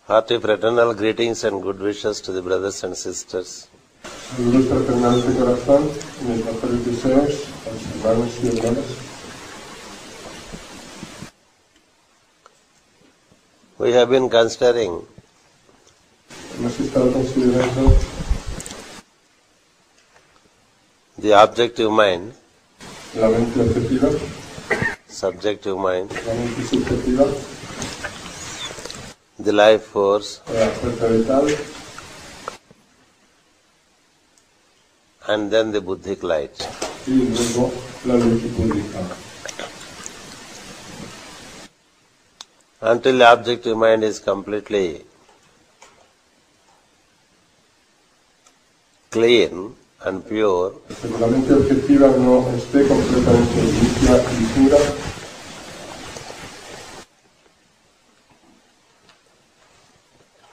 Hearty fraternal greetings and good wishes to the brothers and sisters. Saludos fraternales de corazón, mis mejores deseos a los hermanos y hermanas. We have been considering Hemos estado considerando the objective mind, la mente objetiva, subjective mind, la mente subjetiva, the life force, la fuerza vital, and then the Buddhic light. y luego la luz búdica. Until the objective mind is completely clean and pure, Hasta que la mente objetiva no esté completamente limpia y pura,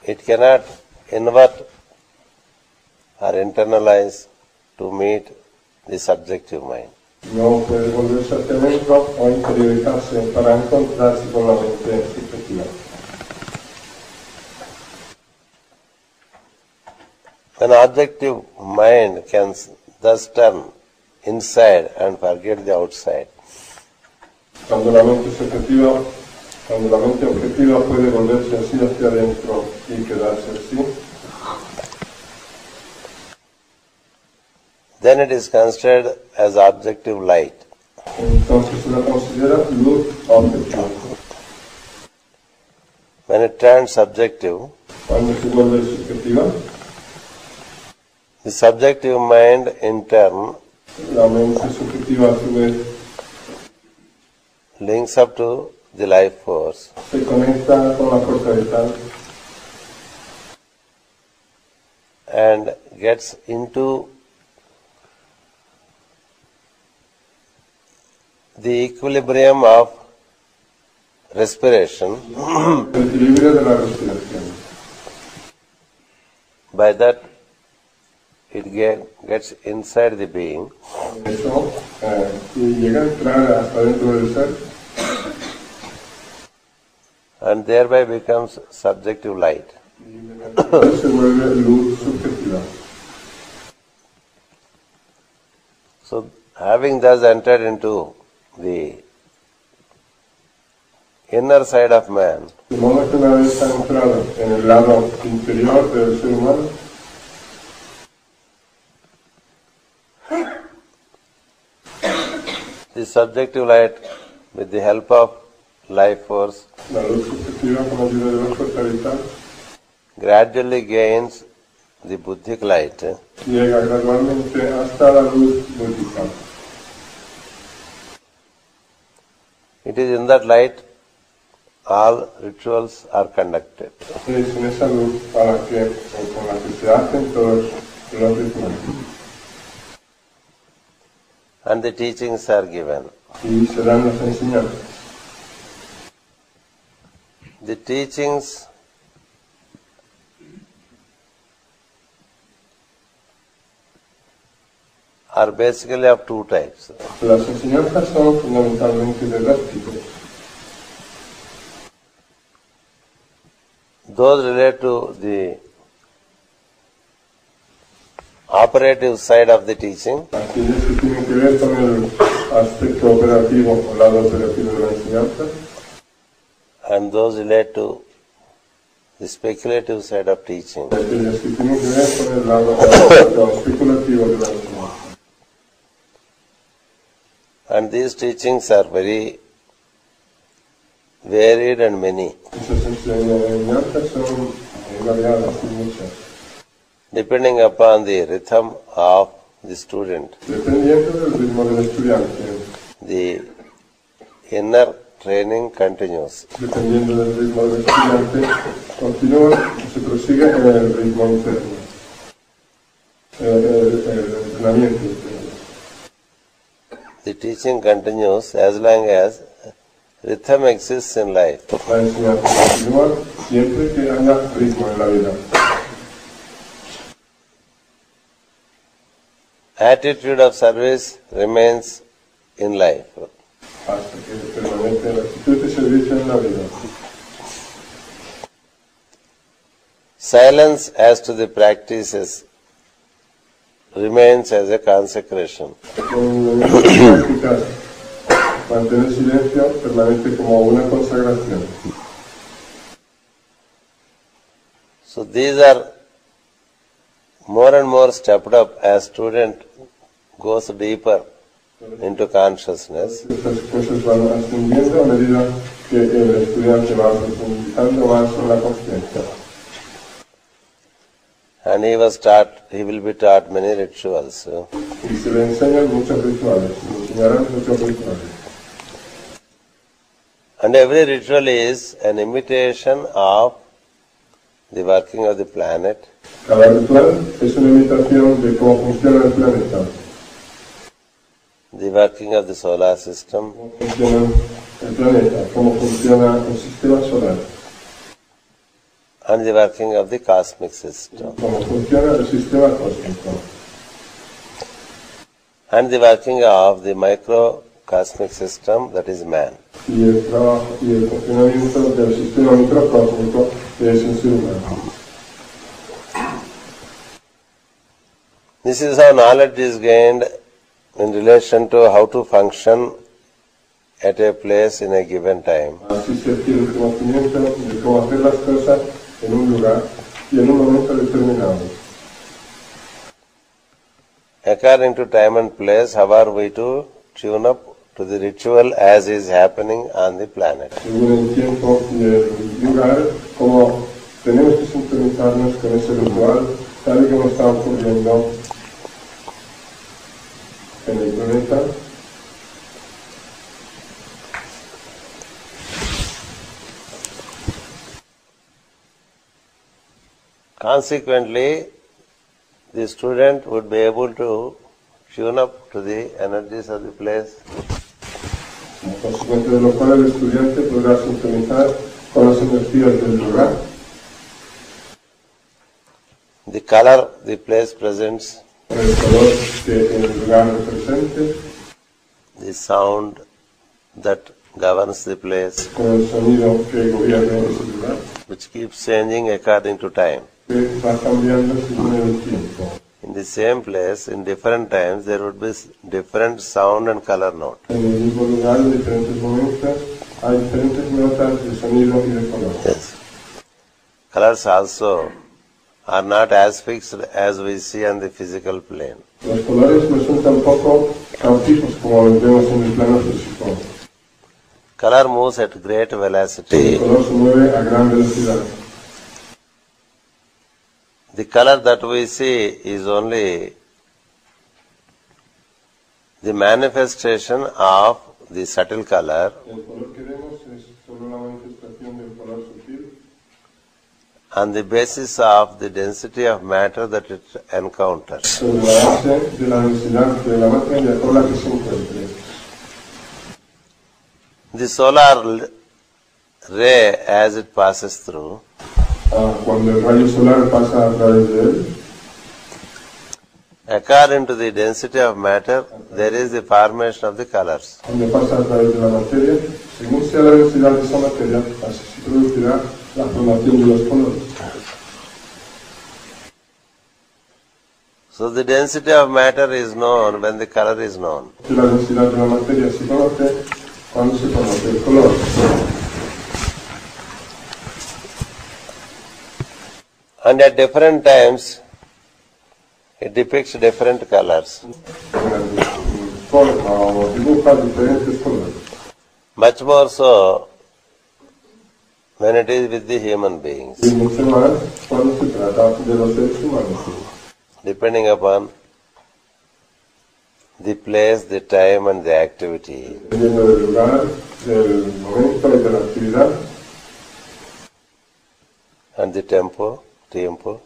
it cannot invert or internalize to meet the subjective mind. no puede volverse hacia adentro o interiorizarse para encontrarse con la mente subjetiva. An objective mind can thus turn inside and forget the outside. Cuando la mente objetiva puede volverse así hacia adentro y quedarse así, Then it is considered as objective light. entonces se la considera luz objetiva. When it turns subjective, Cuando se vuelve subjetiva, the subjective mind in turn la mente subjetiva a su vez links up to the life force se conecta con la fuerza vital and gets into the equilibrium of respiration. el equilibrio de la respiración. By that, it gets inside the being Eso, y llega a entrar hasta dentro del ser and thereby becomes subjective light. y se vuelve luz subjetiva. So, having thus entered into the inner side of man, De modo que una vez ha entrado en el lado interior del ser humano, the subjective light, with the help of life force, la luz subjetiva con ayuda de la fuerza vital gradually gains the Buddhic light, llega gradualmente hasta la luz búdica. It is in that light all rituals are conducted. Es en esa luz con la que se hacen todos los rituales And the teachings are given. y se dan las enseñanzas. The teachings are basically of two types. Las enseñanzas son fundamentalmente de dos tipos. Those relate to the operative side of the teaching, Aquellos que tienen que ver con el aspecto operativo o lado operativo de la enseñanza, and those relate to the speculative side of teaching. y aquellos que tienen que ver con el lado especulativo de la enseñanza. And these teachings are very varied and many, Esas enseñanzas son muy variadas y muchas, depending upon the rhythm of the student, dependiendo del ritmo del estudiante, the inner training continues. dependiendo del ritmo del estudiante, continúa y se prosigue en el ritmo interno, el entrenamiento interno. The teaching continues as long as rhythm exists in life. La enseñanza continúa siempre que haya ritmo en la vida. Attitude of service remains in life. Hasta que, って permanente la actitud de servicio en la vida. silence as to the practices remains as a consecration. Mantener silencio permanece como una consagración. So these are more and more stepped up as student goes deeper into consciousness. Estas cosas van ascendiendo a medida que el estudiante va profundizando más en la conciencia. And he will be taught many rituals. Y se le enseñan muchos rituales, se le enseñarán muchos rituales. And every ritual is an imitation of the working of the planet. Cada ritual es una imitación de cómo funciona el planeta, The working of the solar system, cómo funciona el planeta, cómo funciona el sistema solar, and the working of the cosmic system, cómo funciona el sistema cósmico, and the working of the microcosmic system, that is man. y el trabajo y el funcionamiento del sistema microcósmico que es el ser humano. This is how knowledge is gained in relation to how to function at a place in a given time. Así se adquiere el conocimiento de cómo hacer las cosas en un lugar y en un momento determinado. According to time and place, how are we to tune up to the ritual as is happening on the planet? Según el tiempo y el lugar, como tenemos que sintonizarnos con ese ritual, tal y como está ocurriendo en el planeta. Consequently, the student would be able to tune up to the energies of the place. Como consecuencia de lo cual el estudiante podrá sintonizar con las energías del lugar. The color the place presents, Con el color que en el lugar represente, the sound that governs the place, con el sonido que gobierna ese lugar, which keeps changing according to time. que va cambiando según el tiempo. In the same place, in different times, there would be different sound and color note. En el mismo lugar, en diferentes momentos, hay diferentes notas de sonido y de color. Yes. Colors also are not as fixed as we see on the physical plane. Los colores no son tampoco tan fijos como los vemos en el plano físico. Color moves at great velocity. El color se mueve a gran velocidad. The color that we see is only the manifestation of the subtle color, El color que vemos es solo la manifestación del color sutil on the basis of the density of matter that it encounters. sobre la base de la densidad de la materia con la que se encuentre. The solar ray, as it passes through, Cuando el rayo solar pasa a través de él, according to the density of matter, there is the formation of the colors. cuando pasa a través de la materia, según sea la densidad de esa materia, así se producirá la formación de los colores. So the density of matter is known when the color is known. La densidad de la materia se conoce cuando se conoce el color. And at different times, it depicts different colors. Forma o dibuja diferentes colores. Much more so when it is with the human beings, Y mucho más cuando se trata de los seres humanos. depending upon the place, the time and the activity. Dependiendo del lugar, del momento y de la actividad, And the tiempo.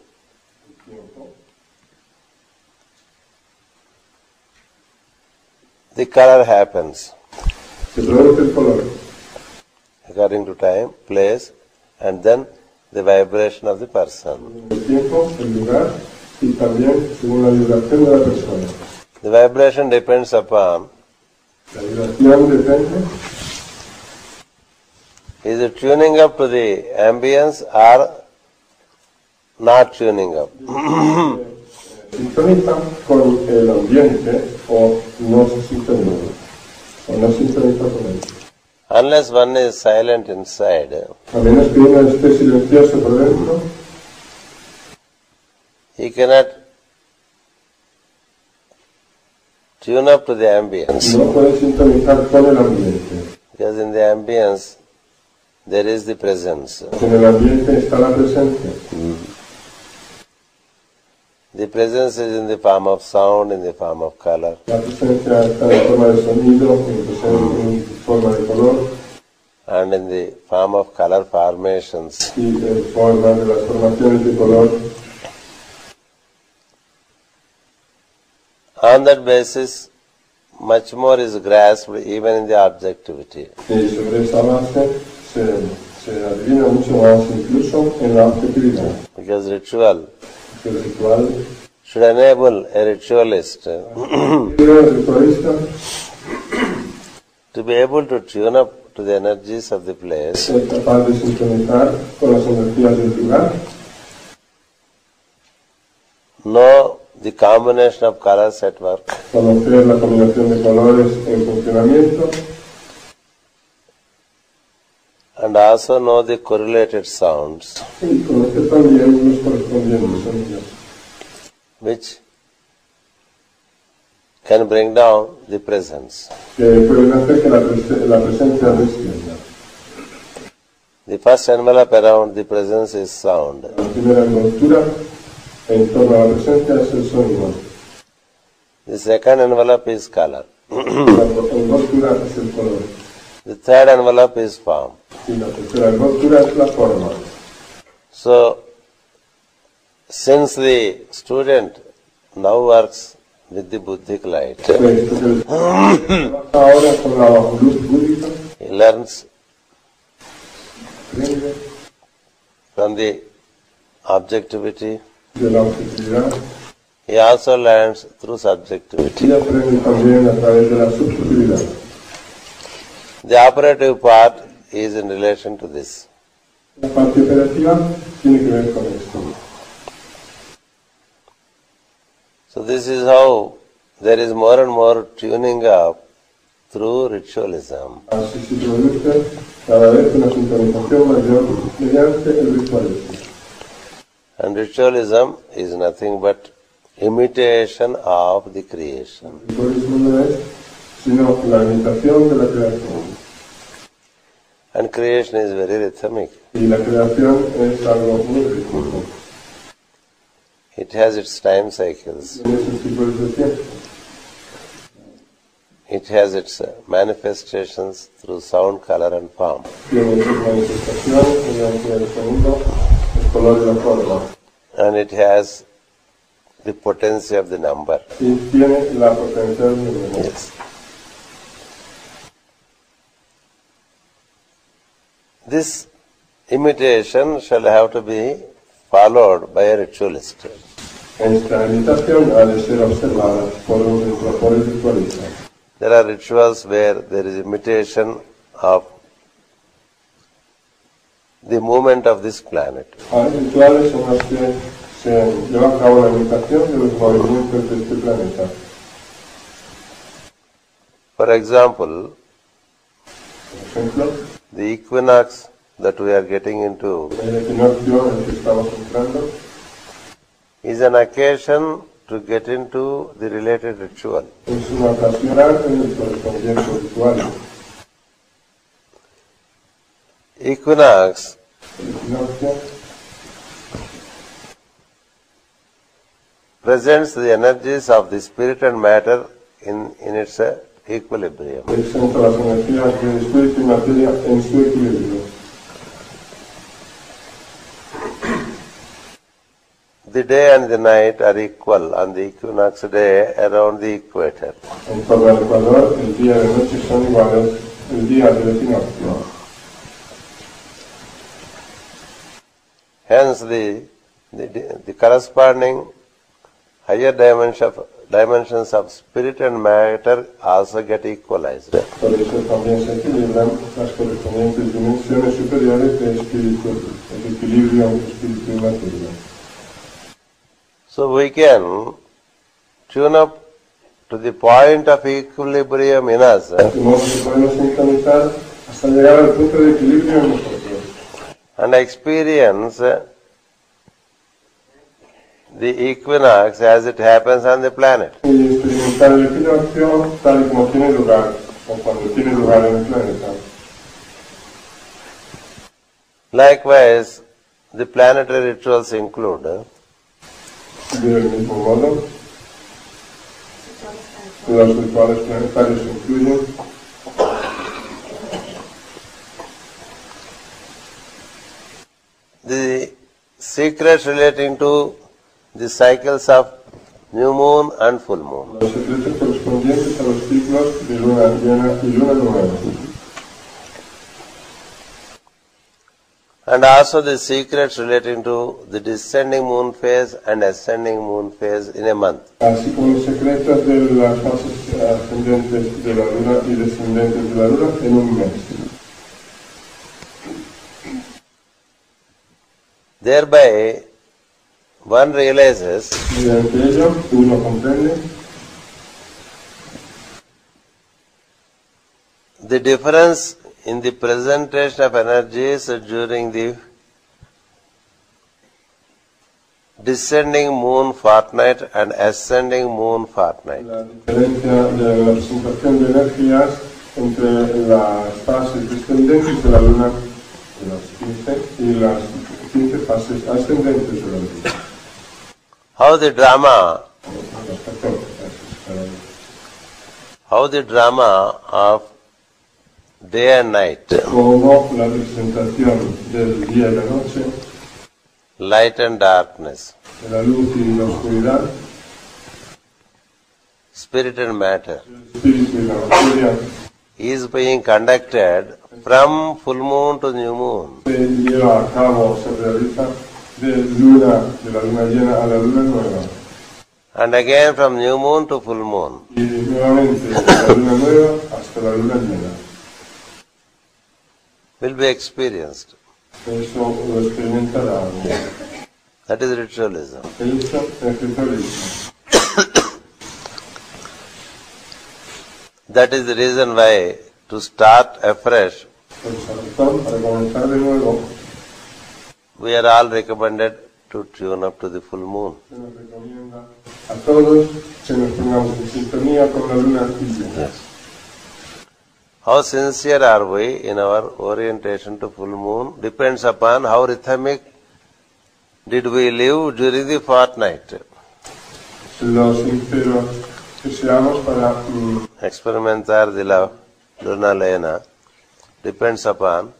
The color happens se produce el color. according to time, place, and then the vibration of the person. El tiempo, el lugar y también según la vibración de la persona. The vibration depends upon La vibración depende is it tuning up to the ambience or not tuning up. Sintonizan con el ambiente o no se sintonizan, o no sintonizan con él. Unless one is silent inside, A menos que uno esté silencioso por dentro, he cannot tune up to the ambience. no puede sintonizar con el ambiente. Because in the ambience, there is the presence. En el ambiente está la presencia. The presence is in the form of sound, in the form of color. La presencia está en forma de sonido, en forma de color And in the form of color formations. y en forma de las formaciones de color. On that basis, much more is grasped even in the objectivity. Y sobre esa base se adivina mucho más incluso en la objetividad. Because ritual El ritual, should enable a ritualist el ritualista to be able to tune up to the energies of the place es capaz de sintonizar con las energías del lugar, know the combination of colors at work, conocer la combinación de colores en funcionamiento and also know the correlated sounds y conocer también los correspondientes sonidos which can bring down the presence. que pueden hacer que la presencia descienda. The first envelope around the presence is sound. La primera envoltura en torno a la presencia es el sonido. The second envelope is color. La envoltura es el color. The third envelope is form. Y la tercera envoltura es la forma. So, since the student now works with the Buddhic light, Ahora con la luz búdica, he learns aprende from the objectivity. de la objetividad He also learns through subjectivity. y aprende también a través de la subjetividad. The operative part is in relation to this. La parte operativa tiene que ver con esto. So this is how there is more and more tuning up through ritualism. Así se produce cada vez una sintonización mayor mediante el ritualismo. And ritualism is nothing but imitation of the creation. El ritualismo no es sino la imitación de la creación. And creation is very rhythmic. Y la creación es algo muy rítmico. It has its time cycles. Tiene su ciclo de tiempo. It has its manifestations through sound, color and form. Tiene su manifestación mediante el sonido, el color y la forma. And it has the potency of the number. Y tiene la potencia del número. Yes. This imitation shall have to be followed by a ritualist. Esta imitación ha de ser observada por el ritualista. There are rituals where there is imitation of the movement of this planet. Hay rituales en los que se lleva a cabo la imitación de los movimientos de este planeta. For example, Por ejemplo, the equinox that we are getting into el equinoccio en el que estamos entrando is an occasion to get into the related ritual. es una ocasión en el correspondiente ritual. Equinox El equinoccio presents the energies of the spirit and matter in its equilibrium. presenta las energías del espíritu y materia en su equilibrio. The day and the night are equal on the equinox day around the equator. En torno al ecuador, el día y la noche son iguales el día del equinoccio. Hence, the corresponding higher dimensions of spirit and matter also get equalized. Por eso también se equilibran las correspondientes dimensiones superiores de espíritu, el equilibrio espíritu y materia. So we can tune up to the point of equilibrium in us. De modo que podemos sintonizar hasta llegar al punto de equilibrio en nosotros. And experience the equinox as it happens on the planet. Y experimentar el equinoccio tal y como tiene lugar, o cuando tiene lugar en el planeta. Likewise, the planetary rituals include Del mismo modo, los rituales planetarios incluyen the secrets relating to the cycles of new moon and full moon. los secretos correspondientes a los ciclos de luna llena y luna nueva. And also the secrets relating to the descending moon phase and ascending moon phase in a month. Así como los secretos de las fases ascendentes de la luna y descendentes de la luna en un mes. Thereby, one realizes Mediante ello, uno comprende the difference in the presentation of energies during the descending moon fortnight and ascending moon fortnight. la diferencia de la presentación de energías entre las fases descendentes de la luna, de las 15, y las 15 fases ascendentes de la luna. How the drama Las 14 fases cada una. how the drama of day and night, Como la representación del día y la noche, light and darkness, de la luz y la oscuridad, spirit and matter, el espíritu y la materia, is being conducted from full moon to new moon. se lleva a cabo, se realiza de la luna llena a la luna nueva. And again from new moon to full moon. Y nuevamente de la luna nueva hasta la luna llena. Will be experienced. Eso lo experimentará. That is ritualism. Eso es ritualismo. That is the reason why to start afresh, Por esa razón, para comenzar de nuevo, we are all recommended to tune up to the full moon. se nos recomienda a todos que nos pongamos en sintonía con la luna llena. Yes. How sincere are we in our orientation to full moon depends upon how rhythmic did we live during the fortnight. Lo sincero que seamos para Experimentar de la luna llena depends upon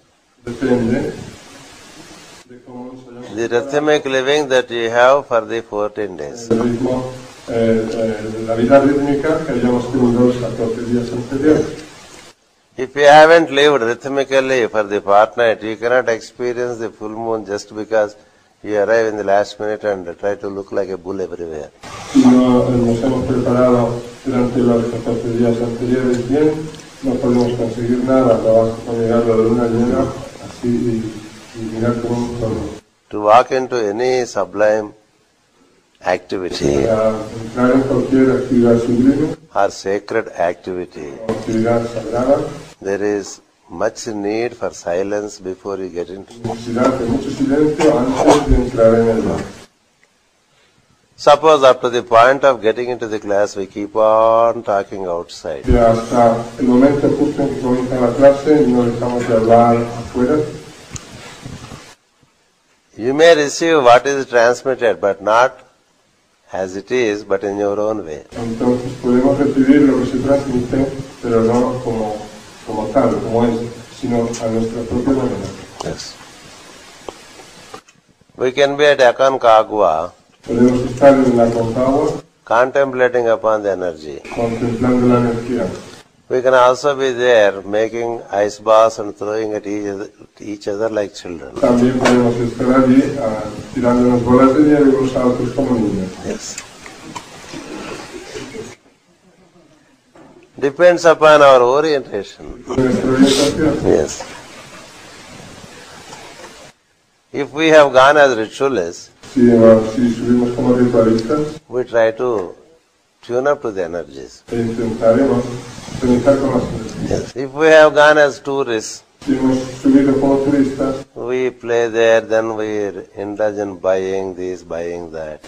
depende de cómo nos hayamos the rhythmic living that you have for the 14 days. el ritmo, la vida rítmica que hayamos tenido los 14 días anteriores. If you haven't lived rhythmically for the fortnight, you cannot experience the full moon just because you arrive in the last minute and try to look like a bull everywhere. Si no nos hemos preparado durante los 14 días anteriores bien, no podemos conseguir nada, no vas a llegar a la luna llena así y mirar como un toro. To walk into any sublime activity Para entrar en cualquier actividad sublime or sacred activity, o actividad sagrada, there is much need for silence before you get into it. necesidad de mucho silencio antes de entrar en el mar. Suppose up to the point of getting into the class, we keep on talking outside. Y hasta el momento justo en que comienza la clase no dejamos de hablar afuera. You may receive what is transmitted, but not as it is, but in your own way. Entonces podemos recibir lo que se transmite, pero no como tal, como es, sino a nuestra propia manera. Yes. We can be at Aconcagua, Podemos estar en la Concagua contemplating upon the energy. contemplando la energía. We can also be there making ice balls and throwing at each other like children. También podemos estar allí tirándonos bolas de nieve unos a otros como niños. Yes. Depends upon our orientation. Nuestra orientación. Yes. If we have gone as ritualists, Si subimos como ritualistas, we try to tune up to the energies. intentaremos conectar con las energías. Yes. If we have gone as tourists, Si hemos subido como turistas, we play there, then we indulge in buying this, buying that.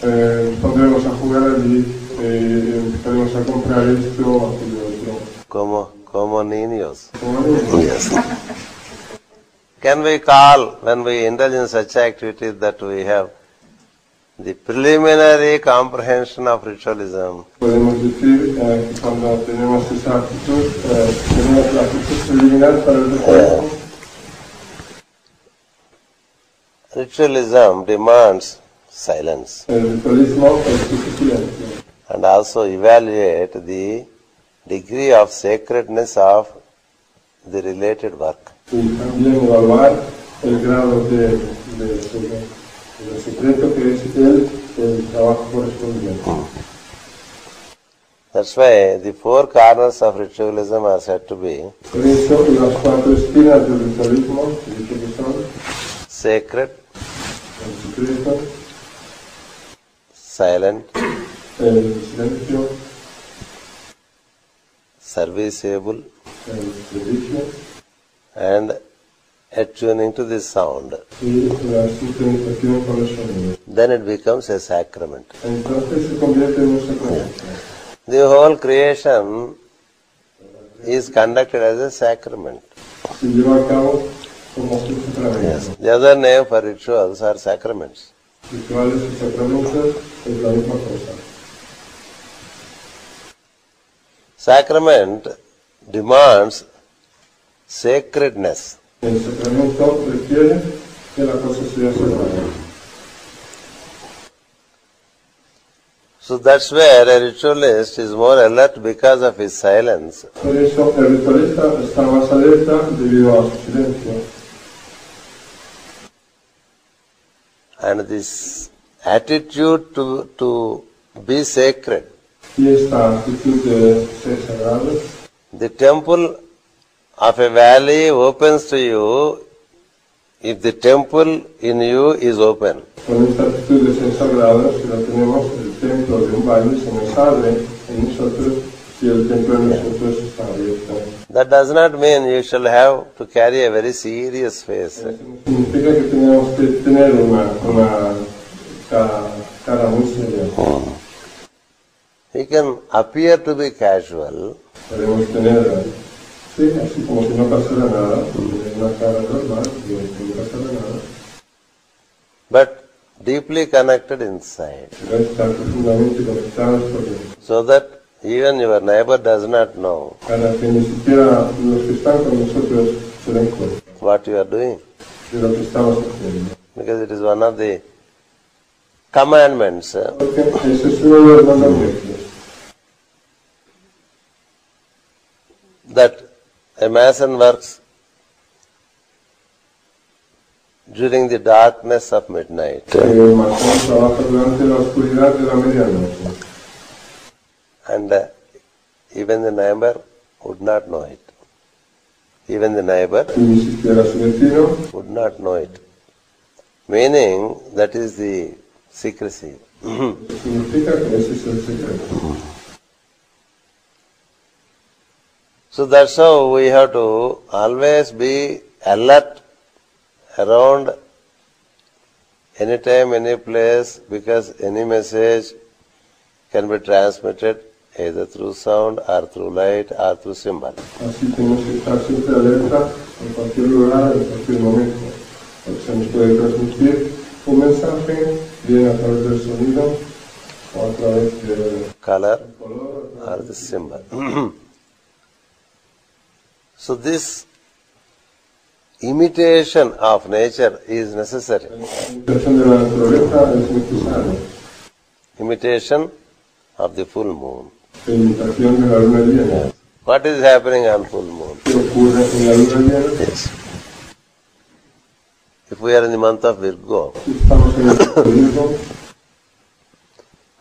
pondremos a jugar allí, empezaremos a comprar esto, aquello otro. Como niños. Como niños. Yes. Can we call, when we indulge in such activities, that we have the preliminary comprehension of ritualism? Podemos decir que cuando tenemos esa actitud, tenemos la actitud preliminar para el ritualismo. Ritualism demands silence El ritualismo exige silencio. and also evaluate the degree of sacredness of the related work. Y también evaluar el grado de secreto que es el trabajo correspondiente. That's why the four corners of ritualism are said to be Por eso las cuatro esquinas del ritualismo, dicho que son sacred, el secreto, silent, el silencio, serviceable, el servicio and attuning to the sound. y la sincronización con los sonidos. Then it becomes a sacrament. Entonces se convierte en un sacramento. The whole creation is conducted as a sacrament. Se lleva a cabo como un sacramento. The other name for rituals are sacraments. Rituales y sacramentos es la misma cosa. Sacrament demands sacredness. El sacramento requiere que la cosa sea sagrada. So that's where a ritualist is more alert because of his silence. Por eso el ritualista está más alerta debido a su silencio. And this attitude to be sacred. Y esta actitud de ser sagrado, The temple of a valley opens to you if the temple in you is open. con esta actitud de ser sagrado, si la tenemos, el templo de un valle se nos abre en nosotros si el templo de nosotros está abierto. That does not mean you shall have to carry a very serious face. Significa que tenemos que tener una cara muy seria. You can appear to be casual, Podemos tener, sí, así como si no pasara nada, tener una cara normal, como si no pasara nada, but deeply connected inside, pero estar profundamente conectados por dentro, so that even your neighbor does not know para que ni siquiera los que están con nosotros se den cuenta what you are doing, de lo que estamos haciendo. because it is one of the commandments. Porque ese es uno de los mandamientos. That a mason works during the darkness of midnight. El masón trabaja durante la oscuridad de la medianoche. And even the neighbor would not know it. Even the neighbor Y ni siquiera su vecino, would not know it. Meaning, that is the secrecy. significa que ese es el secreto. So that's how we have to always be alert around any time, any place, because any message can be transmitted either through sound or through light or through symbol. Así tenemos que estar siempre alerta en cualquier lugar, en cualquier momento. Porque se nos puede transmitir un mensaje, bien a través del sonido o a través del Color color. or the symbol. So this imitation of nature is necessary. La imitación de la naturaleza es necesaria. Imitation of the full moon. La imitación de la luna llena. What is happening on full moon? ¿Qué ocurre en la luna llena? Yes. If we are in the month of Virgo, Si estamos en el Virgo,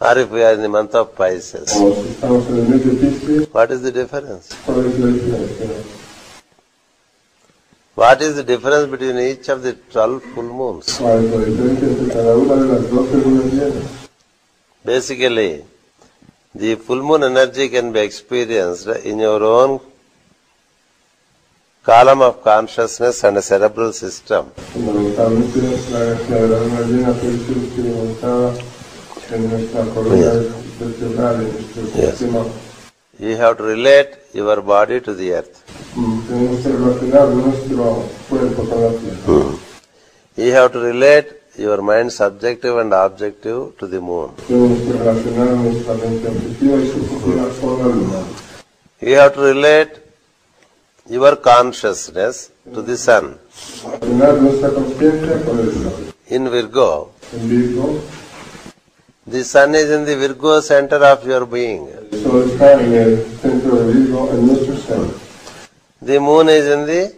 or if we are in the month of Pisces, o si estamos en el mes de Piscis, what is the difference? ¿cuál es la diferencia? What is the difference between each of the 12 full moons? ¿Cuál es la diferencia entre cada una de las 12 lunas llenas? Basically, the full moon energy can be experienced in your own column of consciousness and cerebral system. Fundamentalmente, la energía de la luna llena puede ser experimentada en nuestra columna vertebral, en nuestro sistema. You have to relate your body to the earth. Tenemos que relacionar nuestro cuerpo con la tierra. You have to relate your mind subjective and objective to the moon. Tenemos que relacionar nuestra mente objetiva y subjetiva con la luna. You have to relate your consciousness to the sun. Relacionar nuestra conciencia con el sol. In Virgo, En Virgo, the sun is in the Virgo center of your being. el sol está en el centro de Virgo, en nuestro ser. The moon is in the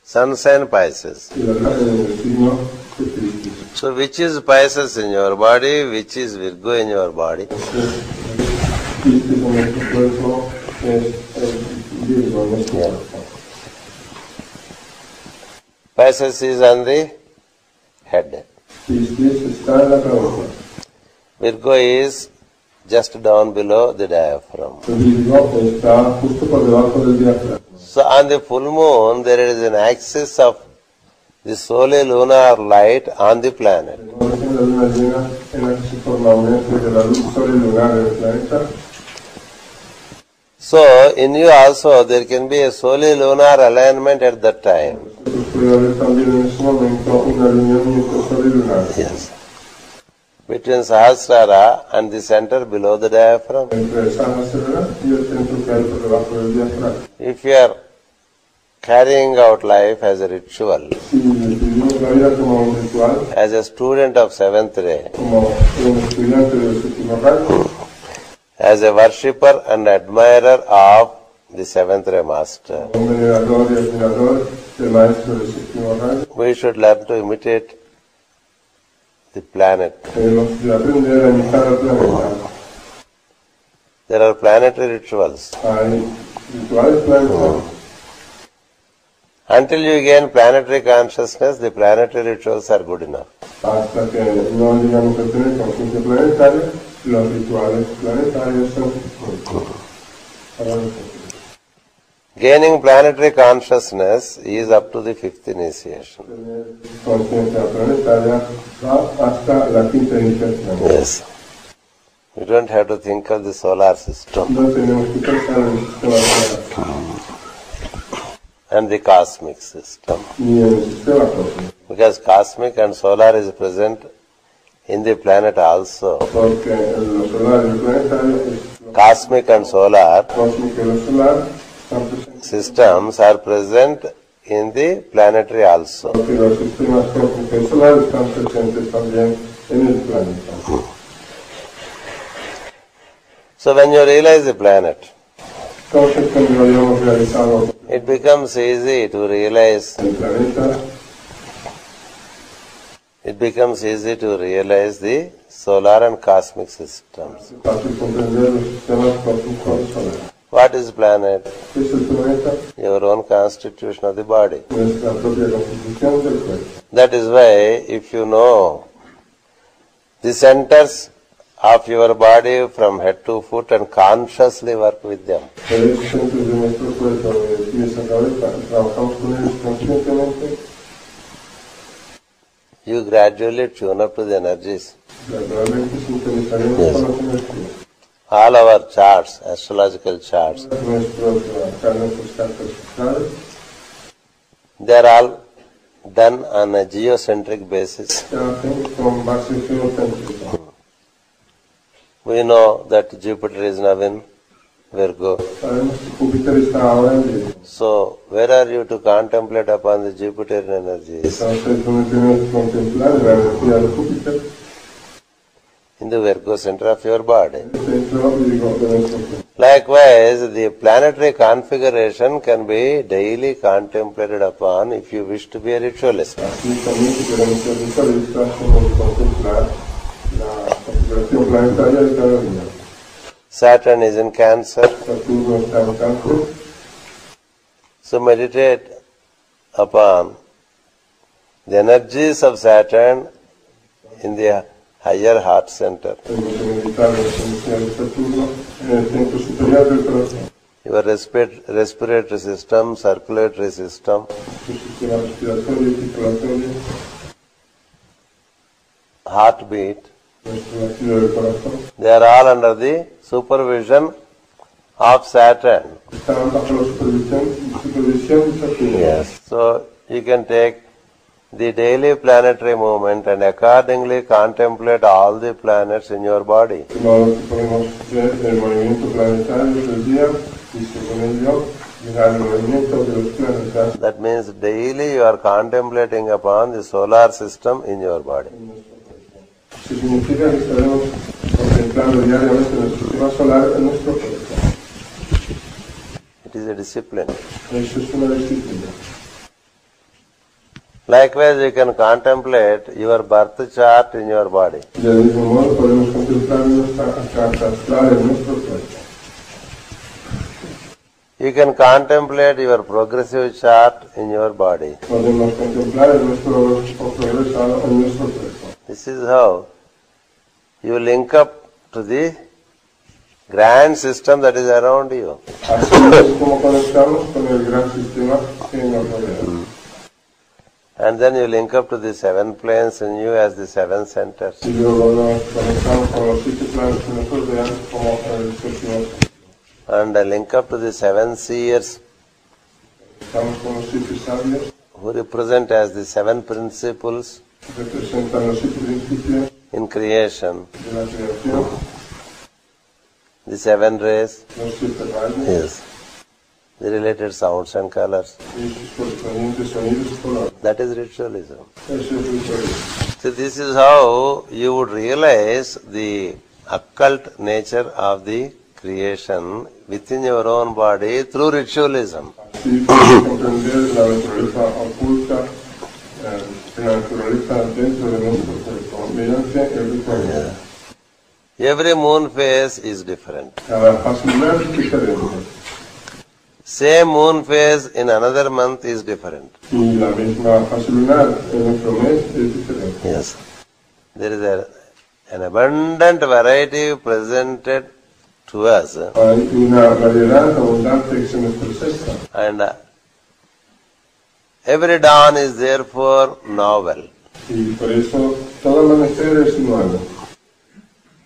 sun sign Pisces. Y la luna en el signo de Piscis. So which is Pisces in your body, which is Virgo in your body? Piscis en nuestro cuerpo es el Virgo en nuestro cuerpo. Pisces is on the head. Piscis está en la cabeza. Virgo is just down below the diaphragm. El Virgo está justo por debajo del diafragma. So on the full moon, there is an axis of the solar lunar light on the planet. En la luna llena en la que se forma un eje de la luz solar y lunar en el planeta. So in you also there can be a solar lunar alignment at that time. Nosotros puede haber también en ese momento un alineamiento solar y lunar. Yes. Between Sahasrara and the center below the diaphragm. Entre el Sahasrara y el centro que hay por debajo del diafragma. If you are carrying out life as a ritual, Si vivimos la vida como un ritual, as a student of seventh ray, como un estudiante del séptimo rayo, as a worshipper and admirer of the seventh ray master, como un venerador y admirador del maestro del séptimo rayo, we should learn to imitate the planet. tenemos que aprender a imitar al planeta. There are planetary rituals. Hay rituales planetarios. Until you gain planetary consciousness, the planetary rituals are good enough. Hasta que no llegamos a tener conciencia planetaria, los rituales planetarios son para nosotros. Gaining planetary consciousness is up to the fifth initiation. Tener conciencia planetaria va hasta la quinta iniciación. Yes. You don't have to think of the solar system No tenemos que pensar en el sistema solar and the cosmic system, ni en el sistema cósmico, because cosmic and solar is present in the planet also. porque lo solar y lo planetario es lo Cosmic and solar cósmico y lo solar están presentes, systems are present in the planetary also. porque los sistemas cósmico y solar están presentes también en el planeta. So when you realize the planet, Entonces, cuando hayamos realizado it becomes easy to realize el planeta, the solar and cosmic systems. es fácil comprender los sistemas cósmicos y solares. What is planet? ¿Qué es el planeta? Your own constitution of the body. Nuestra propia constitución del cuerpo. That is why if you know the centers of your body from head to foot and consciously work with them, Los centros de nuestro cuerpo, de pies a cabeza, trabajamos con ellos conscientemente, you gradually tune up to the energies. gradualmente sintonizaremos Yes. con las energías. All our charts, astrological charts, Nuestros cartas astrales they are all done on a geocentric basis. se hacen con base geocéntrica. We know that Jupiter is now in Virgo. Sabemos que Júpiter está ahora en Virgo. So, where are you to contemplate upon the Jupiterian energies? Entonces, donde tenemos que contemplar la energía de Júpiter, In the Virgo center of your body. el centro Virgo de nuestro cuerpo. Likewise, the planetary configuration can be daily contemplated upon if you wish to be a ritualist. Así también, si queremos ser ritualistas, tenemos que contemplar la configuración planetaria de cada día. Saturn is in Cancer, Saturno está en Cáncer, so meditate upon the energies of Saturn in the higher heart center. Your respiratory system, circulatory system, heartbeat, they are all under the supervision of Saturn. Yes. So you can take the daily planetary movement and accordingly contemplate all the planets in your body. That means daily you are contemplating upon the solar system in your body. It is a discipline. Likewise, you can contemplate your birth chart in your body. You can contemplate your progressive chart in your body. This is how you link up to the grand system that is around you. And then you link up to the 7 planes in you as the 7 centers. And link up to the 7 seers who represent as the 7 principles in creation. The 7 rays. Yes. The related sounds and colors. That is ritualism. So this is how you would realize the occult nature of the creation within your own body through ritualism. Every moon phase is different. Same moon phase in another month is different. Yes. There is an abundant variety presented to us. And every dawn is therefore novel.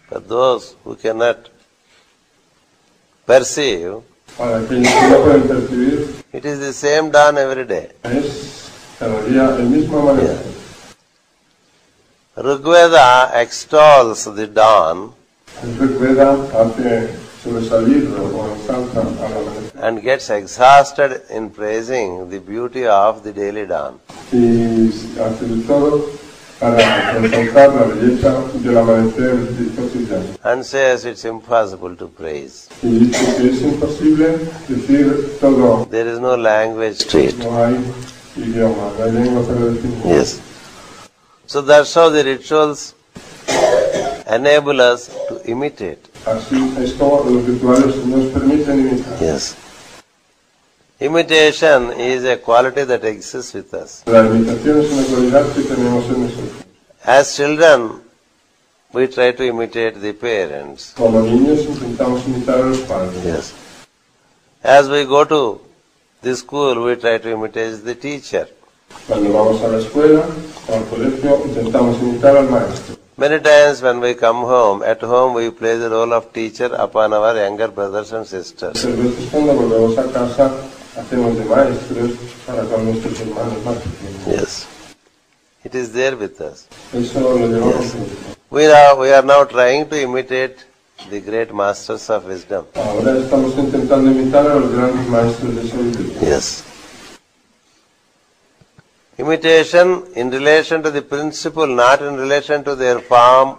For those who cannot perceive, it is the same dawn every day. Yeah. Rigveda extols the dawn and gets exhausted in praising the beauty of the daily dawn. And says it's impossible to praise. There is no language to it. Yes. So that's how the rituals enable us to imitate. Yes. Imitation is a quality that exists with us. As children, we try to imitate the parents. Yes. As we go to the school, we try to imitate the teacher. Many times when we come home, at home we play the role of teacher upon our younger brothers and sisters. Yes. It is there with us. Yes. We are now trying to imitate the great masters of wisdom. Yes. Imitation in relation to the principle, not in relation to their form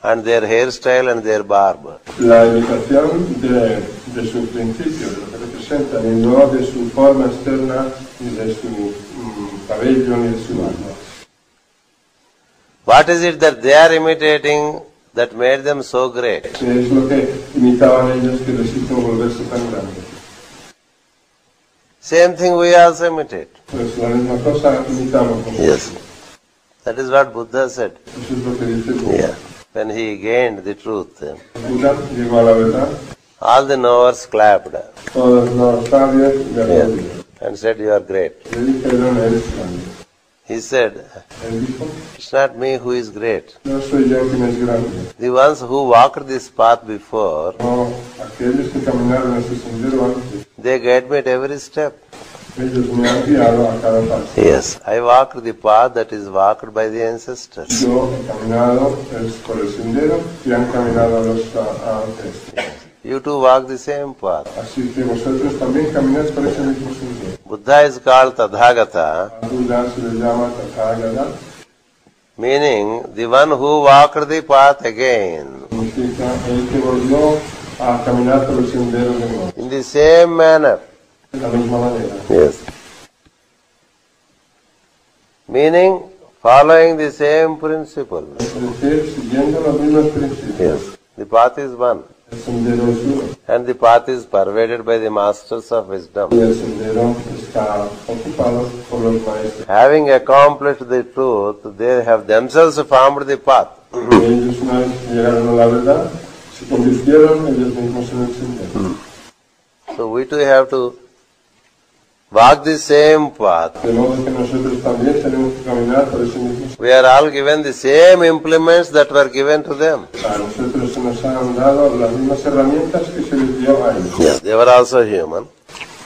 and their hairstyle and their barb. La imitación de su principio, de lo que representan, y no de su forma externa, ni de su cabello, ni de su barba. What is it that they are imitating that made them so great? ¿Qué es lo que imitaban ellos que les hizo volverse tan grandes? Same thing we also imitate. Pues la misma cosa imitamos. Yes. That is what Buddha said. Eso es lo que dice Buda. Yeah. When he gained the truth, Buda llegó a la verdad. all the knowers clapped. Todos los sabios le aplaudieron. And said, you are great. Le dijeron, eres grande. He said, Él dijo, it's not me who is great. no soy yo quien es grande. The ones who walked this path before, No, aquellos que caminaron ese sendero antes, they guide me at every step. ellos me han guiado a cada paso. Yes, I walked the path that is walked by the ancestors. Yo he caminado por el sendero que han caminado los ancestros. You too walk the same path. Así que vosotros también camináis por ese mismo sendero. Buddha is called Tathagata, A Buda se le llama Tathagata, meaning the one who walked the path again significa el que volvió a caminar por el sendero de nuevo, in the same manner. de la misma manera. Yes. Meaning following the same principle. Es decir, siguiendo los mismos principios. Yes. The path is one. El sendero es uno. And the path is pervaded by the masters of wisdom. Y el sendero está ocupado por los maestros. Having accomplished the truth, they have themselves formed the path. Ellos una vez que llegaron a la verdad, se convirtieron ellos mismos en el sendero. So we too have to walk the same path. De modo que nosotros también tenemos que caminar por ese mismo sendero. We are all given the same implements that were given to them. A nosotros se nos han dado las mismas herramientas que se les dio a ellos. Yes, they were also human.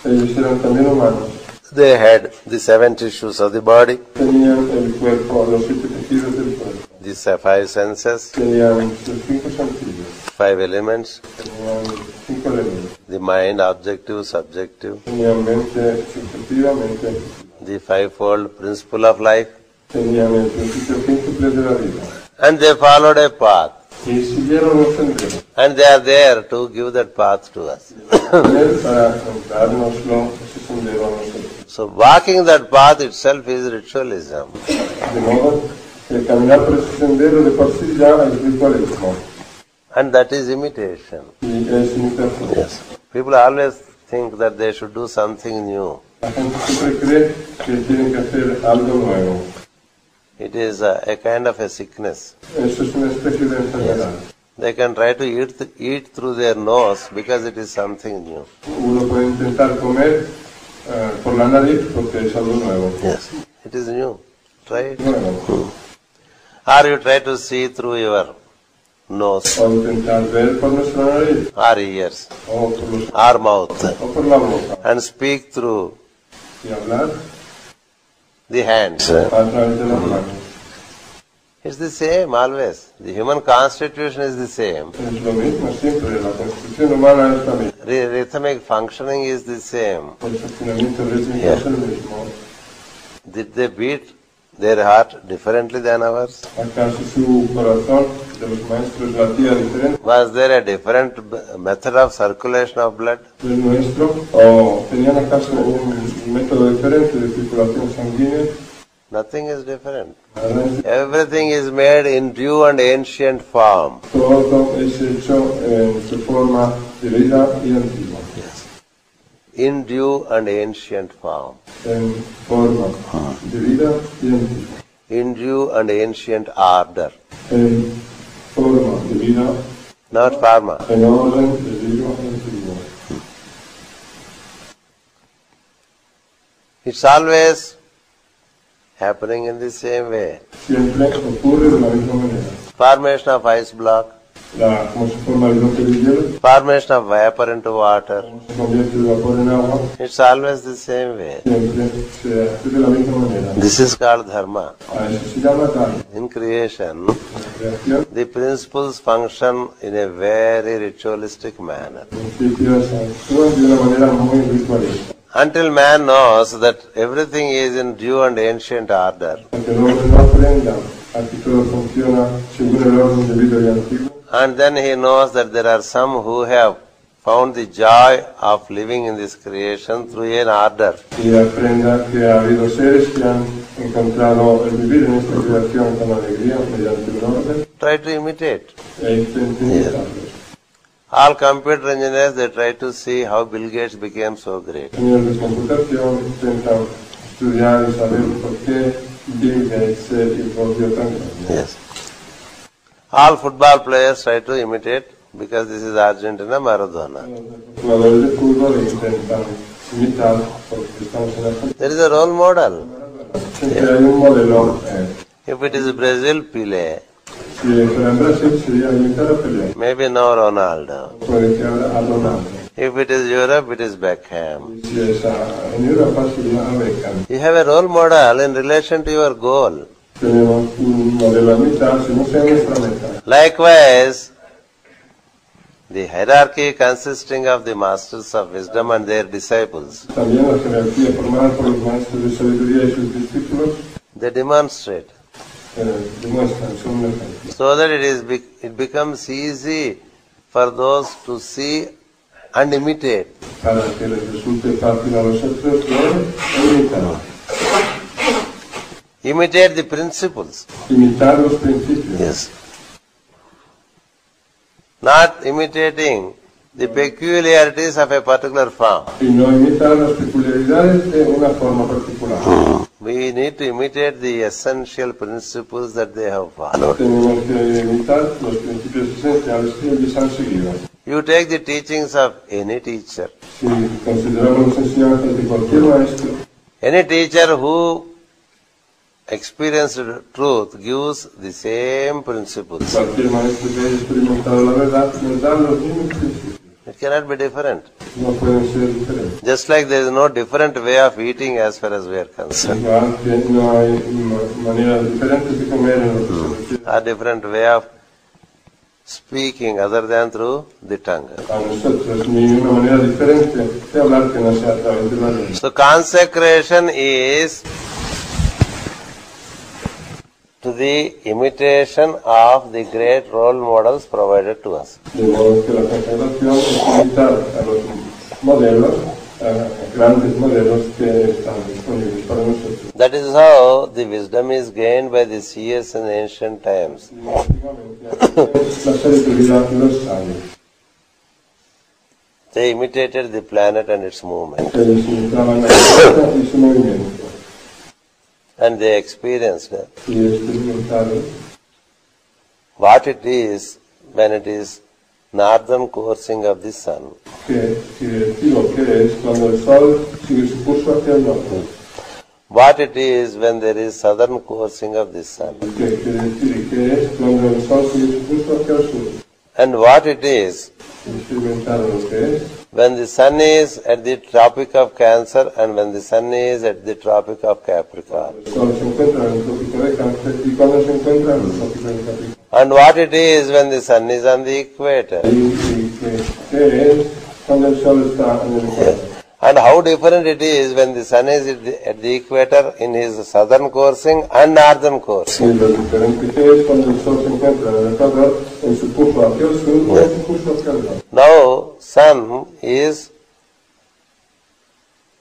Ellos eran también humanos. They had the 7 tissues of the body, Tenían el cuerpo, los 7 tejidos del cuerpo. the 5 senses, Tenían los 5 sentidos. 5 elements, Tenían 5 elementos. the mind, objective, subjective, Tenían mente subjetiva, mente. the 5-fold principle of life, Tenían el principio quíntuple de la vida. and they followed a path. Y siguieron un sendero. And they are there to give that path to us. Para dárnoslo, ese sendero a nosotros. So walking that path itself is ritualism. De modo que caminar por ese sendero de por sí ya es ritualismo. And that is imitation. Y es imitación. People always think that they should do something new. La gente siempre cree que tienen que hacer algo nuevo. It is a kind of a sickness. Eso es una especie de enfermedad. They can try to eat through their nose because it is something new. Uno puede intentar comer por la nariz porque es algo nuevo. Yes. It is new. Try it. Nuevo. Or you try to see through your nose, O intentar ver por nuestra nariz, or ears, o por los or mouth, o por la boca. and speak through Y hablar the hands. a través de las manos. It's the same always. The human constitution is the same. Es lo mismo siempre, la constitución humana es la misma. Rhythmic functioning is the same. El funcionamiento rítmico es el mismo. Did they beat their heart differently than ours? ¿Acaso su corazón de los maestros latía diferente Was there a different method of circulation of blood? del nuestro? ¿O tenían acaso un método diferente de circulación sanguínea? Nothing is different. Nada es- Everything is made in due and ancient form. Todo es hecho en su forma de vida y antigua. In due and ancient form. En forma de vida y antigua. In due and ancient order. En forma de vida, Not pharma. en orden de vida y antigua. It's always happening in the same way. Siempre ocurre de la misma manera. Formation of ice block, Como se forma el bloque de hielo, formation of vapor into water. como se convierte el vapor en agua, It's always the same way. siempre se hace de la misma manera. This is called dharma. A eso se llama dharma. In creation, La creación, the principles function in a very ritualistic manner. principios actúan de una manera muy ritualista. Until man knows that everything is in due and ancient order, Para que el hombre no aprenda a que todo funciona según el orden debido y antiguo, and then he knows that there are some who have found the joy of living in this creation through an order. y aprenda que ha habido seres que han encontrado el vivir en esta creación con alegría mediante un orden Try to imitate. e intente imitarlos. All computer engineers, they try to see how Bill Gates became so great. Ingenieros de computación intentan estudiar y saber por qué Bill Gates se volvió tan grande. Yes. All football players try to imitate because this is Argentina, Maradona. Los jugadores de fútbol intentan imitar porque estamos en Argentina. There is a role model. Siempre hay un modelo. If it is Brazil, Pelé. Si fuera en Brasil sería imitar a Pelé. Maybe now Ronaldo. Puede que a Ronaldo. If it is Europe, it is Beckham. Si es en Europa sería a Beckham. You have a role model in relation to your goal. Tenemos un modelo a imitar si no sea nuestra meta. Likewise, the hierarchy consisting of the masters of wisdom and their disciples, También la jerarquía formada por los maestros de sabiduría y sus discípulos they demonstrate demuestran, son un ejemplo. so that it becomes easy for those to see and imitate. Para que les resulte fácil a los otros ver e imitar. Imitate the principles. Imitar los principios. Yes. Not imitating the peculiarities of a particular form. Y no imitar las peculiaridades de una forma particular. We need to imitate the essential principles that they have followed. Tenemos que imitar los principios esenciales que ellos han seguido. You take the teachings of any teacher. Si consideramos las enseñanzas de cualquier maestro, Any teacher who experienced truth gives the same principles. cualquier maestro que haya experimentado la verdad nos da los mismos principios. It cannot be different. No pueden ser diferentes. Just like there is no different way of eating as far as we are concerned. Igual que no hay maneras diferentes de comer en lo que se refiere A different way of speaking other than through the tongue. a nosotros, ni una manera diferente de hablar que no sea a través de la lengua. So consecration is to the imitation of the great role models provided to us. De modo que la consagración es imitar a los modelos, a grandes modelos que están disponibles para nosotros. That is how the wisdom is gained by the seers in ancient times. La sabiduría de los sabios. They imitated the planet and its movement, Ellos imitaban la tierra y su movimiento. and they experienced Y experimentaron what it is when it is northern coursing of the sun. digo que es cuando el sol sigue su curso hacia el norte. What it is when there is southern coursing of the sun. Que quiere decir que es cuando el sol sigue su curso hacia el sur. And what it is Experimentaron lo que es when the sun is at the tropic of Cancer and when the sun is at the tropic of Capricorn. cuando se encuentra en el trópico de Cáncer y cuando se encuentra en el trópico de Capricornio. And what it is when the sun is on the equator. Y que es cuando el sol está en el ecuador. And how different it is when the sun is at the equator in his southern coursing and northern coursing. Y lo diferente que es cuando el sol se encuentra en el ecuador en su curso hacia el sur o en su curso hacia el norte. Now, sun is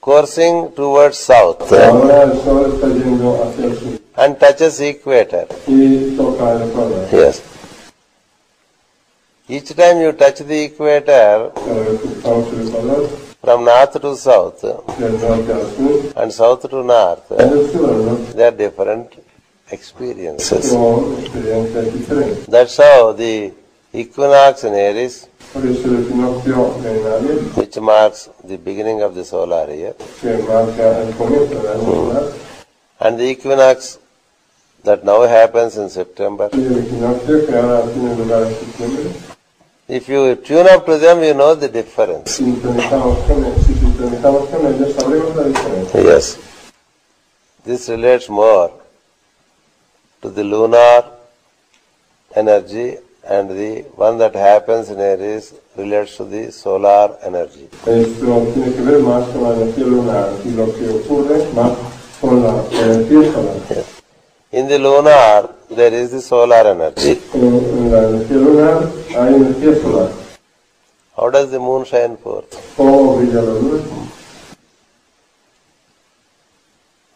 coursing towards south Ahora el sol está yendo hacia el sur and touches equator. y toca el ecuador. Yes. Each time you touch the equator, Cada vez que tocamos el ecuador, from north to south del norte al sur, and south to north, del sur al norte, there are different experiences. son experiencias diferentes. That's how the equinox in Aries, Por eso el equinoccio en Aries, which marks the beginning of the solar year, que marca el comienzo de la luna, and the equinox that now happens in September, y el equinoccio que ahora tiene lugar en septiembre, if you tune up to them, you know the difference. si sintonizamos con ellos, sabremos la diferencia. Yes. This relates more to the lunar energy, and the one that happens in Aries relates to the solar energy. Esto tiene que ver más con la energía lunar y lo que ocurre más con la energía solar. Yes. In the lunar, there is the solar energy. En la energía lunar hay energía solar. How does the moon shine forth? ¿Cómo brilla la luna?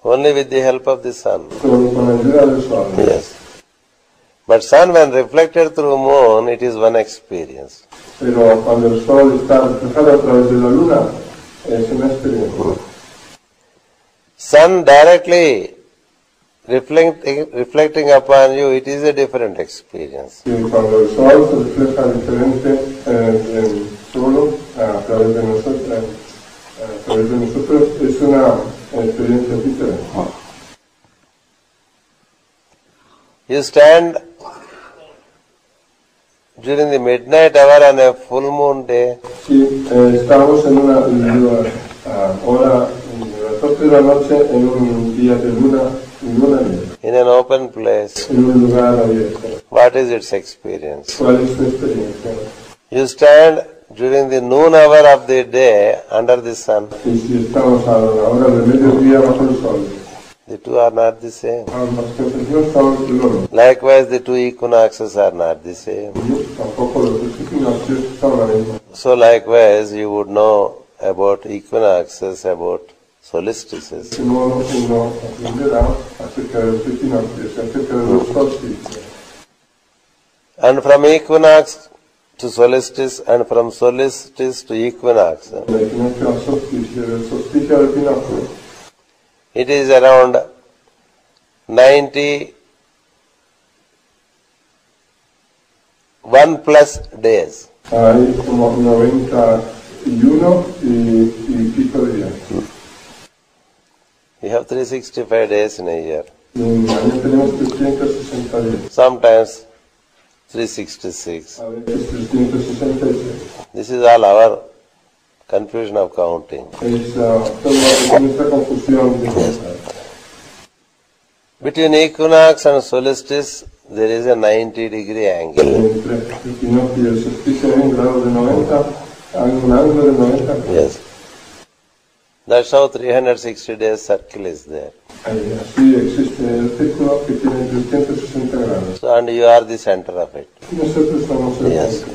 Only with the help of the sun. Con la ayuda del sol. Yes. But sun, when reflected through moon, it is one experience. Pero cuando el sol está reflejado a través de la luna, es una experiencia. Sun directly reflecting upon you, it is a different experience. Y cuando el sol se refleja diferente en solo a través de nosotros, es una experiencia diferente. You stand during the midnight hour on a full moon day. Sí, estamos en una hora, las 12 de la noche, en un día de luna llena. In an open place. En un lugar abierto. What is its experience? ¿Cuál es tu experiencia? You stand during the noon hour of the day under the sun. Y si estamos a la hora del mediodía bajo el sol. The two are not the same. Ambas cosas no son lo mismo. Likewise, the two equinoxes are not the same. Tampoco los equinoccios son lo mismo. So likewise, you would know about equinoxes, about solstices. De modo uno aprenderá acerca de los equinoccios, acerca de los solsticios. And from equinox to solstice, and from solstice to equinox, El equinoccio al solsticio, del solsticio al equinoccio. it is around 91 plus days. Hay como 91 y pico de días. We have 365 days in a year. En un año tenemos 360 días. Sometimes 366. A veces 366. This is all our confusion of counting. Es toda nuestra confusión de cosas. Between equinox and solstice, there is a 90-degree angle. Entre el equinoccio y el solsticio hay un grado de 90, hay un ángulo de 90 grados. Yes. That's how 360 days circle is there. Así existe el círculo que tiene 360 grados. So, and you are the center of it. Y nosotros somos el Yes. centro.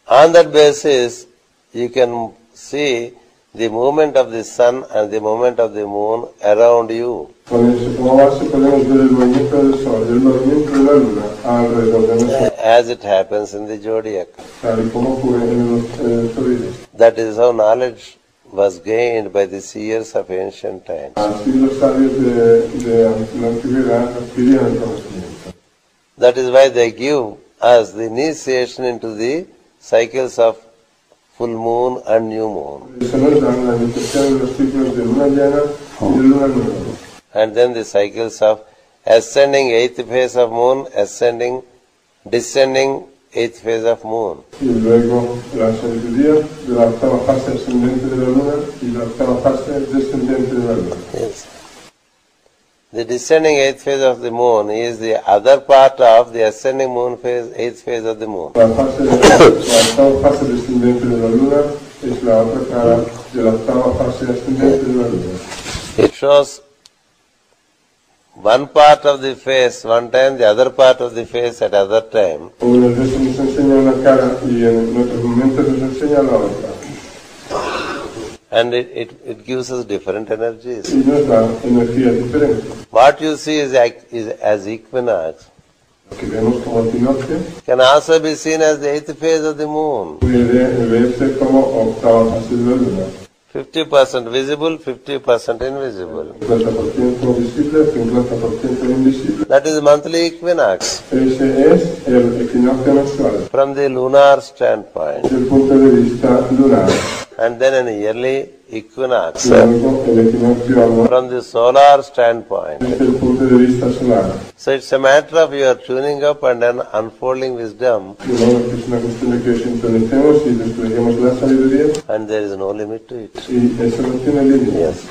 On that basis, you can see the movement of the sun and the movement of the moon around you. Con eso como base podemos ver el movimiento del sol y el movimiento de la luna alrededor de nosotros, As it happens in the zodiac. tal y como ocurre en el zodiaco. That is how knowledge was gained by the seers of ancient times. Así los sabios de la antigüedad adquirían el conocimiento. That is why they give us the initiation into the cycles of full moon and new moon. Eso nos dan la iniciación de los ciclos de luna llena y de luna nueva. And then the cycles of ascending eighth phase of moon, descending eighth phase of moon. Y luego la sabiduría de la octava fase ascendente de la luna y la octava fase descendente de la luna. Yes. The descending eighth phase of the moon is the other part of the ascending moon phase, eighth phase of the moon. La octava fase descendente de la luna es la otra cara de la octava fase ascendente de la luna. It shows one part of the face one time, the other part of the face at other time. Unas veces nos enseña una cara y en otros momentos nos enseña la otra. And it gives us different energies. Y nos da energías diferentes. What you see is as equinox Lo que vemos como equinoccio can also be seen as the eighth phase of the moon. puede verse como octava fase de la luna. 50% visible, 50% invisible. 50% visible, 50% invisible. That is monthly equinox Ese es el equinoccio mensual, from the lunar standpoint. desde el punto de vista lunar. And then an yearly equinox Luego el equinoccio anual, from the solar standpoint. desde el punto de vista solar. So it's a matter of your tuning up and then unfolding wisdom, De modo que es una cuestión de que sintonicemos y despleguemos la sabiduría and there is no limit to it. y eso no tiene límite. Yes.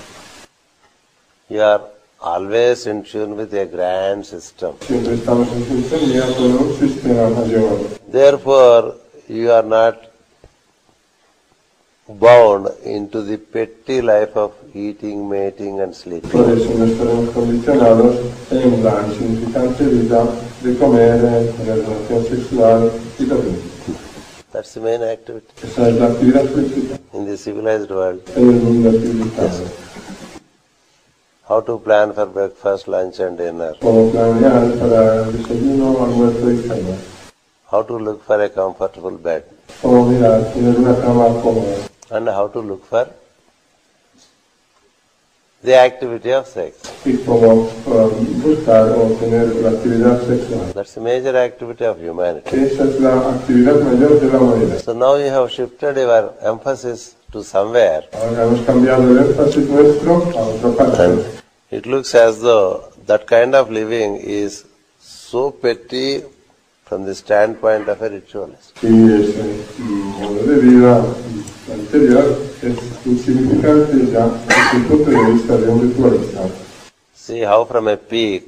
You are always in tune with a grand system. Siempre estamos en sintonía con un sistema mayor. Therefore, you are not bound into the petty life of eating, mating and Por sleeping. eso no estaremos condicionados en la insignificante vida de comer, tener relación sexual y dormir. That's the main activity Esa es la actividad principal in the civilized world. en el mundo civilizado. how to plan for breakfast, lunch and dinner. Cómo planear para el desayuno, almuerzo y cena. How to look for a comfortable bed. Cómo mirar, tener una cama cómoda. And how to look for the activity of sex. Y cómo buscar o tener la actividad sexual. That's the major activity of humanity. Esa es la actividad mayor de la humanidad. So now you have shifted your emphasis to somewhere. Ahora hemos cambiado el énfasis nuestro a otra parte. And it looks as though that kind of living is so petty from the standpoint of a ritualist. Y ese modo de vida anterior es insignificante ya desde el punto de vista de un ritualista. See how from a peak,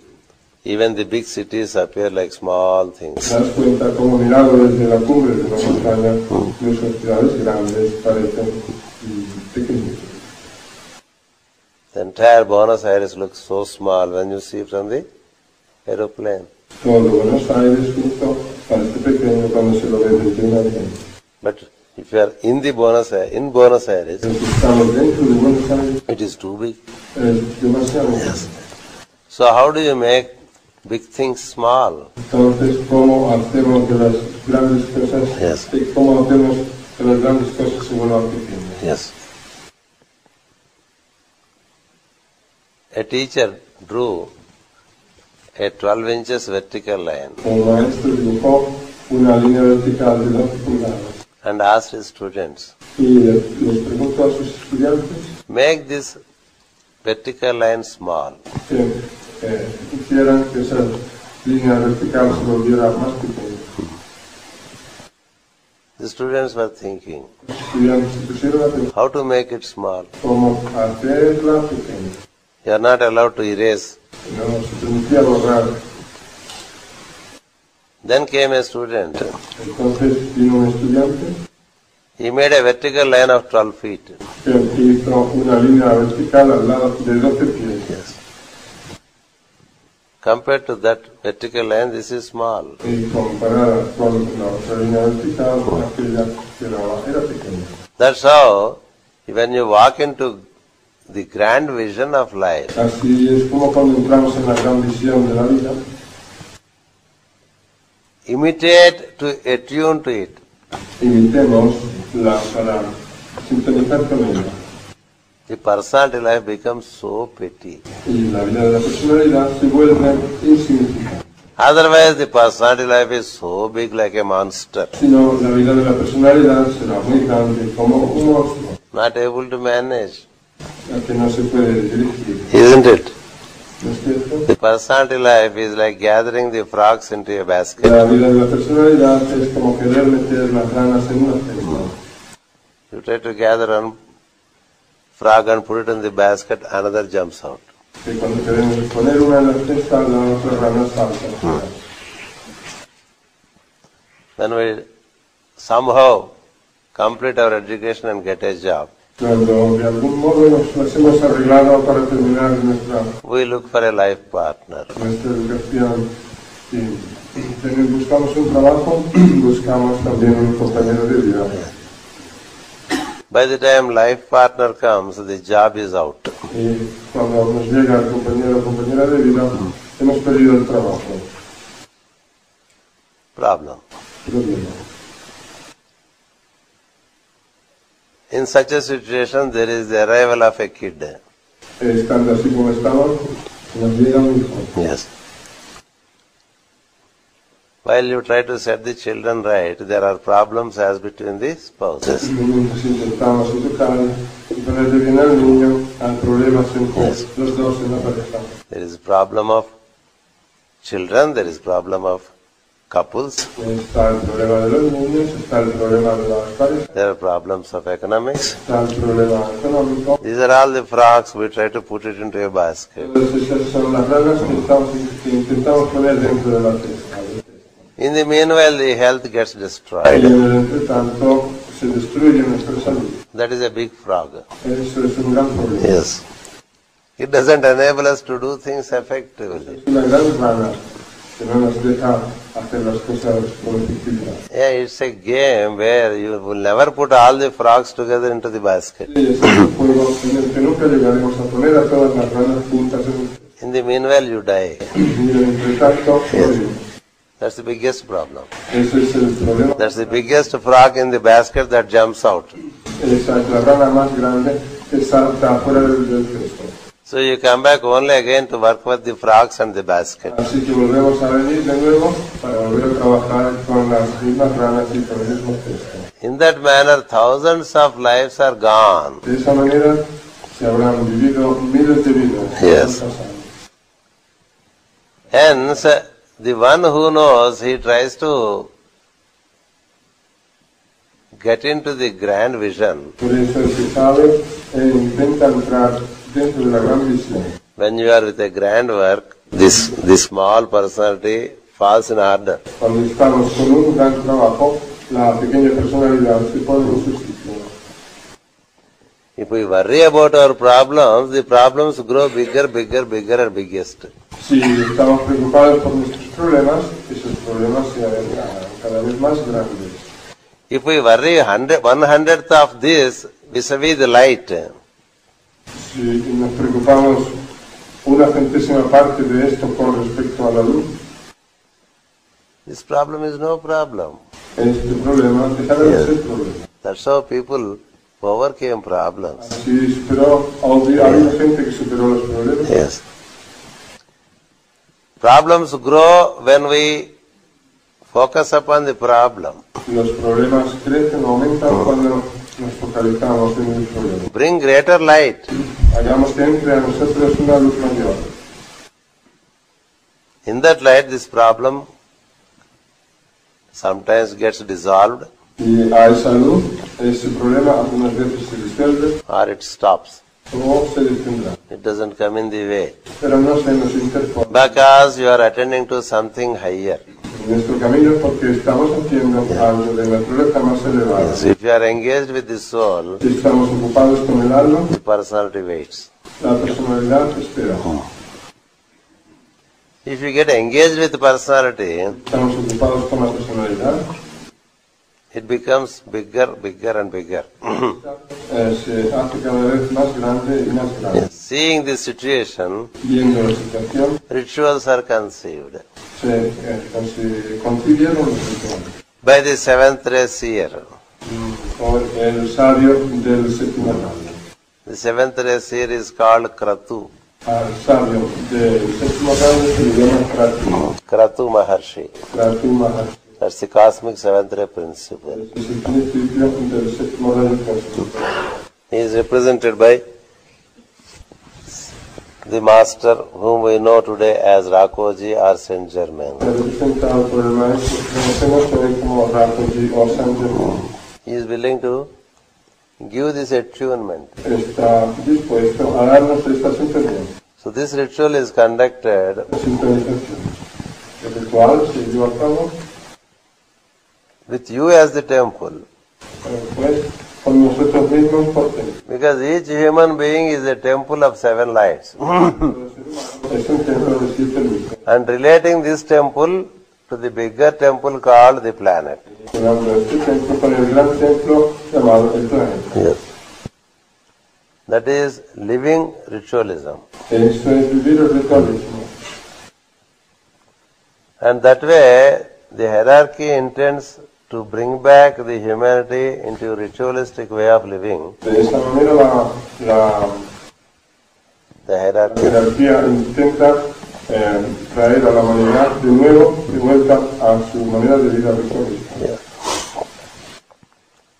even the big cities appear like small things. Te das cuenta cómo mirado desde la cumbre de una montaña, nuestras ciudades grandes parecen pequeñitas. The entire Buenos Aires looks so small when you see from the aeroplane. Todo Buenos Aires junto parece pequeño cuando se lo ve desde un avión. But if you are in Buenos Aires, Pero si estamos dentro de Buenos Aires, it is too big. es demasiado. So how do you make big things small? Entonces, ¿cómo hacemos de las grandes cosas? Yes. ¿Cómo hacemos de las grandes cosas se vuelvan pequeñas? Yes. A teacher drew a 12 inches vertical line Un maestro dibujó una línea vertical de 12 pulgadas and asked his students, y les preguntó a sus estudiantes make this vertical line small. que hicieran que esa línea vertical se volviera más pequeña. The students were thinking, Los estudiantes se pusieron a pensar how to make it small? cómo hacerla pequeña. You are not allowed to erase. No se permitía borrar. Then came a student. Entonces vino un estudiante He made a vertical line of 12 feet. que hizo una línea vertical al lado de 12 pies. Yes. Compared to that vertical line, this is small. Y comparada con la otra línea vertical, aquella que era pequeña. That's how, when you walk into the grand vision of life, Así es como cuando entramos en la gran visión de la vida, imitate to attune to it. imitemos para sintonizar con ella. The personality life becomes so petty. Y la vida de la personalidad se vuelve insignificante. Otherwise, the personality life is so big like a monster, Si no, la vida de la personalidad será muy grande como un monstruo, not able to manage. al que no se puede dirigir. Isn't it? ¿No es cierto? The personality life is like gathering the frogs into a basket. La vida de la personalidad es como querer meter las ranas en una cesta. You try to gather one frog and put it in the basket, another jumps out. Que cuando queremos poner una en la cesta, la otra rana salta. Then we somehow complete our education and get a job. Cuando de algún modo nos hemos arreglado para terminar We look for a life partner. nuestra educación y buscamos un trabajo, buscamos también un compañero de vida. By the time life partner comes, the job is out. Y cuando nos llega el compañero o compañera de vida, hemos perdido el trabajo. Problem. Problema. In such a situation, there is the arrival of a kid. Estando así como estamos, nos llega un hijo. Yes. While you try to set the children right, there are problems as between the spouses. Mientras intentamos educar y ponerle bien al niño, hay problemas entre los dos en la pareja. There is problem of children, there is problem of couples, Está el problema de los niños, está el problema de las parejas, there are problems of economics. está el problema económico. These are all the frogs, we try to put it into a basket. Todas esas son las ranas que intentamos poner dentro de la cesta. In the meanwhile, the health gets Y destroyed. en el entretanto se destruye nuestra salud. That is a big frog. Eso es un gran problema. Yes. It doesn't enable us to do things effectively. Es una gran rana que no nos deja hacer las cosas con efectividad. Yeah, it's a game where you will never put all the frogs together into the basket. Y es un juego en el que nunca llegaremos a poner a todas las ranas juntas en un cesto. In the meanwhile, you die. Y entre tanto, morimos. That's the biggest problem. Ese es el problema. That's the biggest frog in the basket that jumps out. Esa es la rana más grande que salta fuera del cesto. So you come back only again to work with the frogs and the basket. Así que volvemos a venir de nuevo para volver a trabajar con las mismas ranas y con el mismo cesto. In that manner, thousands of lives are gone. De esa manera se habrán vivido miles de vidas. Yes. Hence, the one who knows, he tries to get into the grand vision. Por eso el que sabe intenta entrar dentro de la gran visión. When you are with a grand work, this small personality falls in order. Cuando estamos con un gran trabajo, la pequeña personalidad se pone en su sitio. If we worry about our problems, the problems grow bigger, bigger, bigger and biggest. Si estamos preocupados por nuestros problemas, esos problemas se harán cada vez más grandes. If we worry 1/100th of this vis-a-vis the light, Si nos preocupamos una centésima parte de esto con respecto a la luz, this problem is no problem. este problema dejará de ser problema. That's how people overcame problems. Así superó, ha habido gente que superó los problemas. Yes. Problems grow when we focus upon the problem. Los problemas crecen o aumentan cuando nos focalizamos en el problema. Bring greater light. Hagamos que entre a nosotros una luz mayor. In that light, this problem sometimes gets dissolved Y a esa luz, ese problema algunas veces se disuelve or it stops. o se detendrá. It doesn't come in the way. Pero no se nos interpone Because you are attending to something higher. en nuestro camino porque estamos haciendo algo de naturaleza más elevada. So if you are engaged with the soul, Si estamos ocupados con el alma, the personality waits. la personalidad espera. If you get engaged with the personality, Estamos ocupados con la personalidad, it becomes bigger, bigger and bigger. se hace cada vez más grande y más grande. Seeing this situation, Viendo la situación, rituals are conceived. se concibieron los rituales. By the seventh ray seer. Por el sabio del séptimo rayo. The seventh ray seer is called Kratu. Al sabio del séptimo rayo se le llama Kratu. Kratu Maharshi. Kratu Maharshi. That's the cosmic seventh ray principle. Es el principio del séptimo rayo cósmico. He is represented by the master whom we know today as Rakoji or Saint Germain. Representado por el maestro que conocemos hoy como Rakoji o Saint Germain. He is willing to give this attunement. Está dispuesto a darnos esta sintonía. So this ritual is conducted La sintonización. El ritual se lleva a cabo with you as the temple. pues con nosotros mismos por templo. Because each human being is a temple of seven lights. Es un templo de 7 luces. And relating this temple to the bigger temple called the planet. Hablando de este templo con el gran templo llamado el planeta. Yes. That is living ritualism. Eso es vivir el ritualismo. And that way, the hierarchy intends to bring back the humanity into a ritualistic way of living. De esa manera The la hierarchy. jerarquía intenta traer a la humanidad de nuevo, de vuelta a su manera de vida ritualista. Yeah.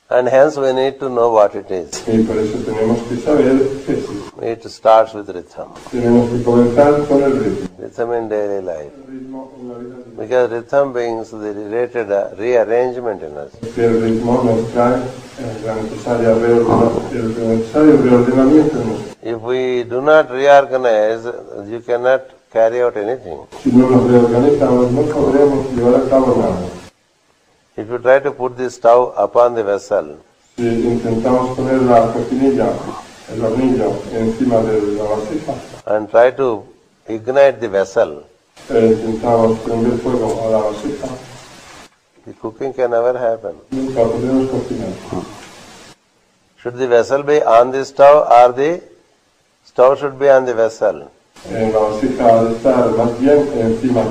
And hence we need to know what it is. Y por eso tenemos que saber qué es eso. We need to start with rhythm. Tenemos que comenzar con el ritmo. Rhythm in daily life. El ritmo en la vida diaria. Because rhythm brings the related rearrangement in us. Que el ritmo nos trae el necesario reordenamiento en nosotros. If we do not reorganize, you cannot carry out anything. Si no nos reorganizamos, no podremos llevar a cabo nada. If you try to put the stove upon the vessel, Si intentamos poner la cocinilla, el hornillo, encima de la vasija, and try to ignite the vessel, intentamos prender fuego a la vasija, the cooking can never happen. nunca podremos cocinar. Should the vessel be on the stove or the stove should be on the vessel? La vasija ha de estar más bien encima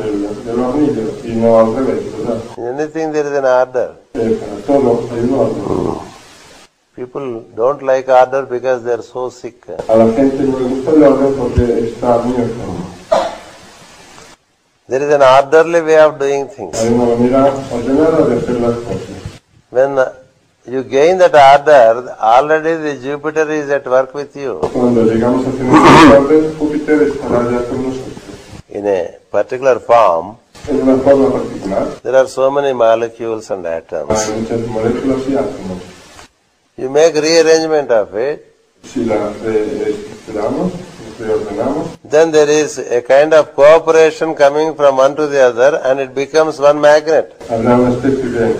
del hornillo y no al revés, ¿verdad? In anything there is an order. Para todo hay un orden. People don't like order because they are so sick. A la gente no le gusta el orden porque está muy enfermo. There is an orderly way of doing things. Hay una manera ordenada de hacer las cosas. When you gain that order, already the Jupiter is at work with you. Cuando llegamos a tener ese orden, Júpiter estará ya con nosotros. In a particular form, En una forma particular, there are so many molecules and atoms. hay muchas moléculas y átomos. You make rearrangement of it, Si las reestructuramos, reordenamos, then there is a kind of cooperation coming from one to the other and it becomes one magnet. habrá una especie de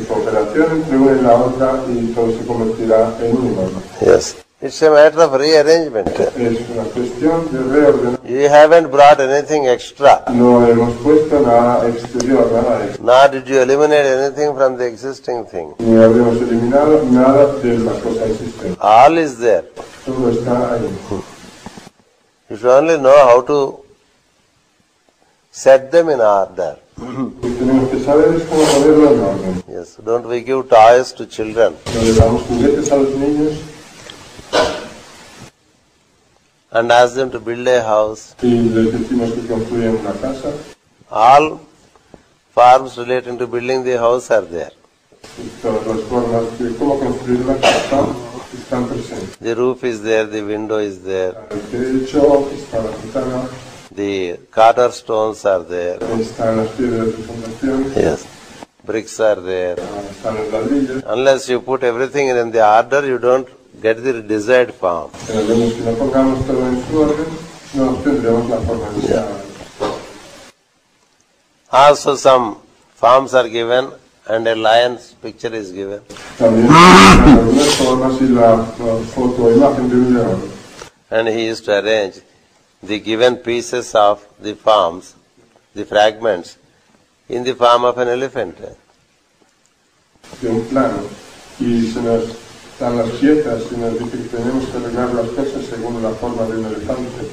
cooperación entre una y la otra y todo se convertirá en un imán. Yes. It's a matter of rearrangement. Es una cuestión de reordenar. You haven't brought anything extra, No hemos puesto nada exterior, nada extra. nor did you eliminate anything from the existing thing. Ni habríamos eliminado nada de la cosa existente. All is there. Todo está ahí. You should only know how to set them in order. Lo que tenemos que saber es cómo ponerlo en orden. Yes. Don't we give toys to children? No le damos juguetes a los niños And ask them to build a house. y les decimos que construyan una casa. All forms relating to building the house are there. Y todas las formas de cómo construir la casa están presentes. The roof is there, the window is there, El techo, está la ventana, the cornerstones are there. están las piedras de fundación, Yes. Bricks are there. están los ladrillos. Unless you put everything in the order, you don't get the desired form. Pero vemos que no pongamos todo en su orden, no obtendremos la forma deseada. Also some forms are given and a lion's picture is given. También en algunas formas y la foto o imagen de un león. And he used to arrange the given pieces of the forms, the fragments, in the form of an elephant. De un plano y se nos dan las piezas y nos dice que tenemos que arreglar las cosas según la forma de un elefante.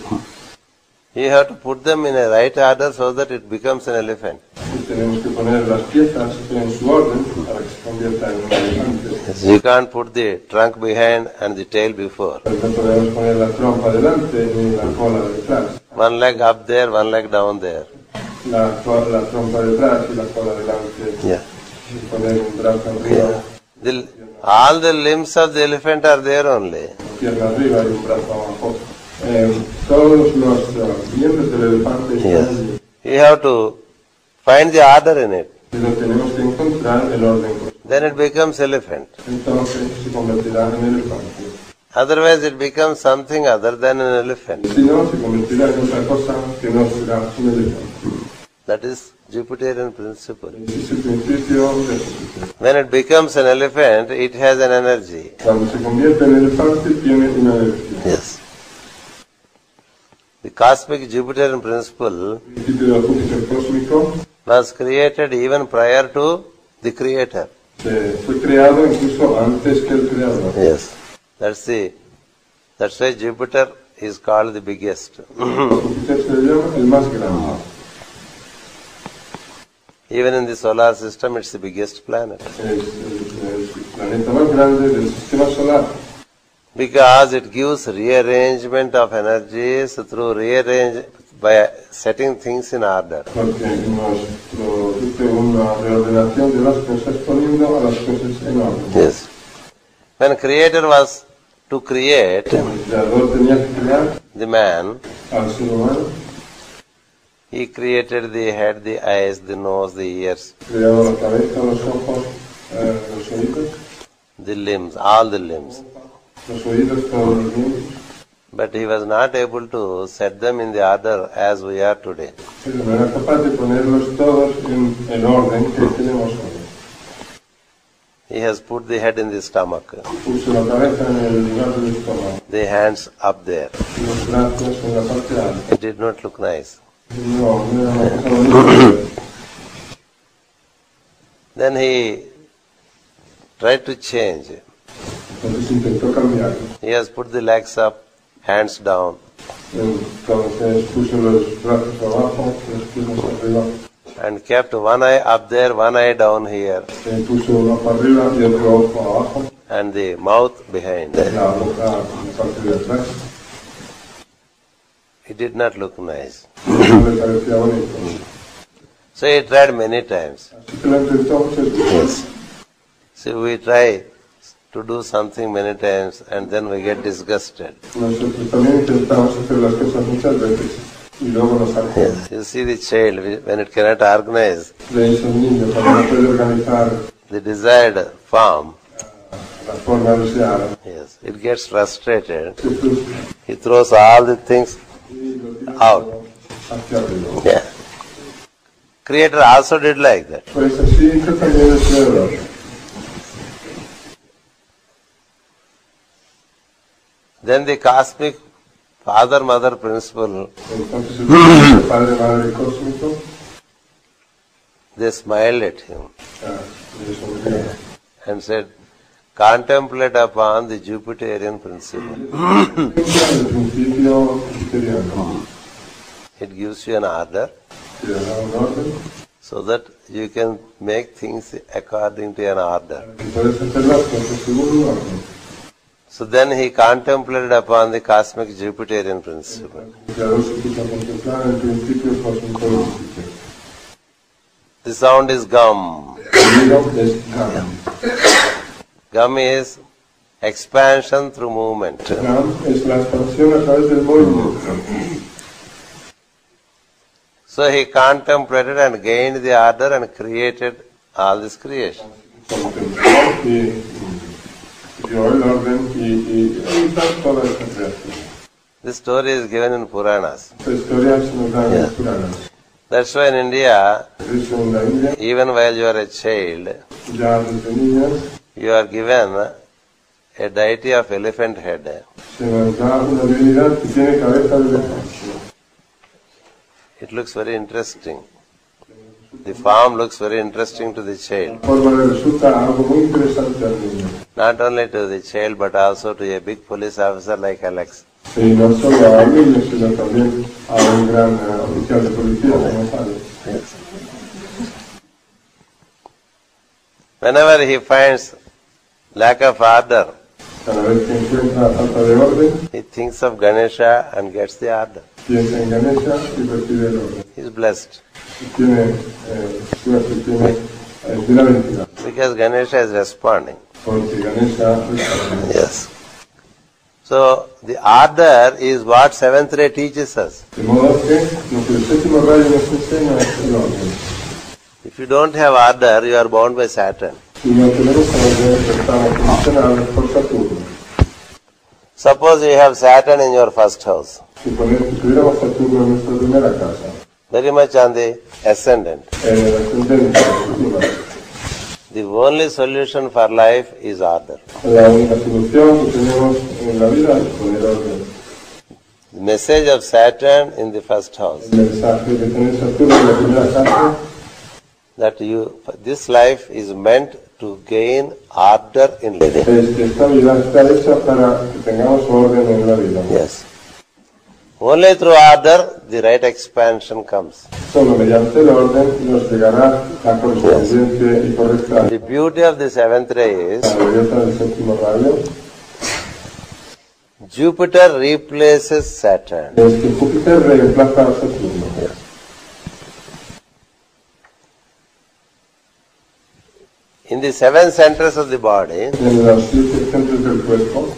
You have to put them in a right order so that it becomes an elephant. Y tenemos que poner las piezas en su orden para que se convierta en un elefante. You can't put the trunk behind and the tail before. No podemos poner la trompa delante ni la cola detrás. One leg up there, one leg down there. La trompa detrás y la cola delante. Yeah. Y poner un brazo arriba, All the limbs of the elephant are there only. una pierna arriba y un brazo abajo. Todos los miembros del elefante están Yes. allí. You have to find the order in it. Y lo tenemos que encontrar el orden. Then it becomes elephant. Entonces se convertirá en elefante. Otherwise it becomes something other than an elephant. Si no, se convertirá en otra cosa que no será un elefante. That is Jupiterian principle. Ese es el principio de Júpiter. When it becomes an elephant, it has an energy. Cuando se convierte en elefante, tiene una energía. Yes. The cosmic Jupiterian principle El principio del Júpiter cósmico was created even prior to the creator. fue creado incluso antes que el creador. Yes. That's why Jupiter is called the biggest. Júpiter se llama el más grande. Even in the solar system, it's the biggest planet. Es el planeta más grande del sistema solar. Because it gives rearrangement of energies by setting things in order. Porque nos produce una reordenación de las cosas poniendo a las cosas en orden. Yes. When Creator was to create El creador tenía que crear the man, al ser humano, he created the head, the eyes, the nose, the ears, creaba la cabeza, los ojos, los oídos, the limbs, all the limbs. los oídos, todos los miembros. But he was not able to set them in the order as we are today. Pero no era capaz de ponerlos todos en el orden que tenemos hoy. He has put the head in the stomach, Puso la cabeza en el lugar del estómago, the hands up there. y los brazos en la parte alta. It did not look nice. No, no era una cosa bonita. Then he tried to change. Entonces intentó cambiar. He has put the legs up, hands down. Entonces puso los brazos abajo, las piernas arriba. And kept one eye up there, one eye down here. Puso uno para arriba y otro ojo abajo. And the mouth behind. La boca en la parte de atrás. It did not look nice. No le parecía bonito. So he tried many times. Así que lo intentó muchas veces. Yes. So we try to do something many times and then we get disgusted. Nosotros también intentamos hacer las cosas muchas veces y luego nos hartamos. Yes. You see the child, when it cannot organize Veis un niño cuando no puede organizar the desired form, la forma deseada. yes, it gets frustrated. Se frustra He throws all the things y lo tira out. hacia arriba. Yeah. Creator also did like that. Pues así hizo también el Creador. Then the cosmic father-mother principle, Entonces el Padre Madre Cósmico they smiled at him le sonrió. and said, contemplate upon the Jupiterian principle. El principio jupiteriano It gives you an order que da un orden so that you can make things according to an order. y puedes hacer las cosas según un orden. So then he contemplated upon the cosmic Jupiterian principle. El Creador se puso a contemplar el principio cósmico de Júpiter. The sound is gum. El hilo es Ram. Gum is expansion through movement. Ram es la expansión a través del movimiento. So he contemplated and gained the order and created all this creation. Contempló y dio el orden y hizo toda esta creación. This story is given in Puranas. Esta historia se nos da en las Puranas. That's why in India, Por eso en la India, even while you are a child, ya desde niñas, you are given a deity of elephant head. se nos da una divinidad que tiene cabeza de elefante. It looks very interesting. The form looks very interesting to the La child. forma le resulta algo muy interesante al niño. Not only to the child, but also to a big police officer like Alex. Y no solo al niño, sino también a un gran oficial de policía, como sabe. Yes. Whenever he finds lack of order, Cada vez que encuentra falta de orden, he thinks of Ganesha and gets the order. piensa en Ganesha y recibe el orden. He is blessed Y tiene suerte, tiene bienaventurado, because Ganesha is responding. porque Ganesha responde. Yes. So the order is what seventh ray teaches us. De modo que lo que el séptimo rayo nos enseña es el orden. If you don't have order, you are bound by Saturn. Si no tenemos orden, estamos condicionados por Saturno. Suppose you have Saturn in your first house, Si tuviéramos Saturno en nuestra primera casa, very much on the ascendant. en el ascendente, encima, The only solution for life is order. la única solución que tenemos en la vida es poner orden. The message of Saturn in the first house, El mensaje que tiene Saturno en la primera casa that this life is meant to gain order in living. es que esta vida está hecha para que tengamos orden en la vida. Yes. Only through order the right expansion comes. Solo mediante el orden nos llegará la correspondiente y correcta. The beauty of the seventh ray is La belleza del séptimo rayo Jupiter replaces Saturn. es que Júpiter reemplaza a Saturno. In the seven centers of the body, En los 7 centros del cuerpo,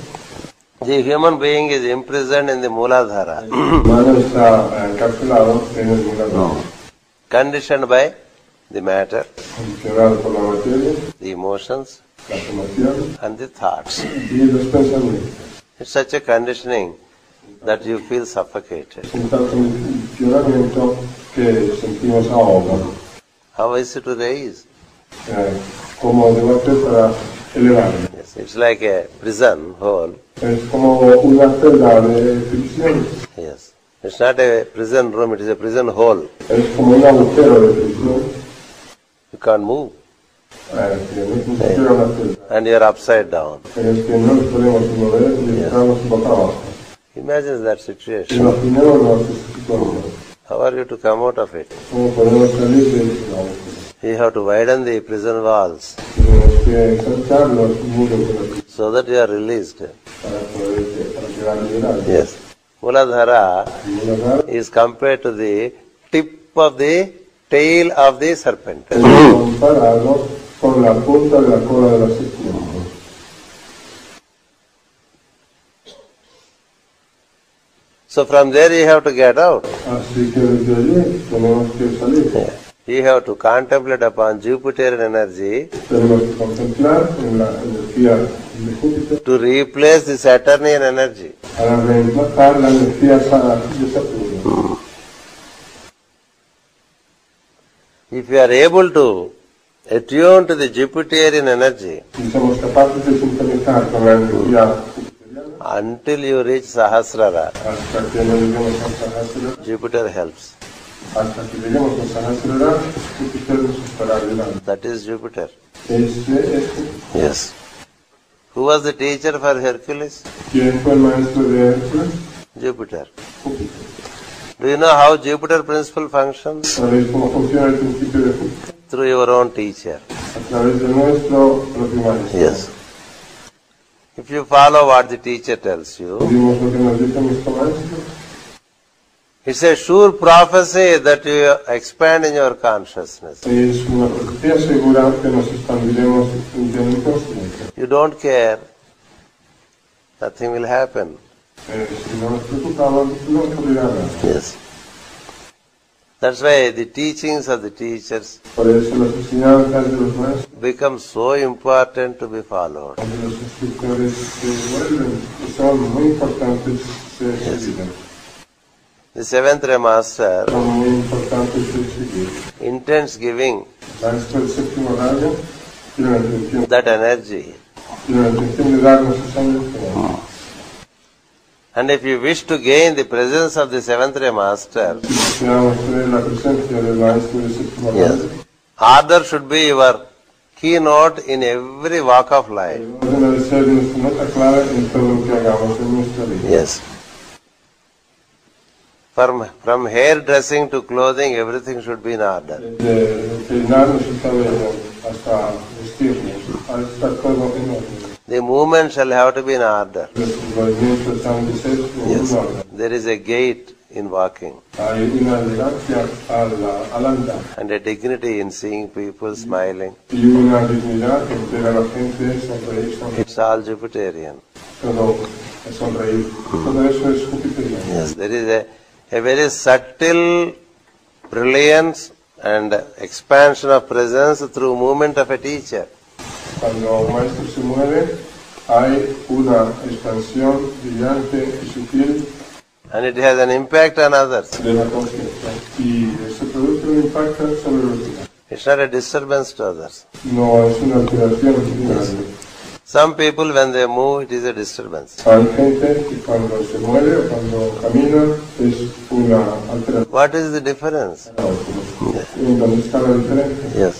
the human being is imprisoned in the Mooladhara, el humano está encarcelado en el mundo, conditioned by the matter, condicionado por la materia, the emotions, las emociones and the thoughts. y los pensamientos. It's such a conditioning that you feel suffocated. Es un tal condicionamiento que sentimos ahogo. How is it to raise? ¿Cómo debo hacer para elevarme? Yes, it's like a prison hole. Es como una celda de prisión. Yes. It's not a prison room, it is a prison hole. Es como un agujero de prisión. You can't move. que no es ni siquiera una celda, and you are upside down. en el que no nos podemos mover y estamos boca abajo. Imagine that situation. Imaginémonos esa situación. How are you to come out of it? ¿Cómo podemos salir de eso? You have to widen the prison walls Tenemos que saltar los muros de la prisión so that you are released. para quedar liberados. Yes. Muladhara Y una rara is compared to the tip of the tail of the serpent. es comparado con la punta de la cola de la serpiente. So from there you have to get out. Así que desde allí tenemos que salir. You have to contemplate upon Jupiterian energy Tenemos que contemplar en la energía de Júpiter to replace the Saturnian energy. para reemplazar la energía de Saturno. If you are able to attune to the Jupiterian energy Si somos capaces de sintonizar con la energía jupiteriana until you reach Sahasrara, hasta que no lleguemos a Sahasrara, Jupiter helps. hasta que lleguemos a Sahasrara, Júpiter nos estará ayudando. That is Jupiter. Ese es Yes. Who was the teacher for Hercules? ¿Quién fue el maestro de Hércules? Jupiter. Júpiter. Do you know how Jupiter principle functions? ¿Sabéis cómo funciona el principio de Júpiter? Through your own teacher. A través de nuestro propio maestro. Yes. If you follow what the teacher tells you, Seguimos lo que nos dice nuestro maestro. it's a sure prophecy that you expand in your consciousness. Es una profecía segura que nos expandiremos en el inconsciente. You don't care, nothing will happen. Si no nos preocupamos, no ocurrirá nada. Yes. That's why the teachings of the teachers Por eso las enseñanzas de los maestros, become so important to be followed. de los instructores se vuelven, que son muy importantes de seguir. The seventh ray master Son muy importantes de seguir. intends giving Maestro del séptimo rayo tiene la intención, that energy. de darnos esa energía. And if you wish to gain the presence of the seventh ray master, Si deseamos tener la presencia del maestro del séptimo rayo, order should be your keynote in every walk of life. el orden debe ser nuestra nota clave en todo lo que hagamos en nuestra vida. Yes. From hairdressing to clothing, everything should be in order. Desde peinarnos el cabello hasta vestirnos, ha de estar todo en orden. The movement shall have to be in order. Los movimientos han de ser en un orden. There is a gait in walking Hay una elegancia al andar and a dignity in seeing people smiling. y una dignidad en ver a la gente sonreír, It's all Jupiterian. todo es sonreír. Todo eso es jupiteriano. Yes, there is a very subtle brilliance and expansion of presence through movement of a teacher. Cuando un maestro se mueve, hay una expansión brillante y sutil And it has an impact on others. de la conciencia y se produce un impacto sobre los demás. It's not a disturbance to others. No es una alteración ni nada. Some people, when they move, it is a disturbance. Hay gente que cuando se mueve o cuando camina es una alteración. What is the difference? ¿En dónde está la diferencia? Yes.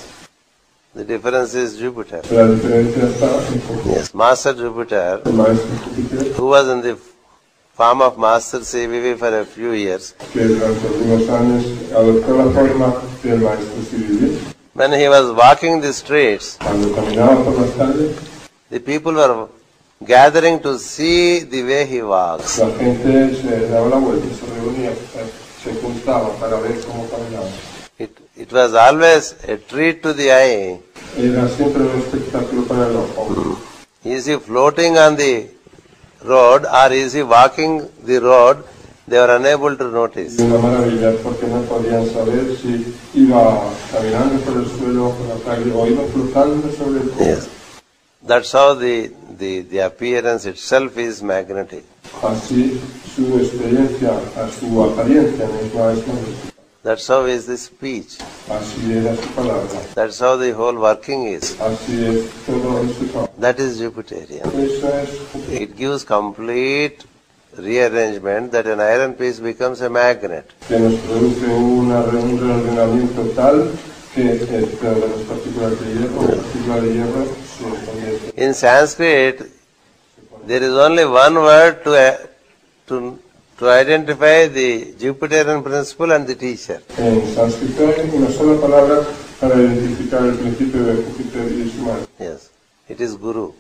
The difference is Jupiter. La diferencia está en Júpiter. Yes. Master Jupiter, El maestro Júpiter, who was in the form of Master CVV for a few years, que durante algunos años adoptó la forma del maestro civil, when he was walking the streets, cuando caminaba por las calles, the people were gathering to see the way he walks. la gente se daba la vuelta, se reunía, se juntaba para ver cómo caminaba. It was always a treat to the eye. Era siempre un espectáculo para el ojo. Is he floating on the road or is he walking the road? They were unable to notice. Y una maravilla porque no podían saber si iba caminando por el suelo o por la calle o iba flotando sobre el suelo. Yes. That's how the appearance itself is magnetic. Así su experiencia, su apariencia misma es magnífica. That's how is the speech. Así era su palabra. That's how the whole working is. Así es todo en su trabajo. That is Jupiterian. Eso es It gives complete rearrangement that an iron piece becomes a magnet. que nos produce un reordenamiento tal In Sanskrit, there is only one word to identify the Jupiterian principle and the teacher. En sánscrito hay una sola palabra para identificar el principio de Júpiter y su madre. Yes, it is Guru.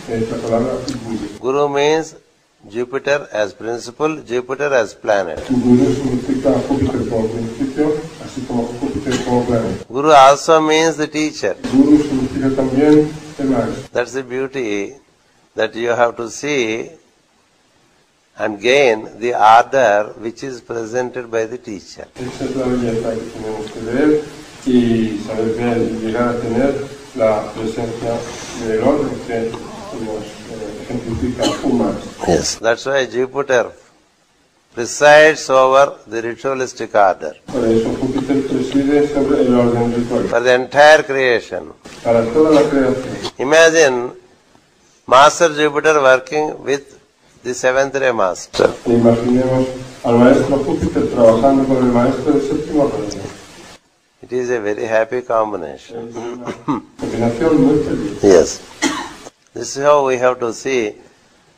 Es la palabra Guru. Guru means Jupiter as principle, Jupiter as planet. Guru significa Júpiter como principio, así como Júpiter como planeta. Guru also means the teacher. Guru significa también el maestro. That's the beauty that you have to see and gain the order which is presented by the teacher. Esa es la belleza que tenemos que ver y saber ver y llegar a tener la presencia del orden que nos ejemplifica un maestro. Yes, that's why Jupiter presides over the ritualistic order. Por eso Júpiter preside sobre el orden ritual. For the entire creation. Para toda la creación. Imagine Master Jupiter working with the seventh ray master. Imaginemos al maestro Júpiter trabajando con el maestro del séptimo rayo. It is a very happy combination. Combinación muy feliz. Yes. This is how we have to see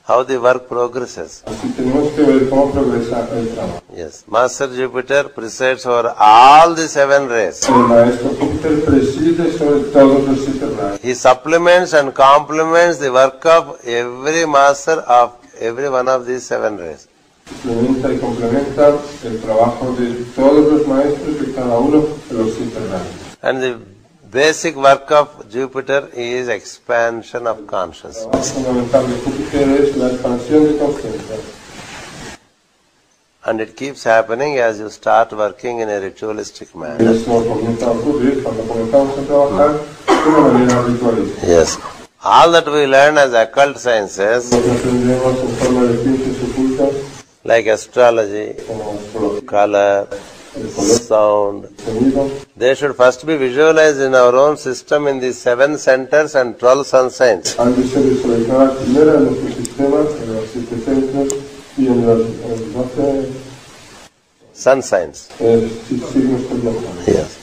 how the work progresses. Así tenemos que ver cómo progresa el trabajo. Yes. Master Jupiter presides over all the seven rays. El maestro Júpiter preside sobre todos los siete rayos. He supplements and complements the work of every master of every one of these seven rays. Suplementa y complementa el trabajo de todos los maestros de cada uno de los siete rayos. And the basic work of Jupiter is expansion of El consciousness. trabajo fundamental de Júpiter es la expansión de conciencia. And it keeps happening as you start working in a ritualistic Y manner. eso comienza a ocurrir cuando comenzamos a trabajar de una manera ritualista. Yes. All that we learn as occult sciences, Lo que aprendemos en forma de ciencias ocultas, like astrology, como astrología, color, el color, sound, el sonido, they should first be visualized in our own system in the 7 centers and 12 sun signs. han de ser visualizadas primero en nuestro sistema, en los siete centros y en los 12 Sun signs. signos zodiacales. Yes.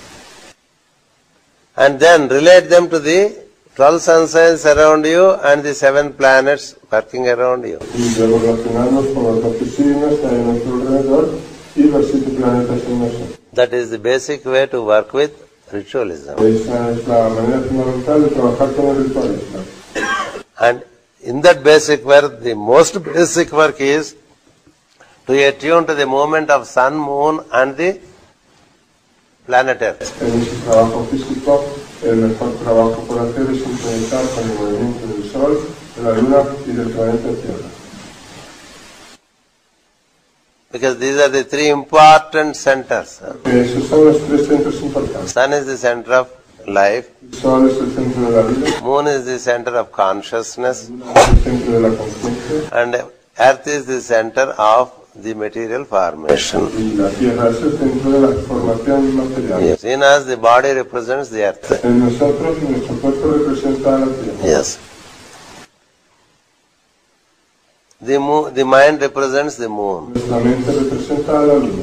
And then relate them to the 12 sun signs around you and the 7 planets working around you. Y luego relacionarnos con los 12 signos que hay a nuestro alrededor y los 7 planetas en nosotros. That is the basic way to work with ritualism. Esa es la manera fundamental de trabajar con el ritualista. And in that basic work, the most basic work is to attune to the movement of sun, moon and the planet Earth. En ese trabajo físico, el mejor trabajo por hacer es sintonizar con el movimiento del Sol, de la Luna y del planeta Tierra. Because these are the 3 important centers. Esos son los 3 centros importantes. Sun is the center of life. El Sol es el centro de la vida, Moon is the center of consciousness. la Luna es el centro de la conciencia And Earth is the center of the material formation. y la Tierra es el centro de la formación material. Yes. In us, the body represents the Earth. En nosotros, nuestro cuerpo representa a la Tierra. Yes. The mind represents the moon. Nuestra mente representa a la Luna.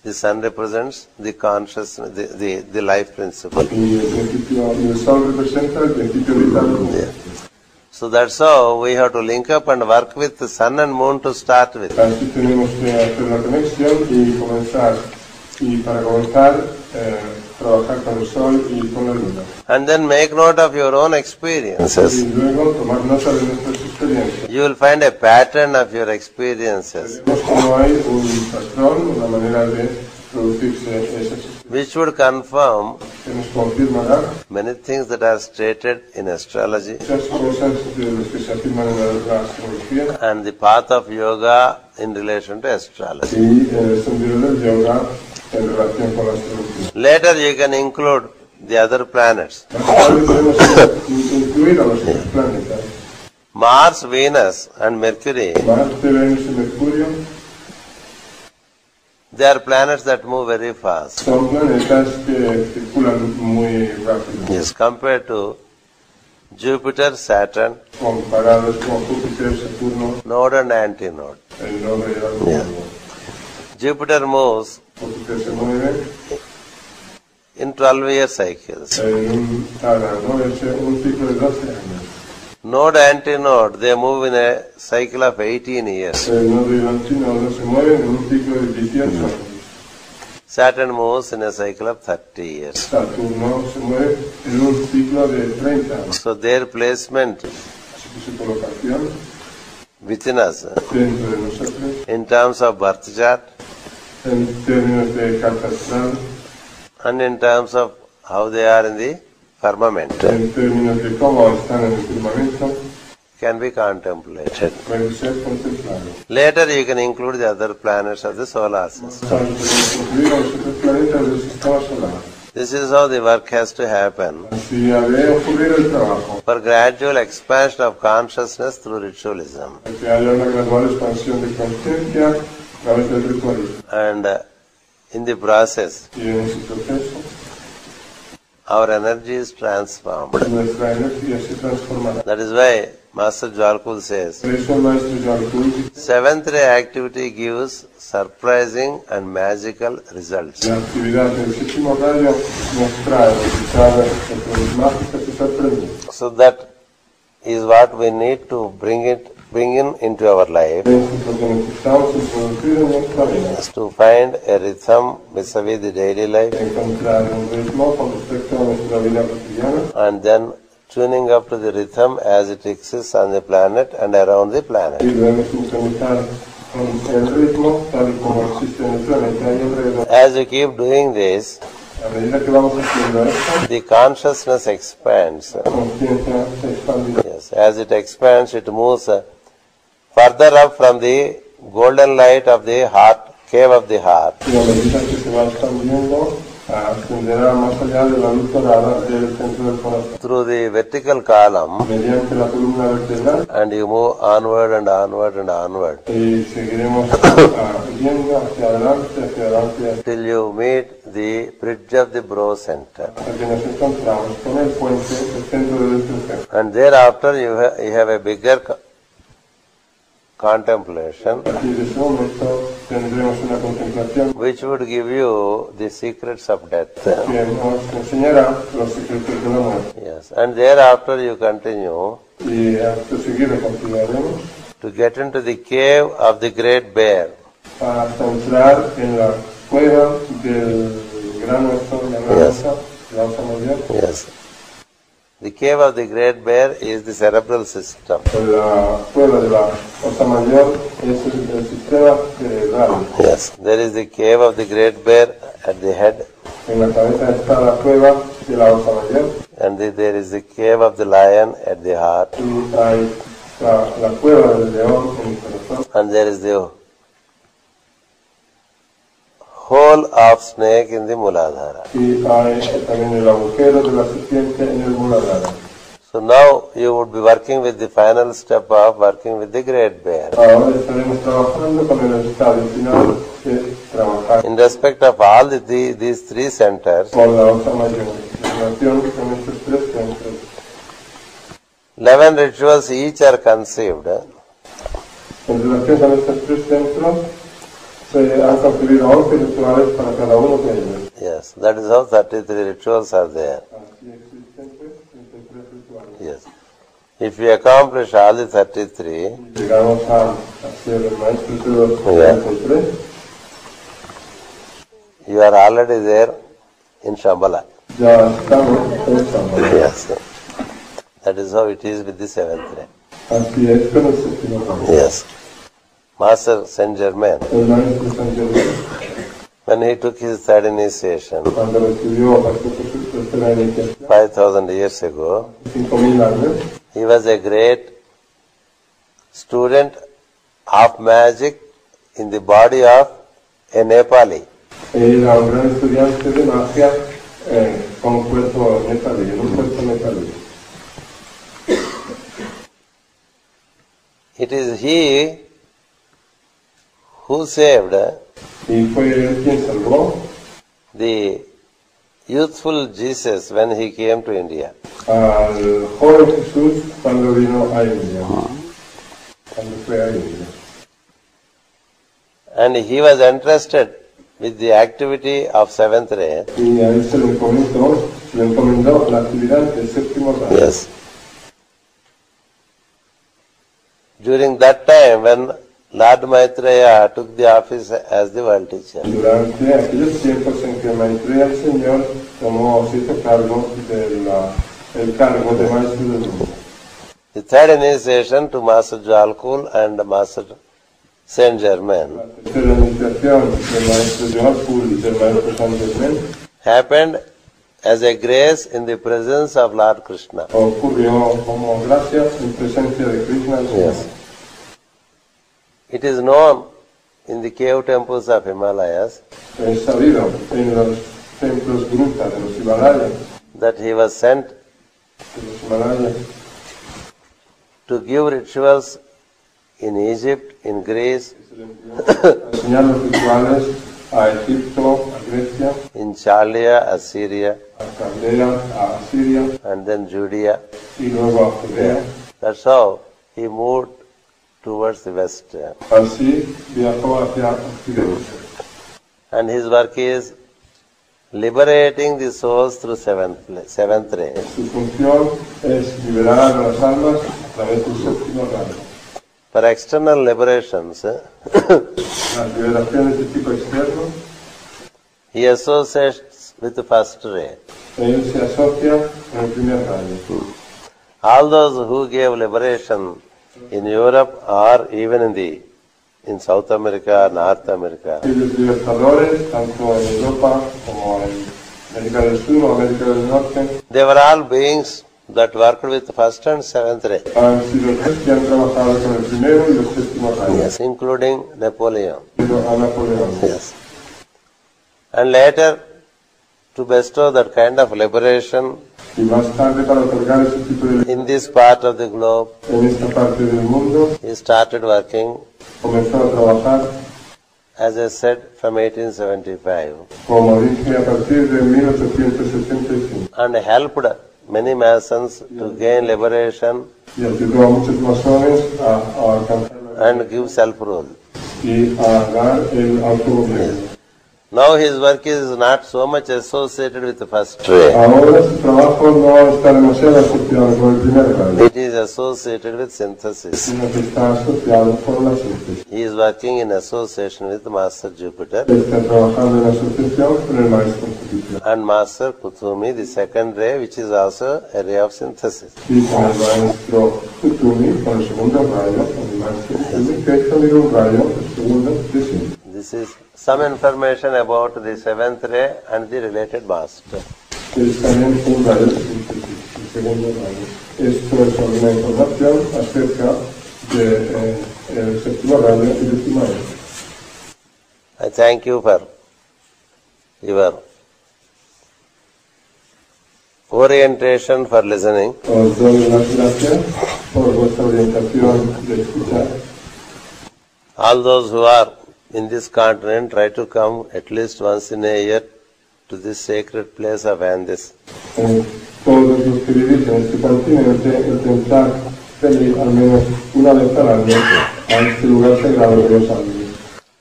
The sun represents the consciousness, the life principle. Y el Sol representa el principio vital del mundo. Yeah. So that's how we have to link up and work with the sun and moon to start with. Así tenemos que hacer la conexión y comenzar. Y para comenzar, trabajar con el Sol y con la Luna. And then make note of your own experiences. Y luego tomar nota de nuestras experiencias. You will find a pattern of your experiences, Vemos como hay un patrón, una manera de producirse esas experiencias which would confirm que nos confirmará many things that are stated in astrology muchas cosas de las que se afirman en la astrología and the path of yoga in relation to astrology. y en el sentido del yoga en relación con la astrología. Later you can include the other planets. Más tarde podemos incluir a los otros planetas. Mars, Venus and Mercury, Marte, Venus y Mercurio they are planets that move very fast. son planetas que circulan muy rápido, Yes, compared to Jupiter, Saturn, comparados con Júpiter, Saturno, node and antinode. el nodo y el Yeah. antínodo. Jupiter moves Júpiter se mueve in 12-year cycles. Cada nodo es un ciclo de 12 años. Node antinode, they move in a cycle of 18 years. El nodo y el antinodo se mueven en un ciclo de 18 años. Saturn moves in a cycle of 30 years. Saturno se mueve en un ciclo de 30 años. So their placement Así que su colocación within us, dentro de nosotros, in terms of birth chart en términos de carta astral, and in terms of how they are in the firmament, en términos de cómo están en el firmamento, can be contemplated. puede ser contemplado. Later you can include the other planets of the solar system. Tanto incluir a los otros planetas del sistema solar. This is how the work has to happen Así ha de ocurrir el trabajo, for gradual expansion of consciousness through ritualism. para que haya una gradual expansión de conciencia a través del ritualismo. And in the process, Y en ese proceso, our energy is transformed. nuestra energía se transformará. That is why Master Jalkul says, Por eso el maestro Jalkul dice, seventh ray activity gives surprising and magical results. la actividad del séptimo rayo nos trae resultados mágicos y sorprendentes. So that is what we need to bring in into our life, Eso es lo que necesitamos introducir en nuestra vida. is to find a rhythm vis-a-vis the daily life, Encontrar un ritmo con respecto a nuestra vida cotidiana and then tuning up to the rhythm as it exists on the planet and around the planet. y debemos sintonizar con el ritmo tal y como existe en el planeta y alrededor. As you keep doing this, A medida que vamos haciendo esto, the consciousness expands. la conciencia se expandirá. Yes, as it expands, it moves further up from the golden light of the heart, cave of the heart, Y a medida que se va expandiendo, ascenderá más allá de la luz dorada del centro del corazón. through the vertical column, Mediante la columna vertebral, and you move onward and onward and onward y seguiremos yendo hacia adelante, till you meet the bridge of the brow center. hasta que nos encontramos con el puente del centro del centro. And thereafter you have a bigger contemplation, Y de ese momento tendremos una contemplación which would give you the secrets of death. que nos enseñará los secretos de la muerte. Yes, and thereafter you continue Y acto seguido continuaremos to get into the cave of the great bear. hasta entrar en la cueva del gran oso, la gran Yes. osa, la osa mayor. Yes. The cave of the great bear is the cerebral system. La cueva de la osa mayor es el sistema cerebral. Yes. There is the cave of the great bear at the head, En la cabeza está la cueva de la osa mayor and there is the cave of the lion at the heart, y hay la cueva del león en el corazón and there is the hole of snake in the Muladhara. y hay también el agujero de la serpiente en el muladhara. So now you would be working with the final step of working with the great bear. Ahora estaremos trabajando con el estadio final de trabajar In respect of all these three centers, con la osa mayor en relación con estos tres centros. 11 rituals each are conceived. En relación con estos tres centros se han concebido 11 rituales para cada uno de ellos. Yes, that is how 33 rituals are there. Así existen 33 rituales. Yes. If you accomplish all the 33, Llegamos a ser el maestro de los 33, you are already there in Shambhala. ya estamos en Shambhala. Yes. That is how it is with the seventh ray. Así es con el séptimo rayo. Yes. Master Saint Germain, El maestro San Germán, when he took his third initiation cuando recibió a su tercera iniciación, 5,000 years ago, 5.000 años, he was a great student of magic in the body of a Nepali. era un gran estudiante de magia con un cuerpo nepalí, en un cuerpo nepalí. It is he who saved Y fue él quien salvó the youthful Jesus when he came to India. al joven Jesús cuando vino a India, cuando fue a India. And he was entrusted with the activity of seventh ray. Y a él se le encomendó la actividad del séptimo rayo. Yes. During that time when Lord Maitreya took the office as the world teacher. Durante aquellos tiempos en que Maitreya el Señor se hizo cargo el cargo de maestro del mundo. The third initiation to Master Jalkul and Master Saint Germain La tercera iniciación del maestro Jalkul y del maestro Saint Germain happened as a grace in the presence of Lord Krishna. ocurrió como gracia en presencia de Krishna el Señor. Yes. It is known in the cave temples of Himalayas Es sabido en los templos grutas de los Himalayas, that he was sent to give rituals in Egypt, in Greece, enseñar los rituales a Egipto, a Grecia, in Chaldea, Assyria, a Caldea, a Asiria and then Judea. y luego a Judea. That's how he moved towards the west. Así viajó hacia Occidente. And his work is liberating the souls through seventh ray. Su función es liberar a las almas a través del séptimo rayo. For external liberations, Las liberaciones de tipo externo, he associates with the first ray. él se asocia con el primer rayo. All those who gave liberation in Europe or even in South America, North America, Y los libertadores, tanto en Europa como en América del Sur o América del Norte, they were all beings that worked with the first and seventh ray. han sido tres que han trabajado con el primero y el séptimo rayo, Yes, including Napoleon. a Napoleón. Yes. And later, to bestow that kind of liberation Y más tarde, para otorgar ese tipo de in this part of the globe, en esta parte del mundo, he started working, comenzó a trabajar, as I said, from 1875 como dije, a partir de 1875. and helped many Masons to gain liberation Y ayudó a muchos masones a alcanzar and give self-rule. y a dar el autogobierno. Now his work is not so much associated with the first ray. Ahora su trabajo no está demasiado asociado con el primer rayo, It is associated with synthesis. sino que está asociado con la síntesis. He is working in association with Master Jupiter Está trabajando en asociación con el maestro Júpiter and Master Kuthumi, the second ray, which is also a ray of synthesis. y con el maestro Kutumi, con el segundo rayo, con el maestro Kutumi, que es también un rayo, el segundo de síntesis. This is some information about the seventh ray and the related master. Que es también un rayo de síntesis, el segundo rayo. Esto es una información acerca del séptimo rayo y de su maestro. I thank you for your orientation for listening. Os doy las gracias por vuestra orientación de escuchar. All those who are in this continent try to come at least once in a year to this sacred place of Andes. Todos los que vivís en este continente intentar venir al menos una vez al año a este lugar sagrado de los Andes.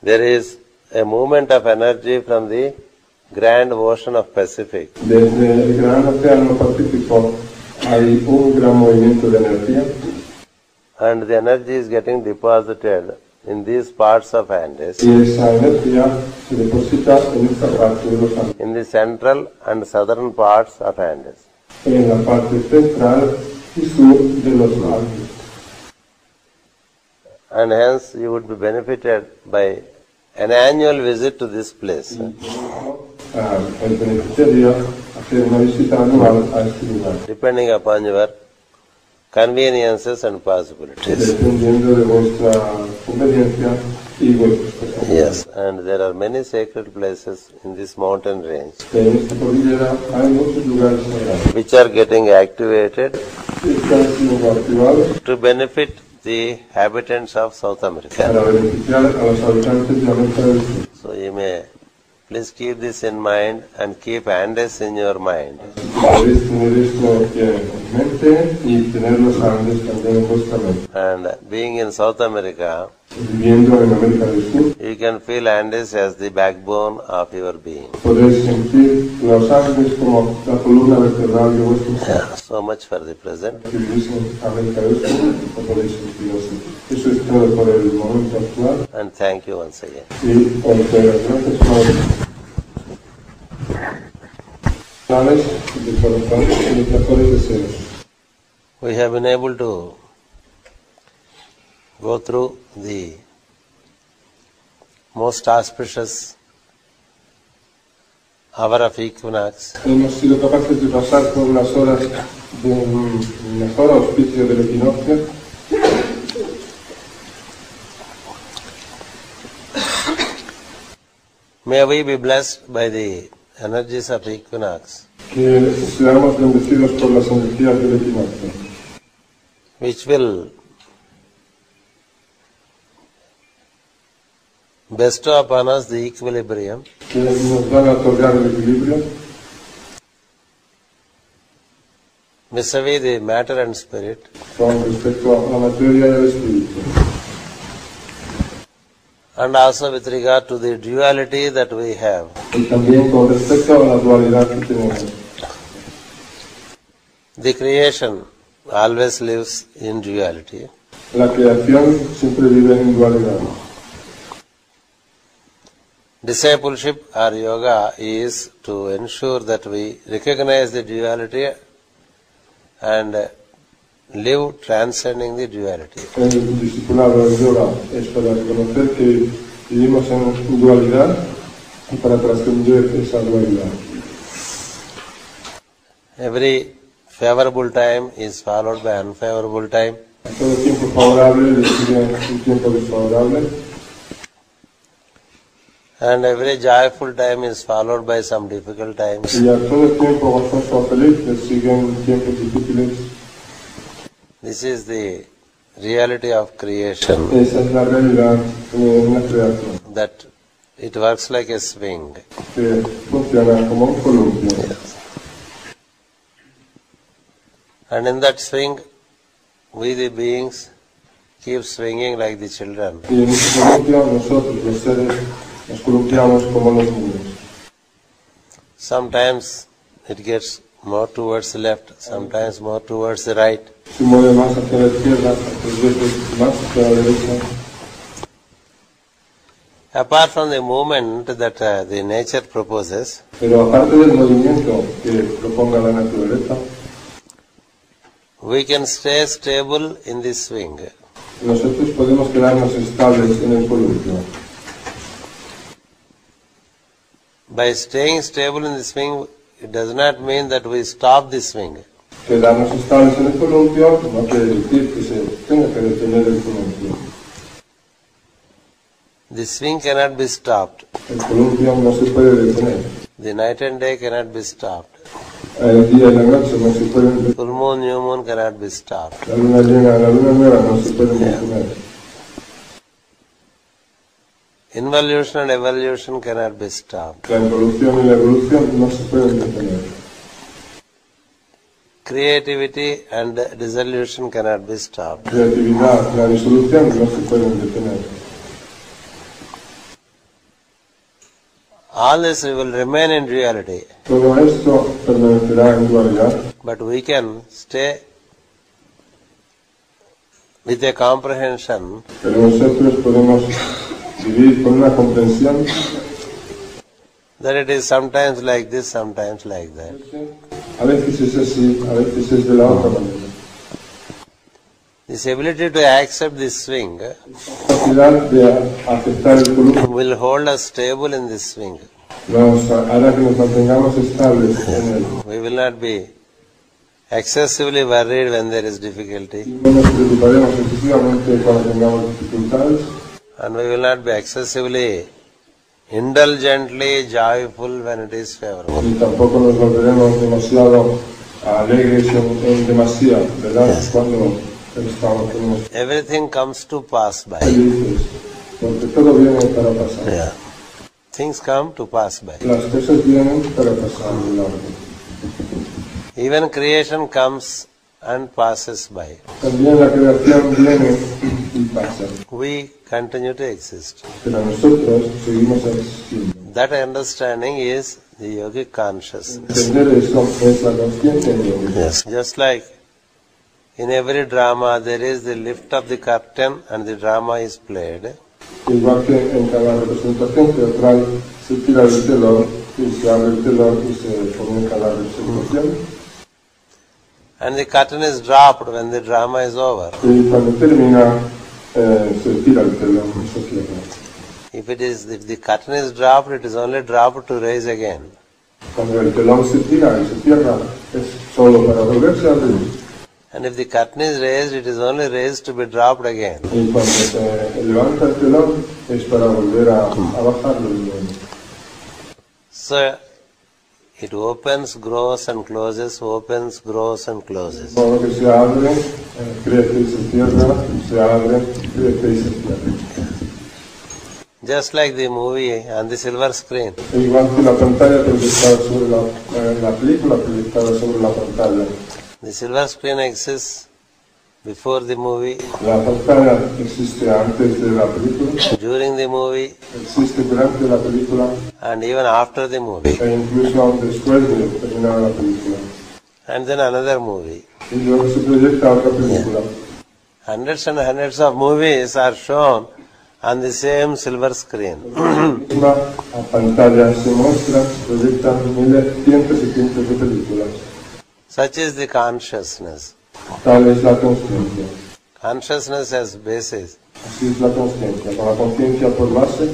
There is a movement of energy from the grand ocean of Pacific. Desde el gran océano Pacífico hay un gran movimiento de energía And the energy is getting deposited in these parts of Andes, y esa energía se deposita en esta parte de los Andes, in the central and southern parts of Andes. en la parte central y sur de los Andes. And hence you would be benefited by an annual visit to this place. El beneficiaría hacer una visita anual a este lugar, Depending upon your conveniences and possibilities. dependiendo de vuestra conveniencia y vuestras Yes, and there are many sacred places in this mountain range En esta cordillera hay muchos lugares sagrados which are getting activated que están siendo activados to benefit the habitants of South America. para beneficiar a los habitantes de América del Sur. So you may please keep this in mind and keep Andes in your mind. Podéis tener esto en mente y tener los Andes también en vuestra mente. And being in South America, viviendo en América del Sur. You can feel Andes as the backbone of your being. Podéis sentir los Andes como la columna vertebral de vuestro ser. So much for the present. Si vivís en América del Sur, lo podéis sentir así. Eso es todo por el momento actual. And thank you once again. Y os doy las gracias por de corazón y mis mejores deseos. We have been able to go through the most auspicious hour of equinox. Hemos sido capaces de pasar por las horas de mejor auspicio del equinoccio. May we be blessed by the energies of equinox, Que seamos bendecidos por las energías del equinoccio, which will bestow upon us the equilibrium que nos van a otorgar el equilibrio vis-a-vis the matter and spirit, con respecto a la materia y al espíritu, and also with regard to the duality that we have. y también con respecto a la dualidad que tenemos. The creation always lives in duality, La creación siempre vive en dualidad. Discipleship or yoga is to ensure that we recognize the duality and live transcending the duality. El discipulado del yoga es para reconocer que vivimos en dualidad y para trascender esa dualidad. Every favorable time is followed by unfavorable time. A todo tiempo favorable le sigue un tiempo desfavorable. And every joyful time is followed by some difficult times. Y a todo tiempo gozoso o feliz le siguen tiempos difíciles. This is the reality of creation, Esa es la realidad de una creación, that it works like a swing. que funciona como un columpio. And in that swing, we the beings keep swinging like the children. Y en ese columpio nosotros, los seres, nos columpiamos como los niños. Sometimes it gets more towards the left, sometimes more towards the right. Se mueve más hacia la izquierda, otras veces más hacia la derecha. Apart from the movement that the nature proposes, Pero aparte del movimiento que proponga la naturaleza, we can stay stable in the swing. nosotros podemos quedarnos estables en el columpio. By staying stable in the swing, it does not mean that we stop the swing. Quedarnos estables en el columpio no quiere decir que se tenga que detener el columpio. The swing cannot be stopped. El columpio no se puede detener. The night and day cannot be stopped. El día y la noche no se pueden detener. Full moon, new moon cannot be stopped. La luna llena, la luna nueva no se pueden detener. Involution and evolution cannot be stopped. La involución y la evolución no se pueden detener. Creativity and dissolution cannot be stopped. Creatividad, la disolución no se pueden detener. All this will remain in reality, Todo esto permanecerá en dualidad, but we can stay with a comprehension pero nosotros podemos vivir con una comprensión that it is sometimes like this, sometimes like that. a veces es así, a veces es de la otra manera. This ability to accept this swing La capacidad de aceptar el columpio will hold us stable in this swing. nos hará que nos mantengamos estables en él. We will not be excessively worried when there is difficulty, No nos preocuparemos excesivamente cuando tengamos dificultades and we will not be excessively indulgently joyful when it is favorable. y tampoco nos volveremos demasiado alegres en demasía, ¿verdad? Cuando tenemos Everything comes to pass by. felices, porque todo viene para pasar. Yeah. Things come to pass by. Las cosas vienen para pasar de largo. Even creation comes and passes by. También la creación viene y pasa. We continue to exist. Pero nosotros seguimos existiendo. That understanding is the yogic consciousness. Entender eso es la conciencia yogica. Yes. Just like in every drama there is the lift of the curtain and the drama is played. Igual que en cada representación teatral se tira el telón y se abre el telón y se comienza la representación. And the curtain is dropped when the drama is over. Y cuando termina se tira el telón y se cierra. If the curtain is dropped, it is only dropped to raise again. Cuando el telón se tira y se cierra es solo para volverse a abrir. And if the curtain is raised, it is only raised to be dropped again. Y cuando se levanta el telón es para volver a bajarlo de nuevo. So it opens, grows and closes, opens, grows and closes. Todo que se abre, crece y se cierra, y se abre, crece y se cierra. Just like the movie on the silver screen. Igual que la pantalla proyectada sobre la película proyectada sobre la pantalla. The silver screen exists before the movie, La pantalla existe antes de la película, during the movie, existe durante la película and even after the movie. e incluso después de terminar la película. And then another movie. Y luego se proyecta otra película. Hundreds and hundreds of movies are shown on the same silver screen. La misma pantalla se muestra, se proyectan cientos y cientos de películas. Such is the consciousness. Tal es la conciencia. Consciousness as basis. Así es la conciencia. Con la conciencia por base,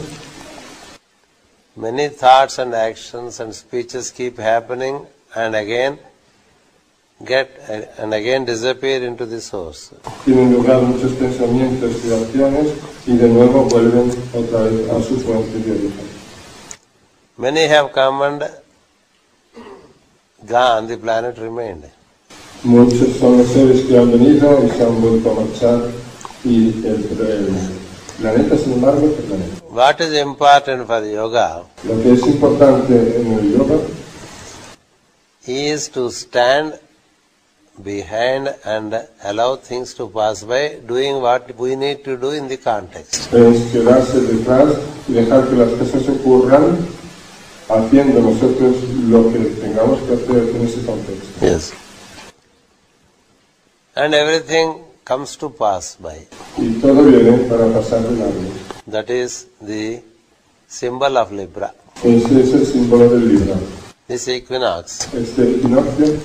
Many thoughts and actions and speeches keep happening and again disappear into the source. tienen lugar muchos pensamientos y acciones y de nuevo vuelven otra vez a su fuente de origen. Many have come and gone, the planet remained. Muchos son los seres que han venido y se han vuelto a marchar y el planeta, sin embargo, permanece. What is important for yoga Lo que es importante en el yoga is to stand behind and allow things to pass by, doing what we need to do in the context. es quedarse detrás y dejar que las cosas ocurran haciendo nosotros lo que tengamos que hacer en ese contexto. Yes. And everything comes to pass by. Y todo viene para pasar de largo. That is the symbol of Libra. Ese es el símbolo del Libra. This equinox Este equinoccio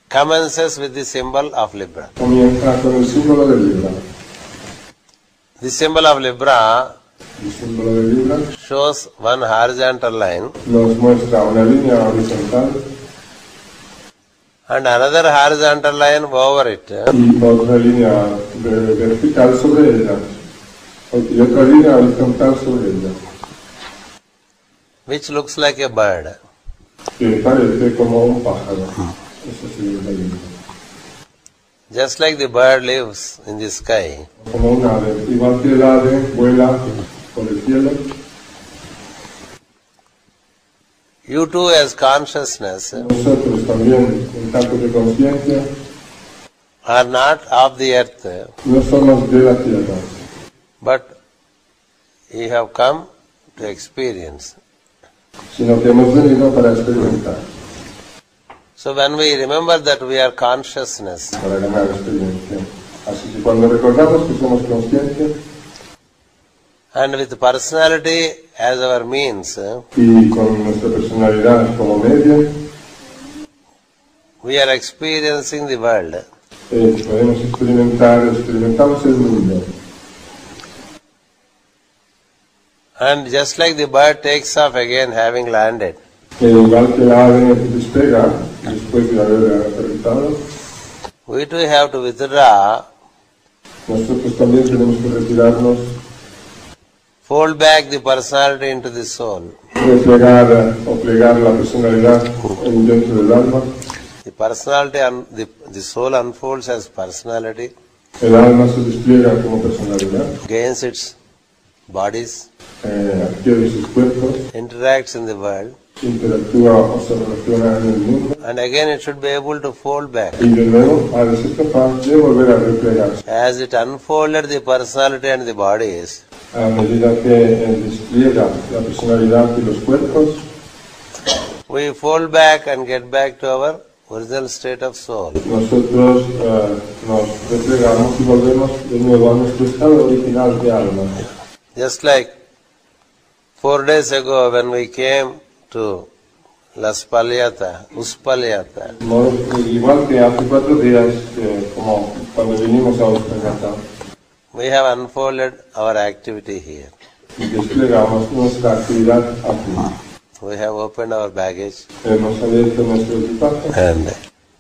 commences with the symbol of Libra. comienza con el símbolo del Libra. The symbol of Libra El símbolo del Libra shows one horizontal line nos muestra una línea horizontal and another horizontal line over it. y otra línea vertical sobre ella y otra línea horizontal sobre ella Which looks like a bird. que parece como un pájaro. Eso sí es la línea. Just like the bird lives in the sky, Como un ave. Igual que el ave vuela por el cielo, you too as consciousness nosotros también, en tanto de conciencia, are not of the earth, no somos de la tierra, but you have come to experience. sino que hemos venido para experimentar, So when we remember that we are consciousness, para ganar experiencia. Así que cuando recordamos que somos conciencia and with personality as our means, y con nuestra personalidad como medio, we are experiencing the world. podemos experimentamos el mundo. And just like the bird takes off again having landed, Igual que la ave despega después de haber aterrizado, we too have to withdraw, nosotros también tenemos que retirarnos, fold back the personality into the soul. replegar o plegar la personalidad dentro del alma. The personality, the soul unfolds as personality, El alma se despliega como personalidad, gains its bodies, adquiere sus cuerpos, interacts in the world, interactúa o se relaciona en el mundo. And again it should be able to fold back. Y de nuevo ha de ser capaz de volver a replegarse. As it unfolded the personality and the bodies, A medida que despliega la personalidad y los cuerpos, we fold back and get back to our original state of soul. nosotros nos replegamos y volvemos de nuevo a nuestro estado original de alma. Just like 4 days ago when we came to Las Paliata, Uspaliata, Igual que hace 4 días, como cuando vinimos a Uspaliata, we have unfolded our activity here. y desplegamos nuestra actividad aquí. We have opened our baggage Hemos abierto nuestro equipaje, and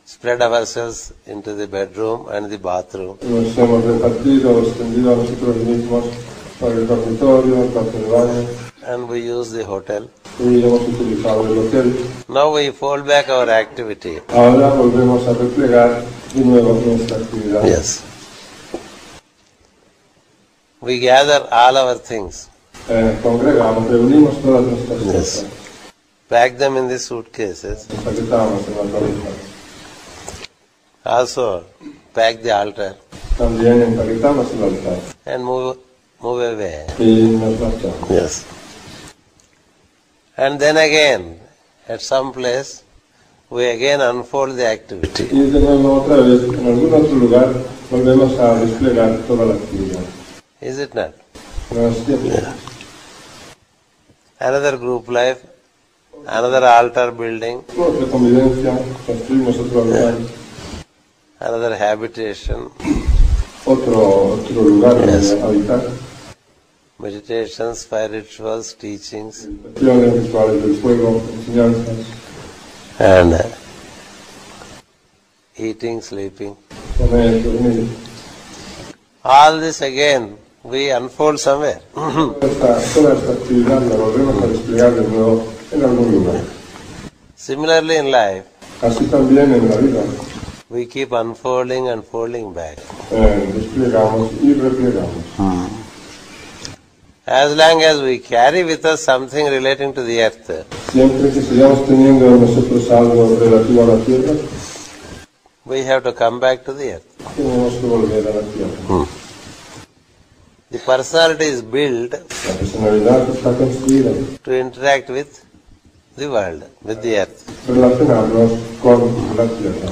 spread ourselves into the bedroom and the bathroom. nos hemos repartido, extendido a nosotros mismos por el dormitorio, el cuarto de baño, And we use the hotel. y hemos utilizado el hotel. Now we fold back our activity. Ahora volvemos a replegar de nuevo nuestra actividad. Yes. We gather all our things, Congregamos, reunimos todas nuestras Yes. cosas, pack them in the suitcases. empaquetamos en las valijas. Also pack the altar También empaquetamos el altar and move away. y nos marchamos. Yes. And then again, at some place, we again unfold the activity. Y de nuevo otra vez, en algún otro lugar, volvemos a desplegar toda la actividad. Is it not? ¿No es cierto? Another group life, another altar building, Otra convivencia, construimos otro altar, another habitation, otro lugar Yes. donde habitar, meditations, fire rituals, teachings, acciones, rituales del fuego, enseñanzas, and eating, sleeping. comer, dormir. All this again we unfold somewhere. Toda esta actividad la volvemos a desplegar de nuevo en algún lugar. Similarly in life, Así también en la vida, we keep unfolding and folding back. desplegamos y replegamos. As long as we carry with us something relating to the earth, Siempre que sigamos teniendo en nosotros algo relativo a la tierra, we have to come back to the earth. tenemos que volver a la tierra. The personality is built La personalidad está construida, to interact with the world, with the earth. relacionarnos con la tierra.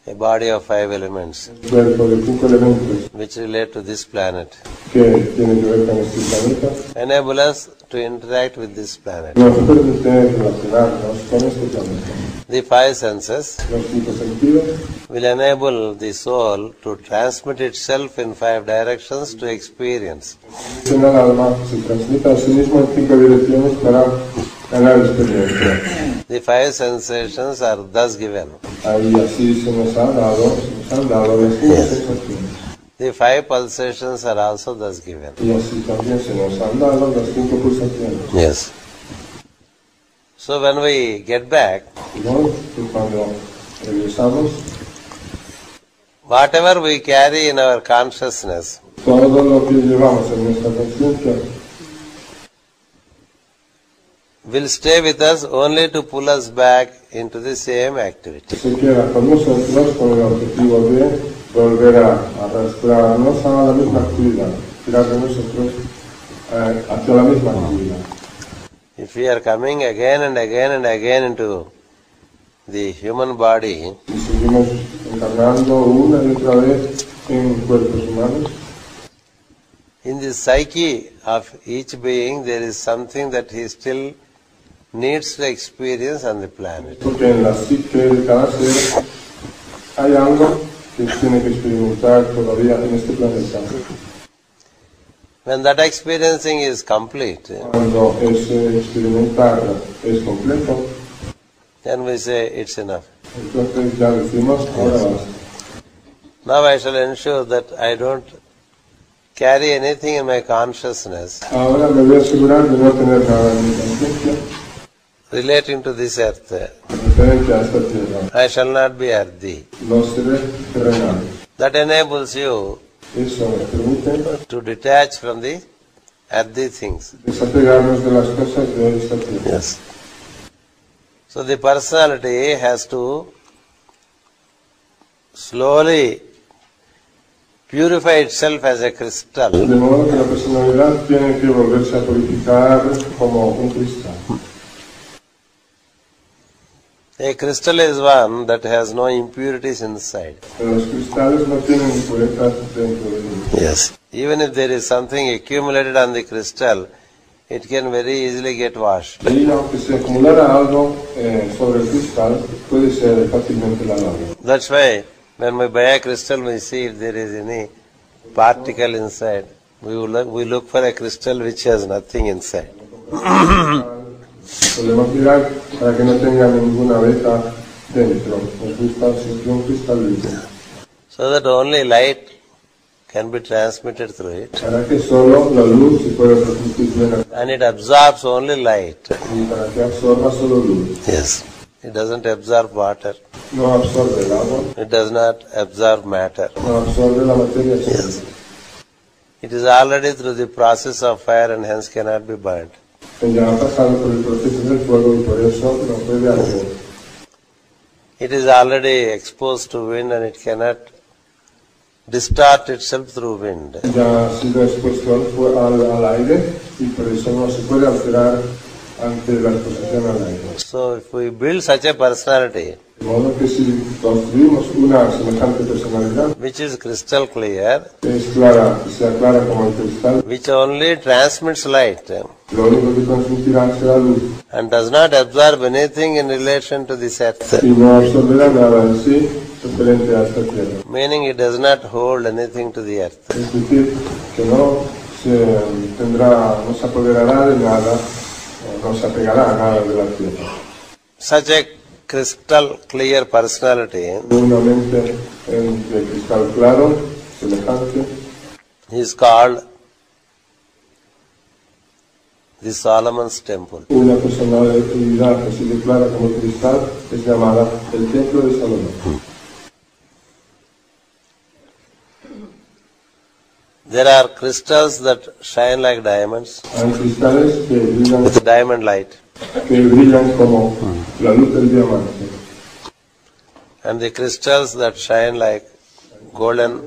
A body of 5 elements El cuerpo de 5 elementos which relate to this planet que tienen que ver con este planeta, enable us to interact with this planet. nos permiten relacionarnos con este planeta. The 5 senses Los 5 sentidos will enable the soul to transmit itself in 5 directions to experience. en el alma se transmite a sí mismo en 5 direcciones para ganar experiencia. The 5 sensations are thus given. Ahí así se nos han dado las 5 sensaciones. The 5 pulsations are also thus given. Y así también se nos han dado las 5 pulsaciones. Yes. So when we get back, ¿No? Y cuando regresamos, whatever we carry in our consciousness todo lo que llevamos en nuestra conciencia will stay with us only to pull us back into the same activity. se queda con nosotros con el objetivo de volver a arrastrarnos a la misma actividad, tirar de nosotros hacia la misma actividad. If we are coming again and again and again into the human body, Y seguimos encarnando una y otra vez en cuerpos humanos. in the psyche of each being there is something that he still needs to experience on the planet. Porque en la psique de cada ser hay algo que tiene que experimentar todavía en este planeta. When that experiencing is complete, Cuando ese experimentar es completo, then we say it's enough. entonces ya decimos, ahora basta. Now I shall ensure that I don't carry anything in my consciousness Ahora me voy a asegurar de no tener nada en mi conciencia relating to this earth. referente a esta tierra. I shall not be earthy. No seré terrenal. That enables you Eso nos permite to detach from the earthy things. desapegarnos de las cosas de esta tierra. Yes. So the personality has to slowly purify itself as a crystal. De modo que la personalidad tiene que volverse a purificar como un cristal. A crystal is one that has no impurities inside. Los cristales no tienen impurezas dentro de ellos. Yes. Even if there is something accumulated on the crystal, it can very easily get washed. Y aunque se acumulara algo sobre el cristal, puede ser fácilmente lavado. That's why when we buy a crystal, we see if there is any particle inside. We look for a crystal which has nothing inside. Podemos mirar para que no tenga ninguna veta dentro. Nos gusta siempre un cristal limpio. So that only light can be transmitted through it. Para que solo la luz se pueda transmitir bien. And it absorbs only light. Y para que absorba solo luz. Yes. It doesn't absorb water. No absorbe el agua. It does not absorb matter. No absorbe la materia. Yes. It is already through the process of fire and hence cannot be burnt. Ya ha pasado por el proceso del fuego y por eso no puede arder. It is already exposed to wind and it cannot distort itself through wind. Ya ha sido expuesto al aire y por eso no se puede alterar ante la exposición al aire. So if we build such a personality, De modo que si construimos una semejante personalidad, which is crystal clear, que es clara, que sea clara como el cristal, which only transmits light lo único que transmitirá será luz and does not absorb anything in relation to this earth, y no absorberá nada en sí referente a esta tierra. meaning it does not hold anything to the earth. Es decir, que no se apoderará de nada, no se apegará a nada de la tierra. Such a crystal clear personality Una mente de cristal claro, semejante, is called the Solomon's Temple. una personalidad así de clara como el cristal es llamada el Templo de Salomón. There are crystals that shine like diamonds Hay cristales que brillan with diamond light, como la luz del diamante. and the crystals that shine like golden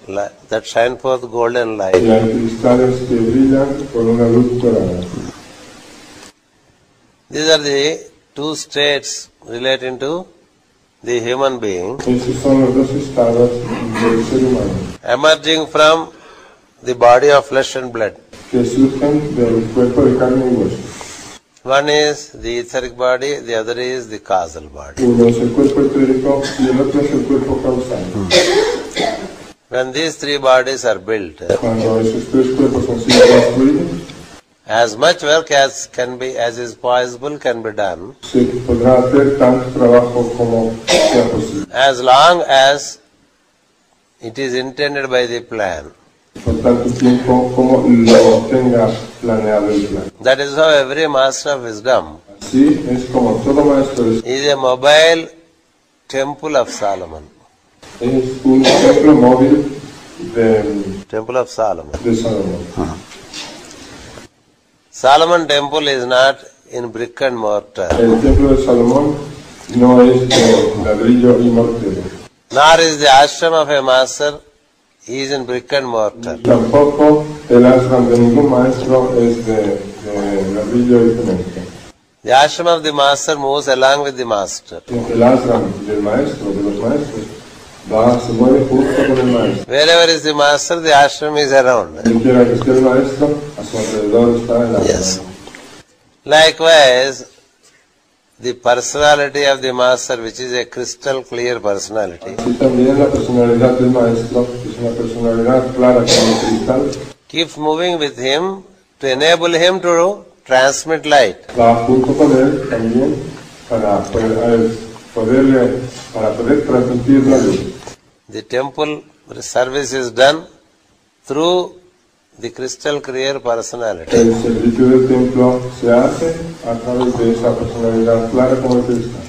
light, that shine forth golden Y light. hay cristales que brillan con una luz dorada. These are the two states relating to the human being, Esos son los dos estados del ser humano emerging from the body of flesh and blood. que surgen del cuerpo de carne y hueso. One is the etheric body, the other is the causal body. Uno es el cuerpo etérico y el otro es el cuerpo causal. When these three bodies are built, Cuando esos tres cuerpos han sido construidos, as much work as is possible can be done, se podrá hacer tanto trabajo como sea posible. as long as it is intended by the plan. Por tanto tiempo como lo tenga planeado el plan. That is how every master of wisdom Así es como todo maestro is a mobile temple of Solomon. es un templo móvil de Temple of Solomon. Salomón. Solomon temple is not in brick and mortar, El templo de Salomón no es de ladrillo y mortero. nor is the ashram of a master is in brick and mortar. Tampoco el ashram de ningún maestro es de ladrillo y cemento. The ashram of the master moves along with the master. El ashram del maestro, de los maestros, se mueve junto con el maestro. Wherever is the master, the ashram is around. Donde quiera que esté el maestro, a su alrededor está el ashram. Yes. Likewise, the personality of the master, which is a crystal clear personality, Así también la personalidad del maestro, que es una personalidad clara como el cristal, keeps moving with him to enable him to transmit light. va junto con él también para poder transmitir la luz. The temple service is done through the crystal clear personality. El servicio del templo se hace a través de esa personalidad clara como el cristal.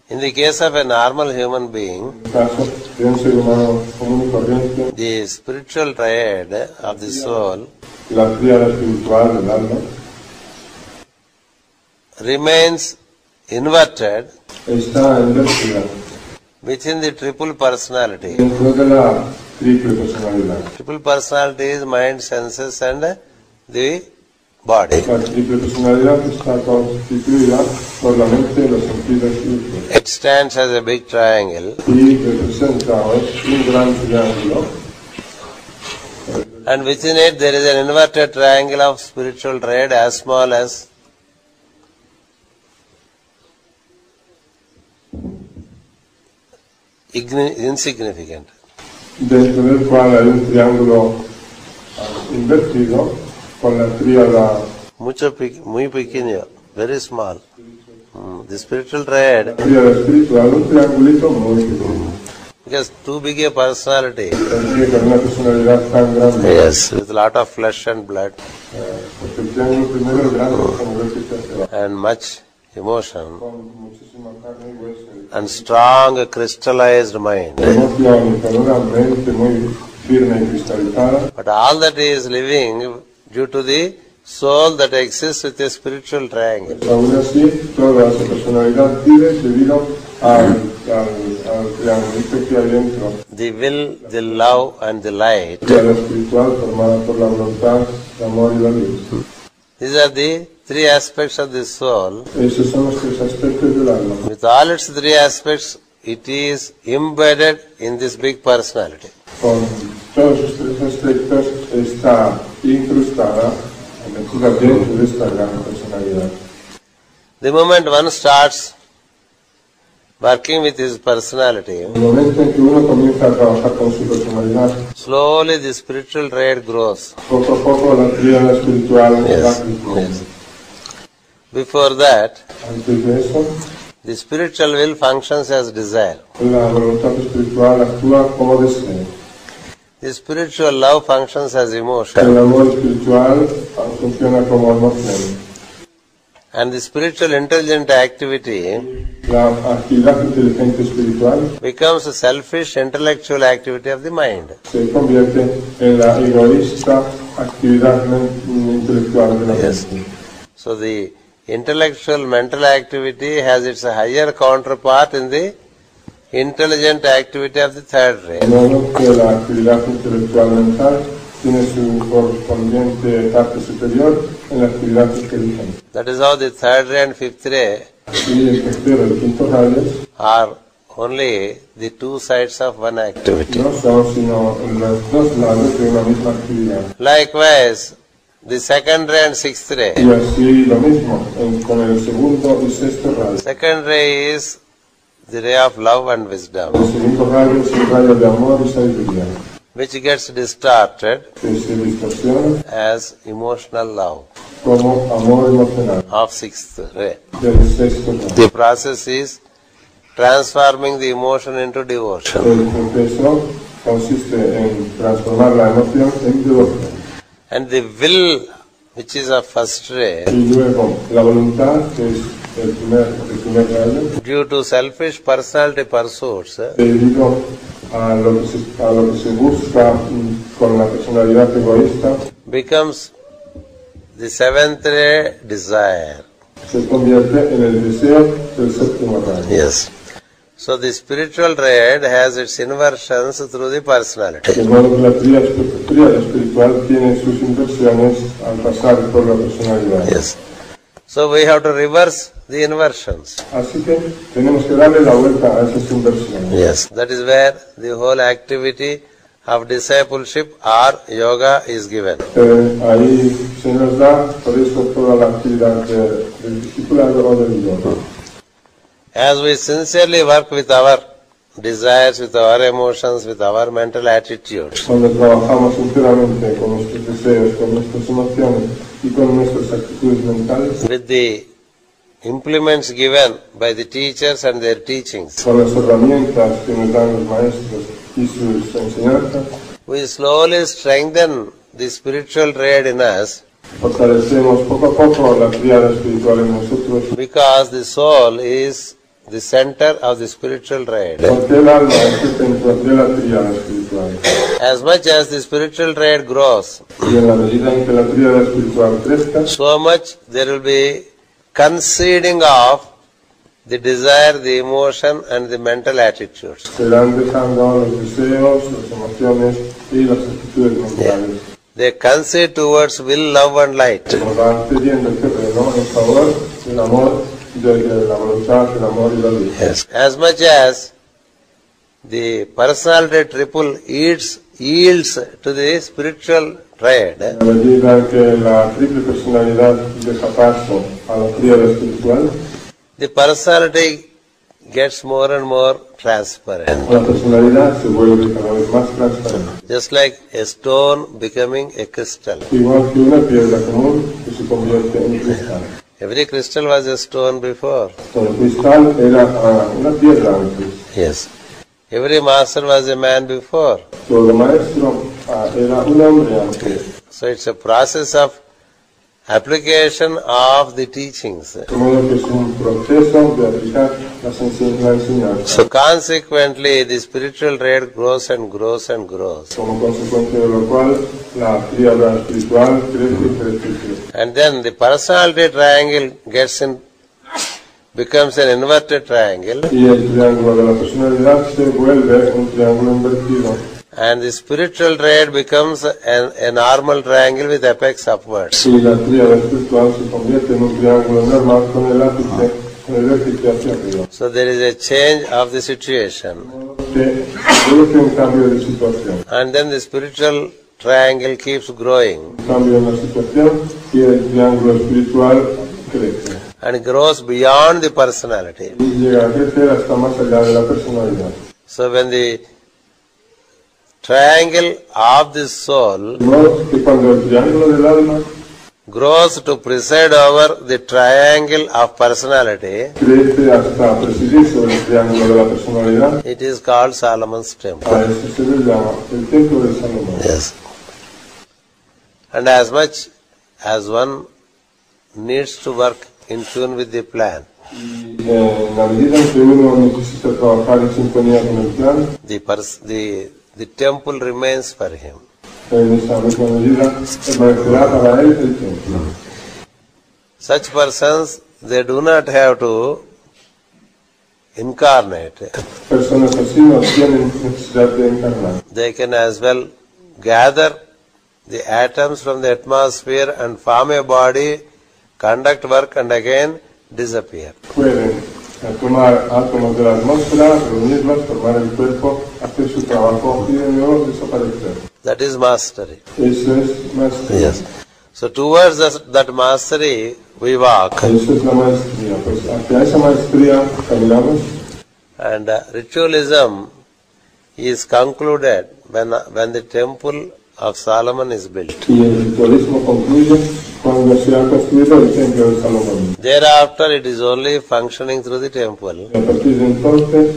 In the case of a normal human being, En el caso de un ser humano común y corriente, the spiritual triad of the soul la tríada espiritual del alma remains inverted está invertida within the triple personality. dentro de la triple personalidad. Triple personality is mind, senses and the body. La triple personalidad está constituida por la mente, los sentidos y el cuerpo. It stands as a big triangle, Y representa un gran triángulo. and within it there is an inverted triangle of spiritual red as small as insignificant. Dentro del cual hay un triángulo invertido con la tríada Muy pequeño, very small. The spiritual red, espiritual, un triangulito muy pequeño. because too big a personality, Tiene que una personalidad tan grande. yes, with a lot of flesh and blood Porque el triángulo primero es grande, como ves que se hace, and much emotion con muchísima carne y hueso. and strong crystallized mind. Emoción y con una mente muy firme y cristalizada. But all that is living due to the soul that exists with a spiritual triangle. Aún así, toda esa personalidad vive debido al triangulito que hay dentro. The will, the love and the light. La espiritual formada por la voluntad, el amor y la luz. These are the three aspects of the soul. Esos son los tres aspectos del alma. With all its three aspects, it is embedded in this big personality. Con todos esos tres aspectos está incrustada, metida dentro de esta gran personalidad. The moment one starts working with his personality, En el momento en que uno comienza a trabajar con su personalidad, slowly the spiritual red grows. poco a poco la tríada espiritual va Yes, creciendo. yes. Before that, Antes de eso, the spiritual will functions as desire. la voluntad espiritual actúa como deseo. The spiritual love functions as El emotion. amor espiritual funciona como emoción. And the spiritual intelligent activity La actividad inteligente espiritual becomes a selfish intellectual activity of the mind. se convierte en la egoísta actividad intelectual de la Yes. mente. So the intellectual mental activity has its higher counterpart in the intelligent activity of the third ray. De modo que la actividad intelectual mental tiene su correspondiente parte superior en la actividad inteligente. That is how the third ray and fifth ray Y el tercero y el quinto rayos are only the two sides of one activity. no son sino los dos lados de una misma actividad. Likewise, the second ray and sixth ray. Y así lo mismo con el segundo y sexto rayo. Second ray is the ray of love and wisdom, El segundo rayo es el rayo de amor y sabiduría, which gets distorted que se distorsiona as emotional love como amor emocional of sixth ray. del sexto rayo. The process is transforming the emotion into devotion. El proceso consiste en transformar la emoción en devoción. And the will, which is of first ray, Y luego la voluntad, que es el primer rayo, due to selfish personality pursuits, debido a lo que se busca con la personalidad egoísta, becomes the seventh ray desire. se convierte en el deseo del séptimo rayo. Yes. So the spiritual red has its inversions through the personality. De modo que la tríada espiritual tiene sus inversiones al pasar por la personalidad. Yes. So we have to reverse the inversions. Así que tenemos que darle la vuelta a esas inversiones. Yes. That is where the whole activity of discipleship or yoga is given. Ahí se nos da, por eso, toda la actividad del discipulado o del yoga. As we sincerely work with our desires, with our emotions, with our mental attitudes, Cuando trabajamos sinceramente con nuestros deseos, con nuestras emociones y con nuestras actitudes mentales, with the implements given by the teachers and their teachings, con las herramientas que nos dan los maestros y sus enseñanzas, we slowly strengthen the spiritual red in us, fortalecemos poco a poco la tríada espiritual en nosotros, because the soul is the center of the spiritual red. porque el alma es el centro de la tríada espiritual. As much as the spiritual red grows, Y en la medida en que la tríada espiritual crezca, so much there will be conceding of the desire, the emotion and the mental attitudes. Se van dejando los deseos, las emociones y las actitudes mentales. They concede towards will, love and light. Nos van cediendo el terreno en favor del amor, de la voluntad, del amor y la luz. Yes. As much as the personality triple yields to the spiritual triad, A medida que la triple personalidad deja paso a la tríada espiritual, the personality gets more and more transparent. la personalidad se vuelve cada vez más transparente. Just like a stone becoming a crystal. Igual que una piedra común que se convierte en cristal. Every crystal was a stone before. Todo cristal era una piedra antes. Yes. Every master was a man before. Todo maestro era un hombre antes. So it's a process of application of the teachings. De modo que es un proceso de aplicar la enseñanza. So consequently, the spiritual rate grows and grows and grows. Como consecuencia de lo cual, la tríada espiritual crece y crece y crece. And then the personality triangle becomes an inverted triangle, Y el triángulo de la personalidad se vuelve un triángulo invertido. and the spiritual rate becomes a normal triangle with apex upwards. Y la tríada espiritual se convierte en un triángulo normal con el vértice hacia arriba. So there is a change of the situation. Que produce un cambio de situación. And then the spiritual triangle keeps growing Un cambio en la situación y el triángulo espiritual crece. and grows beyond the personality. Y llega a crecer hasta más allá de la personalidad. So when the triangle of the soul De modo que cuando el triángulo del alma grows to preside over the triangle of personality, crece hasta presidir sobre el triángulo de la personalidad, it is called Solomon's temple. a eso se le llama el templo de Salomón. Yes. And as much as one needs to work in tune with the plan, Y en la medida en que uno necesita trabajar en sintonía con el plan, the temple remains for him. en esa misma medida permanecerá para él el templo. Such persons, they do not have to incarnate. Personas así no tienen necesidad de encarnar. They can as well gather the atoms from the atmosphere and form a body, conduct work and again disappear. Pueden tomar átomos de la atmósfera, reunirlos, formar el cuerpo, hacer su trabajo y de nuevo desaparecer. That is mastery. Eso es maestría. Yes. So towards that mastery we walk. Eso es la maestría. Pues hacia esa maestría caminamos. And ritualism is concluded when the temple of Solomon is built. Y el ritualismo concluye cuando se ha construido el templo de Salomón. Thereafter it is only functioning through the temple. Y a partir de entonces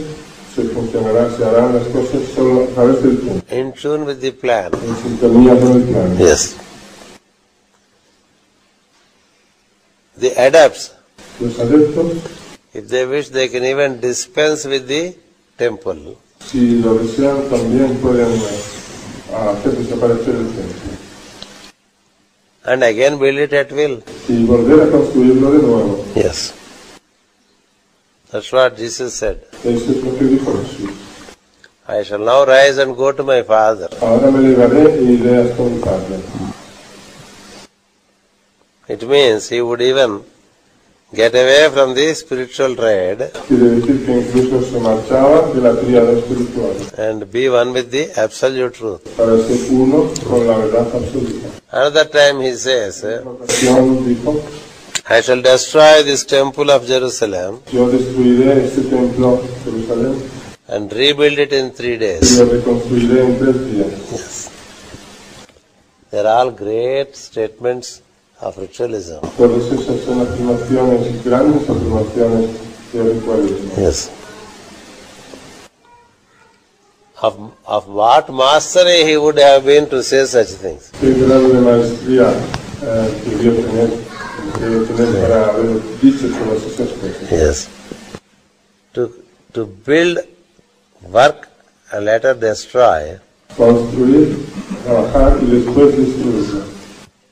se harán las cosas solo a través del templo, In tune with the plan. en sintonía con el plan. Yes. The adepts, Los adeptos, if they wish, they can even dispense with the temple. si lo desean, también pueden hacer desaparecer el templo. And again build it at will. Y volver a construirlo de nuevo. Yes. That's what Jesus said. Eso es lo que dijo Jesús. I shall now rise and go to my Father. Ahora me elevaré y iré hasta mi Padre. It means he would even get away from the spiritual raid Quiere decir que incluso se marchaba de la tríada espiritual and be one with the absolute truth. para ser uno con la verdad absoluta. Another time he says, En otra ocasión dijo, I shall destroy this temple of Jerusalem yo destruiré este templo de Jerusalén and rebuild it in 3 y days. lo reconstruiré en 3 días. Yes. They are all great statements of ritualism. Todas esas son afirmaciones, grandes afirmaciones de ritualismo. Yes. Of what mastery he would have been to say such things. Qué grado de maestría debió tener para haber dicho todas esas cosas. Yes. To build, work, and later destroy, Construir, trabajar y después destruirlo.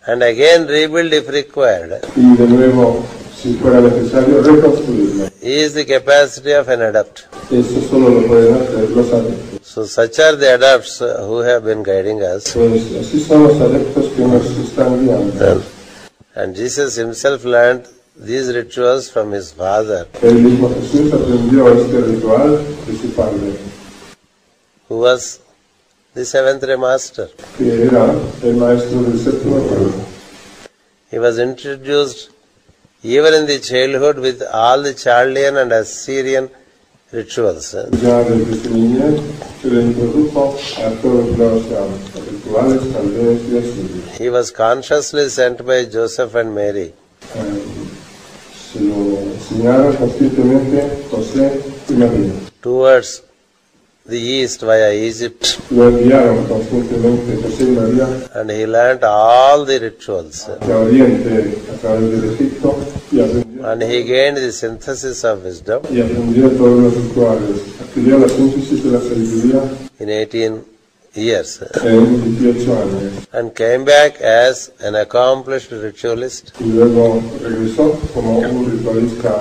and again rebuild if required, Y de nuevo si fuera necesario reconstruirla. is the capacity of an adept. Eso solo lo pueden hacer los adeptos. So such are the adepts who have been guiding us. Pues así son los adeptos que nos están guiando. And Jesus himself learned these rituals from his father, El mismo Jesús aprendió este ritual de su padre, who was the seventh ray master. que era el maestro del séptimo rayo. He was introduced even in the childhood with all the Chaldean and Assyrian rituals. Ya desde su niñez se le introdujo a todos los rituales caldeos y asirios. He was consciously sent by Joseph and Mary. Se lo enseñaron conscientemente José y María. Towards the east via Egypt, Lo enviaron conscientemente José y María and he learnt all the rituals. hacia Oriente a través del Egipto y And he gained the synthesis of wisdom aprendió todos los rituales. Adquirió la síntesis de la sabiduría in 18 years, en 18 años and came back as an accomplished ritualist y luego regresó como un ritualista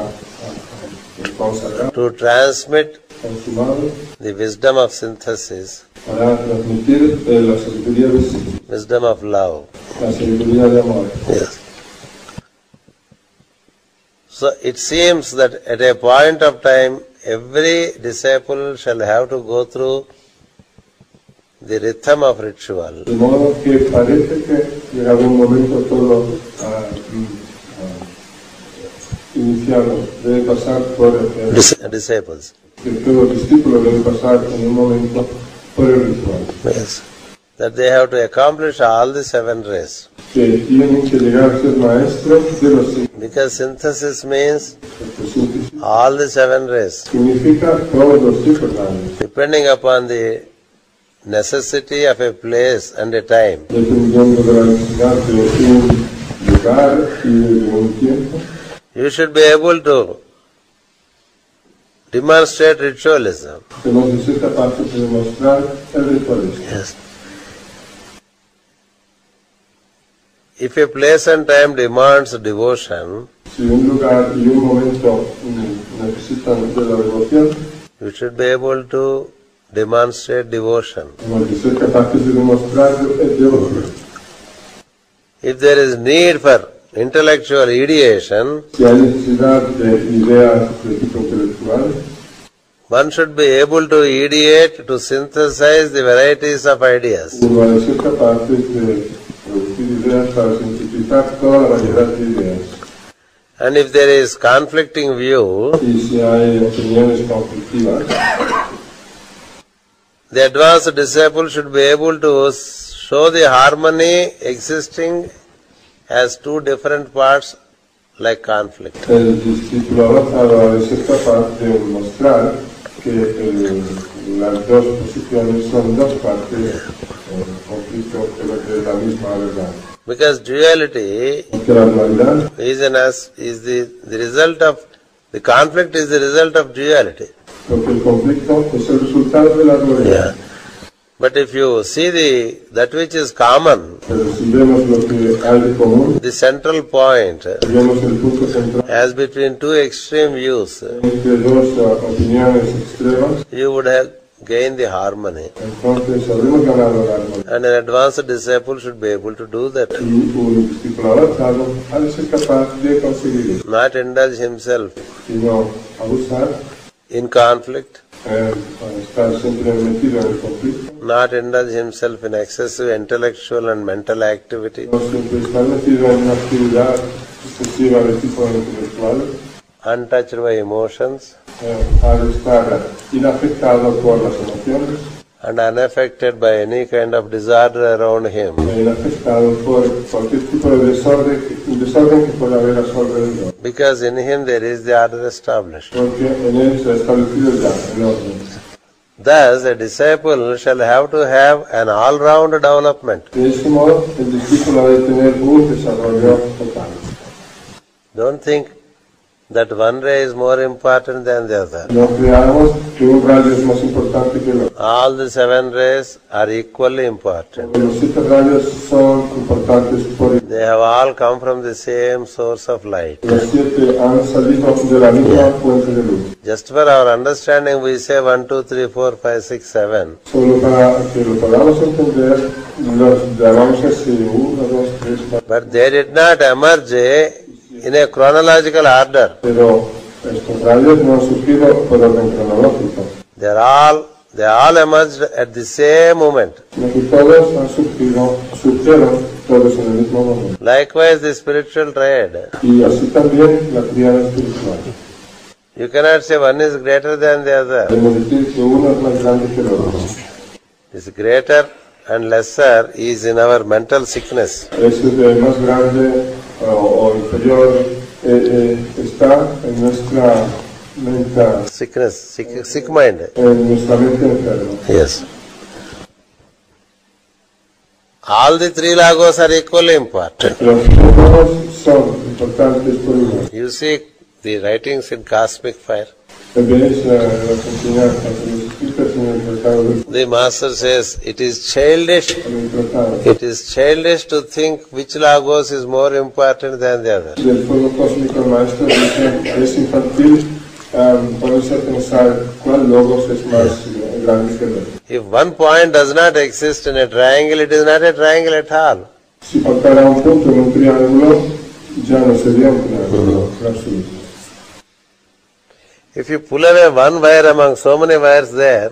consagrado, to transmit consumado, the wisdom of synthesis, para transmitir la sabiduría de sí, wisdom of love. la sabiduría de amor. Yes. So it seems that at a point of time, every disciple shall have to go through the rhythm of ritual. De modo que parece que llegado un momento todo iniciado debe pasar por Disciples. que todo discípulo debe pasar en un momento por el ritual. Yes. That they have to accomplish all the 7 rays. Que tienen que llegar a ser maestros de los cinco. Because synthesis means Porque síntesis all the 7 rays. significa todos los 5 rayos. Depending upon the necessity of a place and a time, Dependiendo de la necesidad de un lugar y de un tiempo, you should be able to demonstrate ritualism. tenemos que ser capaces de demostrar el ritualismo. Yes. If a place and time demands devotion, Si un lugar y un momento necesitan de la devoción, you should be able to demonstrate devotion. tenemos que ser capaces de demostrar devoción. If there is need for intellectual ideation, Si hay necesidad de ideas de tipo intelectual, one should be able to ideate, to synthesize the varieties of ideas. uno ha de ser capaces de producir ideas para sintetizar toda la variedad de ideas. And if there is conflicting view, Y si hay opiniones conflictivas, the advanced disciple should be able to show the harmony existing as 2 different parts like conflict. el discípulo avanzado ha de ser capaz de mostrar que las dos posiciones son dos partes conflicto pero de la misma verdad. Because duality Porque la dualidad, is the result of, the conflict is the result of duality. porque el conflicto es el resultado de la dualidad. But if you see that which is common, Pero si vemos lo que hay de común, the central point, si vemos el punto central as between 2 extreme views, entre dos opiniones extremas, you would have gained the harmony. entonces habremos ganado la armonía. And an advanced disciple should be able to do that. Y un discípulo avanzado ha de ser capaz de conseguir eso, Not indulge himself sino abusar, in conflict, estar siempre metido en el conflicto, not indulge himself in excessive intellectual and mental activity, no siempre estar metido en una actividad excesiva de tipo intelectual, untouched by emotions, ha de estar inafectado por las emociones, and unaffected by any kind of disorder around him. inafectado por cualquier tipo de desorden que pueda haber a su alrededor, Because in him there is the order established. porque en él se ha establecido ya el orden. Thus, a disciple shall have to have an all-round development. De ese modo, el discípulo ha de tener un desarrollo total. Don't think that one ray is more important than the other. No creamos que un rayo es más importante que el otro. All the 7 rays are equally important. Los 7 rayos son importantes por igual. They have all come from the same source of light. Los 7 han salido de la misma fuente de luz. Just for our understanding, we say 1, 2, 3, 4, 5, 6, 7. Solo para que lo podamos entender, los llamamos así 1, 2, 3, 4. But they did not emerge in a chronological order. Pero estos rayos no han surgido por orden cronológico. They all emerged at the same moment. Que todos han surgieron todos en el mismo momento. Likewise, the spiritual triad. Y así también la triada espiritual. You cannot say one is greater than the other. Podemos decir que uno es más grande que el otro. This greater and lesser is in our mental sickness. Ese de más grande o inferior está en nuestra mente. Sickness, sick mind. En nuestra mente enferma. Yes. All the 3 lagos are equally important. Los 3 lagos son importantes por igual. You see the writings in Cosmic Fire. The master says it is childish. It is childish to think which lagos is more important than the other. If one point does not exist in a triangle, it is not a triangle at all. If you pull away one wire among so many wires there,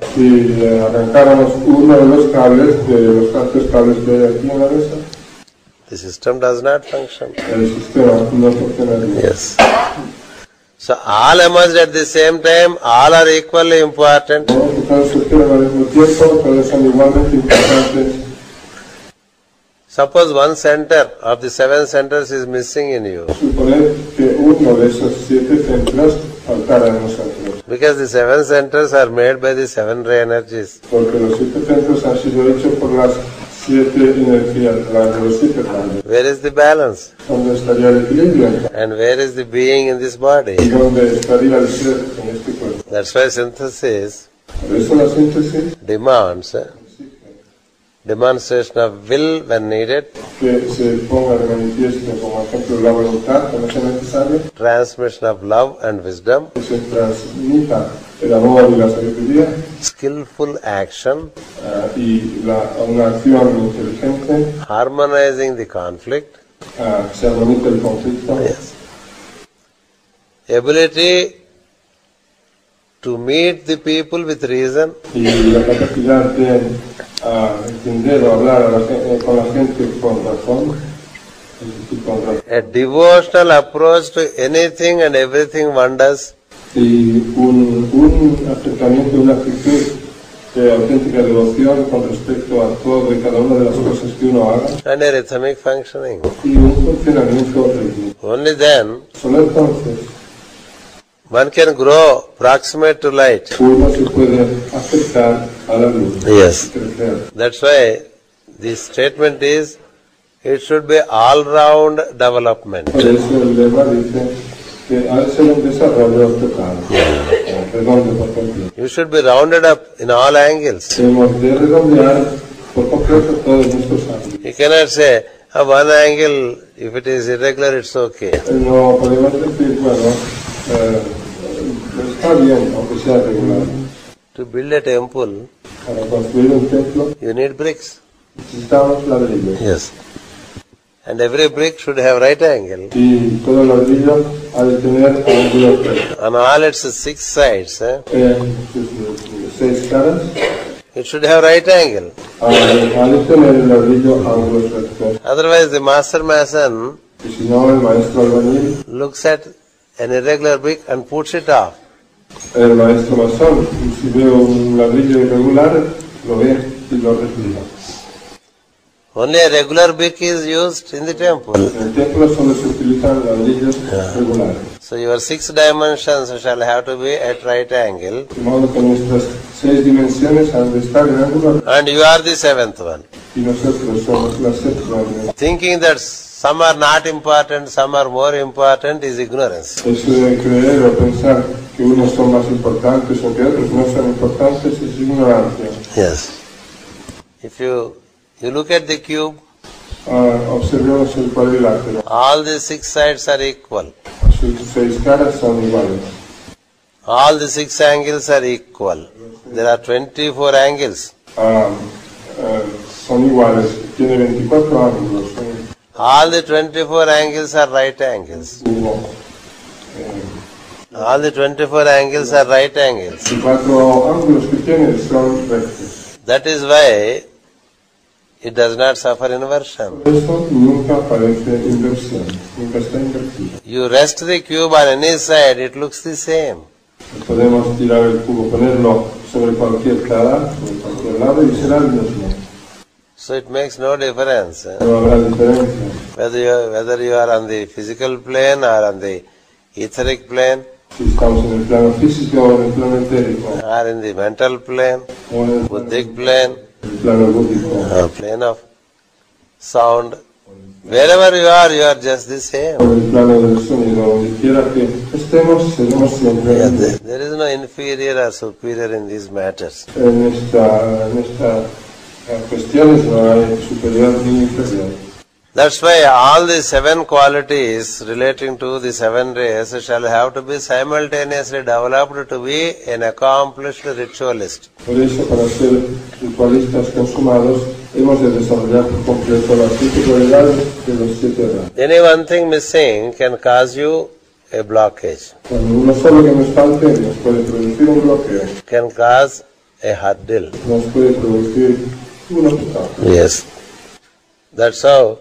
the system does not function. Yes. So all emerged at the same time, all are equally important. Suppose one center of the 7 centers is missing in you. Because the 7 centers are made by the 7 ray energies. Where is the balance? And where is the being in this body? That's why synthesis demands demonstration of will when needed, transmission of love and wisdom, skillful action, harmonizing the conflict, yes, ability to meet the people with reason, a devotional approach to anything and everything one does, and a rhythmic functioning. Only then one can grow proximate to light. Yes. That's why the statement is, it should be all-round development. You should be rounded up in all angles. You cannot say, one angle, if it is irregular, it's okay. To build a temple, you need bricks. Yes. And every brick should have right angle. On all its 6 sides, it should have right angle. Otherwise, the master mason looks at an irregular brick and puts it off. El maestro masón, si ve un ladrillo irregular, lo ve y lo retira. Only a regular brick is used in the temple. En el templo solo se utilizan ladrillos regulares. So your 6 dimensions shall have to be at right angle. De modo que nuestras 6 dimensiones han de estar en ángulo. And you are the 7th one. Y nosotros somos la 7ª. Thinking that some are not important, some are more important, is ignorance. Eso de creer o pensar que unos son más importantes o que otros no son importantes es ignorancia. Yes. If you look at the cube, Observemos el cuadrilátero. all the 6 sides are equal. Sus 6 caras son iguales. All the 6 angles are equal. There are 24 angles. Son iguales. Tiene 24 ángulos. All the 24 angles are right angles. All the 24 angles are right angles. 24 ángulos que tiene son rectos. That is why it does not suffer inversion. Por eso nunca aparece inversión. Nunca está invertido. You rest the cube on any side, it looks the same. Podemos tirar el cubo, ponerlo sobre cualquier cara, sobre cualquier lado y será el mismo. So it makes no difference. No habrá diferencia. Whether you are on the physical plane or on the etheric plane, Si estamos en el plano físico o en el plano etérico, or in the mental plane, o en el buddhic plane, plano búdico, plane of sound, wherever you are just the same. o en el plano del sonido, donde quiera que estemos, seremos siempre There is no inferior or superior in these matters. en estas cuestiones no hay superior ni inferior. That's why all the 7 qualities relating to the 7 rays shall have to be simultaneously developed to be an accomplished ritualist. Por eso, para ser ritualistas consumados, hemos de desarrollar por completo las 7 cualidades de los 7 rays. Any one thing missing can cause you a blockage, Cuando uno solo que nos falte nos puede producir un bloqueo, can cause a hurdle. nos puede producir un obstáculo. Yes. That's how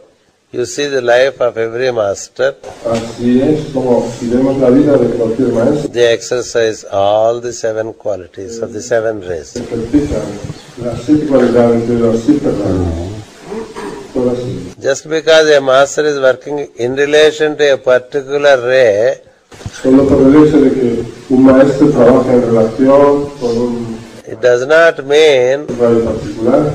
you see the life of every master. Así es como si vemos la vida de cualquier maestro, They exercise all the 7 qualities of the 7 rays. ejercitan las 7 cualidades de los 7 rayos. Todas ellas. Just because a master is working in relation to a particular ray, Solo por el hecho de que un maestro trabaja en relación con un it does not mean rayo particular,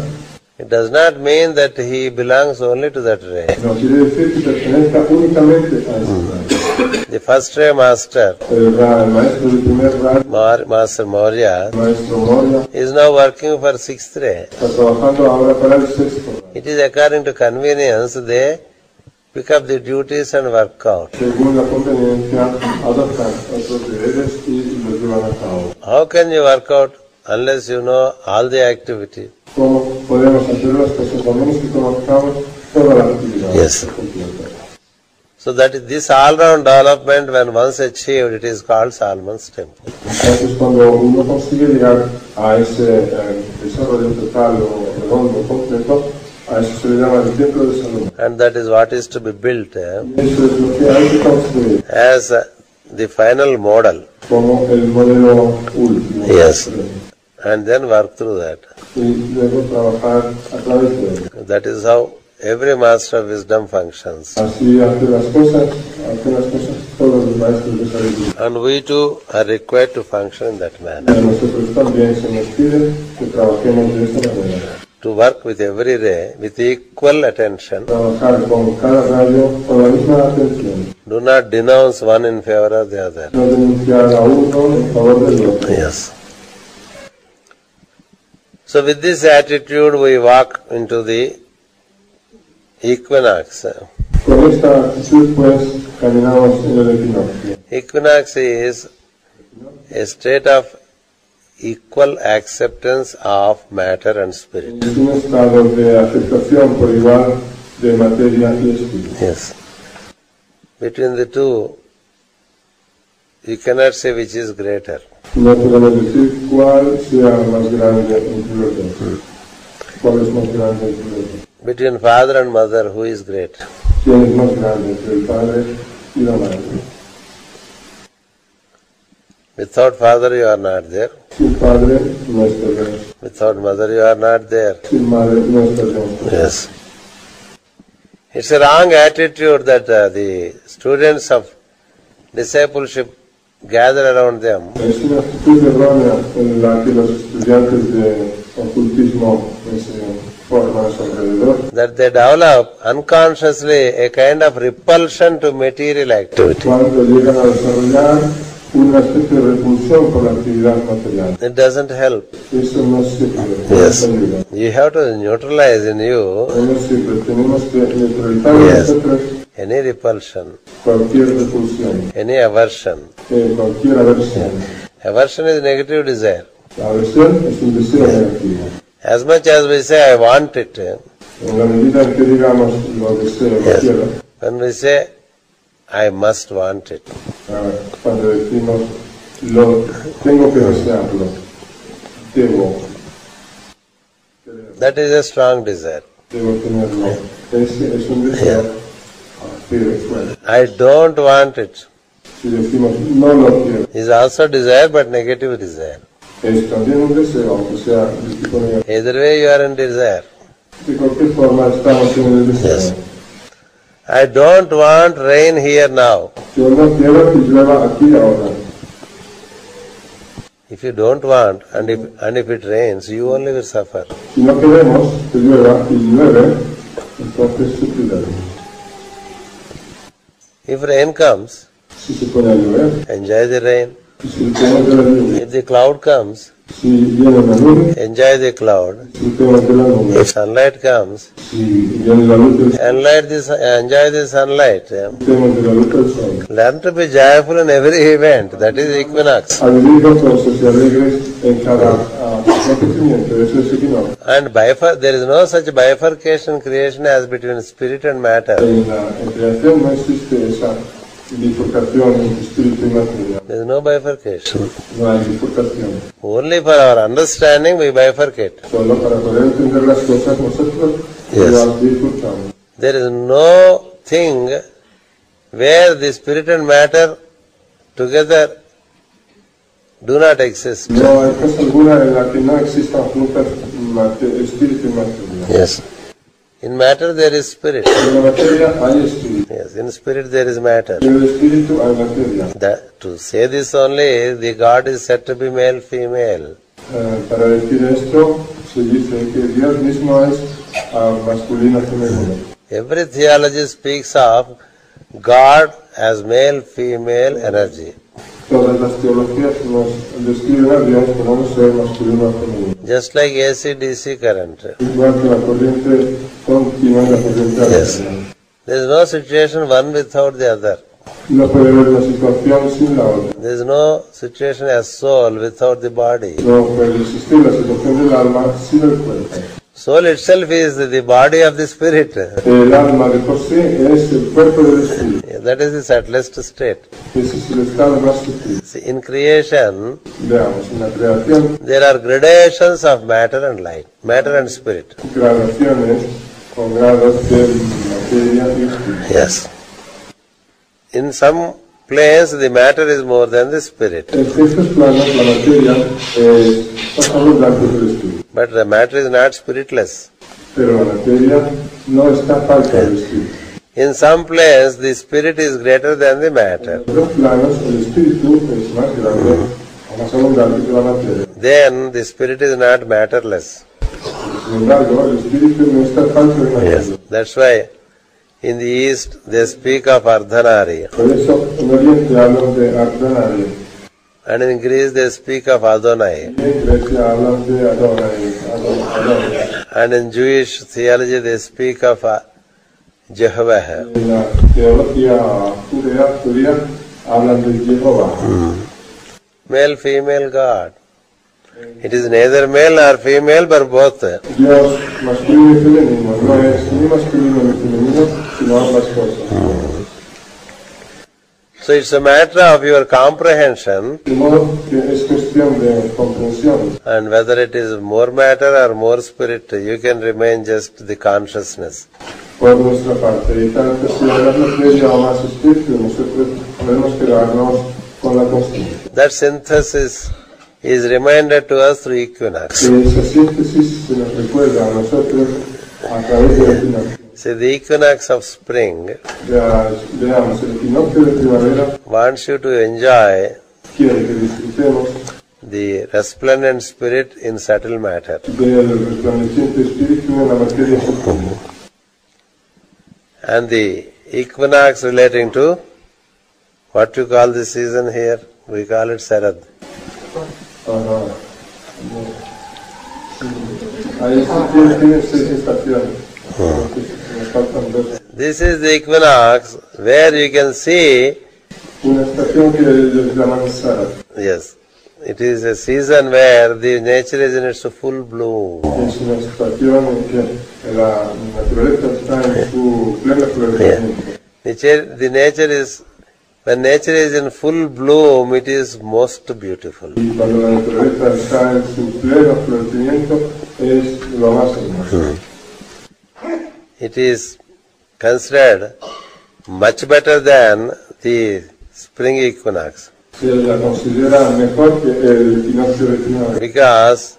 that he belongs only to that ray. no quiere decir que pertenezca únicamente a ese rayo. The first ray master, El maestro del primer rayo, Master Maurya, el maestro Moria, is now working for 6th ray. está trabajando ahora para el 6º rayo. It is according to convenience they pick up the duties and work out. Según la conveniencia, adoptan otros deberes y los llevan a cabo. How can you work out unless you know all the activity? ¿Cómo podemos hacer las cosas a menos que conozcamos toda la actividad? Yes. So that is this all-round development, when once achieved, it is called Solomon's Temple. Entonces, cuando uno consigue llegar a ese desarrollo total o redondo completo, a eso se le llama el templo de Salomón. And that is what is to be built Y eso es lo que hay que construir as the final model. como el modelo último. Yes. And then work through that. Y luego trabajar a través de él. That is how every master of wisdom functions. Así hace las cosas todos los maestros de sabiduría. And we too are required to function in that Y manner. a nosotros también se nos pide que trabajemos de esta manera. To work with every ray with equal attention. Trabajar con cada rayo con la misma atención. Do not denounce one in favor of the other. No denunciar a uno en favor del otro. Yes. So with this attitude we walk into the equinox. Con esta actitud, pues, caminamos en el equinoccio. Equinox is a state of equal acceptance of matter and spirit. Es un estado de aceptación por igual de materia y espíritu. Yes. Between the two, you cannot say which is greater. No podemos decir cuál sea más grande entre los dos. ¿Cuál es más grande entre los dos? Between father and mother, who is great? ¿Quién es más grande entre el padre y la madre? Without father, you are not there. Sin padre no estaremos. Without mother, you are not there. Sin madre no estaremos. Yes. It's a wrong attitude that the students of discipleship gather around them. Es una actitud errónea en la que los estudiantes de ocultismo se forman a su alrededor. That they develop unconsciously a kind of repulsion to material activity. Cuando llegan a desarrollar una especie de repulsión por la actividad material. It doesn't help. Eso no sirve. Yes. No ayuda. You have to neutralize in you No sirve. Tenemos que neutralizar Yes. nosotros any repulsion, cualquier repulsión, any aversion. cualquier aversión. Aversion is negative desire. La aversión es un deseo negativo. As much as we say, I want it, En la medida en que digamos lo deseo, lo Yes. quiero, when we say, I must want it, cuando decimos lo tengo que desearlo, debo that is a strong desire. tenerlo, es un deseo fuerte. I don't want it Si decimos no lo quiero, is also desire, but negative desire. es también un deseo, aunque sea de tipo negativo. Either way, you are in desire. De cualquier forma estamos en el deseo. Yes. I don't want rain here now. Yo no quiero que llueva aquí ahora. If you don't want, and if it rains, you only will suffer. Si no queremos que llueva y llueve, entonces sufriremos. If rain comes, Si se pone a llover, enjoy the rain. disfrutemos de la lluvia. If the cloud comes, Si viene la nube, enjoy the cloud. disfrutemos de la nube. If sunlight comes, Si viene la luz del sol, enjoy the sunlight. disfrutemos de la luz del sol. Learn to be joyful in every event. That is equinox. A vivir gozosos y alegres en cada acontecimiento. Eso es equinoccio. And there is no such bifurcation in creation as between spirit and matter. En creación no existe esa bifurcación entre espíritu y materia. There is no bifurcation. No hay bifurcación. Only for our understanding we bifurcate. Solo para poder entender las cosas nosotros Yes. las bifurcamos. There is no thing where the spirit and matter together do not exist. No hay cosa alguna en la que no existan juntas espíritu y materia. Yes. In matter there is spirit. En la materia hay espíritu. Yes. In spirit there is matter. En el espíritu hay materia. To say this only, the God is said to be male, female. Para decir esto, se dice que Dios mismo es masculino y femenino. Every theology speaks of God as male, female energy. Todas las teologías nos describen a Dios como un ser masculino y femenino. Just like AC/DC current. Igual que la corriente continua y la corriente Yes. alterna. There is no situation one without the other. No puede haber una situación sin la otra. There is no situation as soul without the body. No puede existir la situación del alma sin el cuerpo. Soul itself is the body of the spirit. El alma de por sí es el cuerpo del espíritu. That is the subtlest state. Ese es el estado más sutil. See, in creation, Veamos, en la creación, there are gradations of matter and light, matter and spirit. gradaciones con grados de materia y espíritu. Yes. In some place, the matter is more than the spirit. En estos planos, la materia es más abundante que el espíritu. But the matter is not spiritless. Pero la materia no está falta del espíritu. In some place, the spirit is greater than the matter. En otros planos, el espíritu es más grande o más abundante que la materia. Then the spirit is not matterless. Sin embargo, el espíritu no está falta de materia. That's why in the East they speak of Ardhanari. Por eso, en Oriente hablan de Ardhanari. And in Greece they speak of Adonai. En Grecia hablan de Adonai. And in Jewish theology they speak of Jehovah. En la teología judía hablan de Jehová. Male, female God. It is neither male nor female, but both. Dios masculino y femenino, no es ni masculino ni femenino, sino ambas cosas. So it's a matter of your comprehension De modo que es cuestión de comprensión. and whether it is more matter or more spirit, you can remain just the consciousness. Por nuestra parte, y tanto si la materia o más espíritu, nosotros podemos quedarnos con la conciencia. That synthesis is reminded to us through equinox. Que esa síntesis se nos recuerda a nosotros a través de la equinoccio. See, the equinox of spring Veamos, el equinoccio de primavera wants you to enjoy quiere que disfrutemos the resplendent spirit in subtle matter. del resplandeciente espíritu en la materia sutil. And the equinox relating to what you call this season here, we call it Sarad. Ajá. Ahí sí tiene 6 estaciones. Me faltan 2. This is the equinox where you can see, Una estación que ellos llaman Sara. yes, it is a season where the nature is in its full bloom. Es una estación en que la naturaleza está en su pleno florecimiento. The nature is, when nature is in full bloom, it is most beautiful. Y cuando la naturaleza está en su pleno florecimiento, es lo más hermoso. It is considered much better than the spring equinox, Se la considera mejor que el equinoccio de primavera. because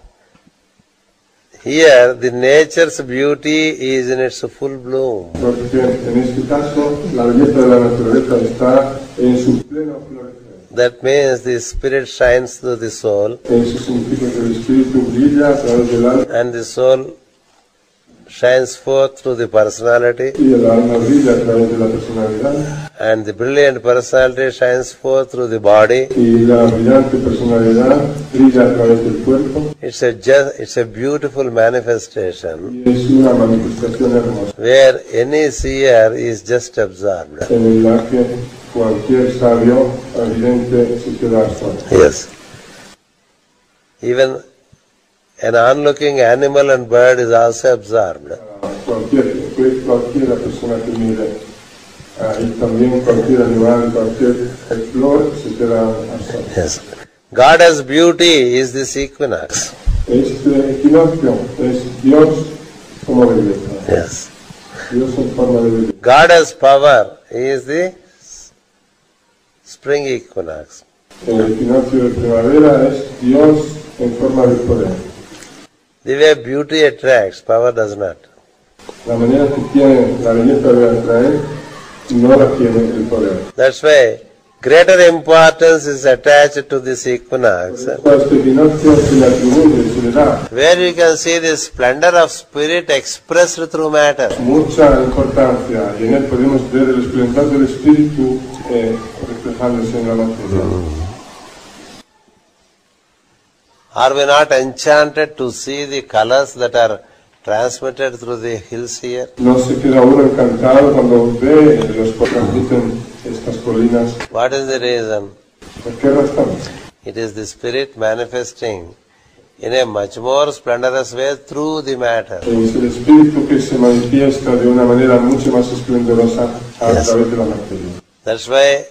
here the nature's beauty is in its full bloom. Porque en este caso, la belleza de la naturaleza está en su pleno florecer. That means the spirit shines through the soul, Eso significa que el espíritu brilla a través del alma and the soul shines forth through the personality, y el alma brilla a través de la personalidad and the brilliant personality shines forth through the body. y la brillante personalidad brilla a través del cuerpo It's a beautiful manifestation y es una manifestación hermosa where any seer is just absorbed. en la que cualquier sabio evidente se queda absorto. Yes. Even an onlooking animal and bird is also absorbed. Cualquiera persona que mire y también cualquier animal, cualquier flor se queda absorto. Yes. God as beauty is this equinox. Este equinoccio es Dios como belleza. Yes. Dios en forma de belleza. God as power is the spring equinox. El equinoccio de primavera es Dios en forma de poder. The way beauty attracts, power does not. La manera que tiene la belleza de atraer no la tiene el poder. That's why greater importance is attached to this equinox, Este equinoccio se le atribuye, se le da where you can see the splendor of spirit expressed through matter. mucha importancia y en él podemos ver el esplendor del espíritu reflejándose en la materia. Are we not enchanted to see the colors that are transmitted through the hills here? No se queda uno encantado cuando ve los que transmiten estas colinas. What is the reason? ¿Por qué razón? It is the spirit manifesting in a much more splendorous way through the matter. Es el espíritu que se manifiesta de una manera mucho más esplendorosa a Yes. través de la materia. That's why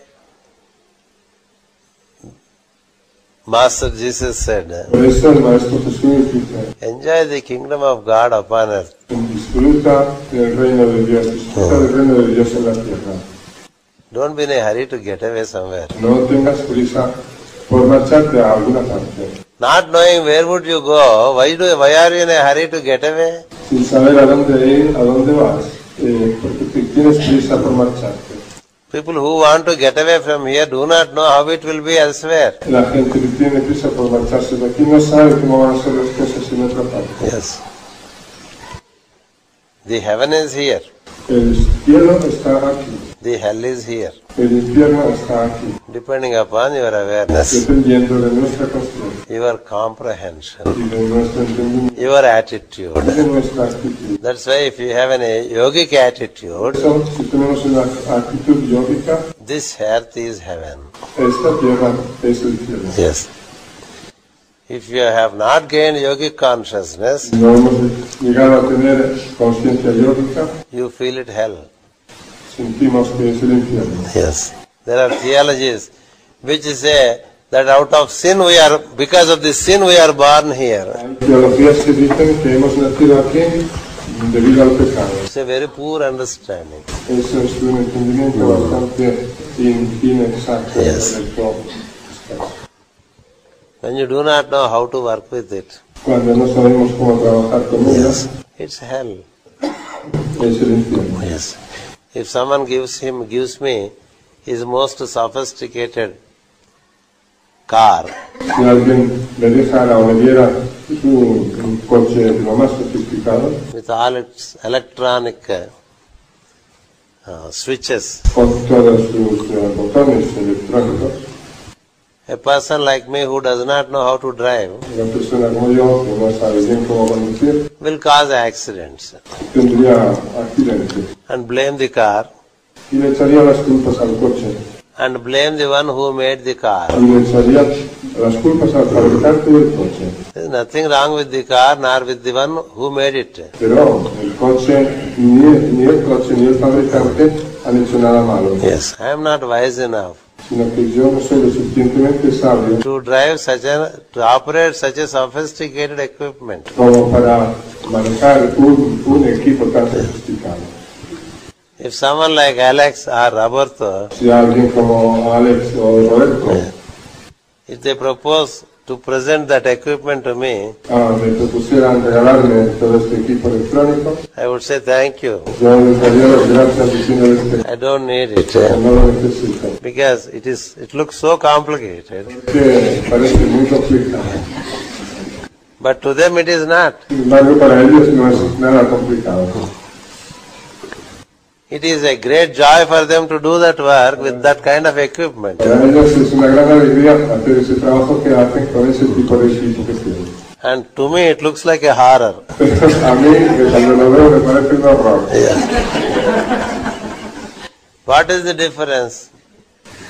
Master Jesus said, Por eso el Maestro Jesús dice, enjoy the kingdom of God upon earth. disfruta del reino de Dios, disfruta del reino de Dios en la tierra. Don't be in a hurry to get away somewhere. No tengas prisa por marcharte a alguna parte. Not knowing where would you go, why are you in a hurry to get away? Sin saber a dónde ir, a dónde vas, porque tienes prisa por marcharte. People who want to get away from here do not know how it will be elsewhere. La gente que tiene prisa por marcharse de aquí no sabe cómo van a ser las cosas en otra parte. Yes. The heaven is here. El cielo está aquí, The hell is here. el infierno está aquí, Depending upon your awareness, dependiendo de nuestra conciencia your comprehension, y de nuestro entendimiento, your attitude. de nuestra actitud. That's why if you have a yogic attitude, Eso, si tenemos una actitud yógica, this earth is heaven. esta tierra es el cielo. Yes. If you have not gained yogic consciousness, Si no hemos llegado a tener conciencia yógica, you feel it hell. sentimos que es el infierno. Yes. There are theologies which say that out of sin because of the sin we are born here. Hay teologías que dicen que hemos nacido aquí debido al pecado. It's a very poor understanding. Eso es un entendimiento bastante inexacto. Yes. correcto. When you do not know how to work with it, Cuando no sabemos cómo trabajar con ellas, it's hell. es el infierno. Yes. If someone gives me his most sophisticated car Si alguien me dejara o me diera un coche de lo más sofisticado, with all its electronic switches, con todos sus botones electrónicos, a person like me who does not know how to drive una persona como yo, que no sabe bien cómo conducir, will cause accidents tendría accidentes and blame the car y le echaría las culpas al coche and blame the one who made the car. y le echaría las culpas al fabricante del coche. There is nothing wrong with the car nor with the one who made it. Pero el coche, ni el coche ni el fabricante han hecho nada malo, Yes, I am not wise enough sino que yo no soy lo suficientemente sabio to operate such a sophisticated equipment. como para manejar un equipo tan sofisticado. If someone like Alex or Roberto, Si alguien como Alex o Roberto if they propose to present that equipment to me, me propusieran regalarme todo este equipo electrónico, I would say thank you. yo les daría las gracias diciéndoles que I don't need it no lo necesito, because it looks so complicated, que parece muy complicado. but to them it is not. Sin embargo, para ellos no es nada complicado. It is a great joy for them to do that work with that kind of equipment. Para ellos es una gran alegría hacer ese trabajo que hacen con ese tipo de equipo que tienen. And to me it looks like a horror. A mí, que cuando lo veo, me parece un horror. What is the difference?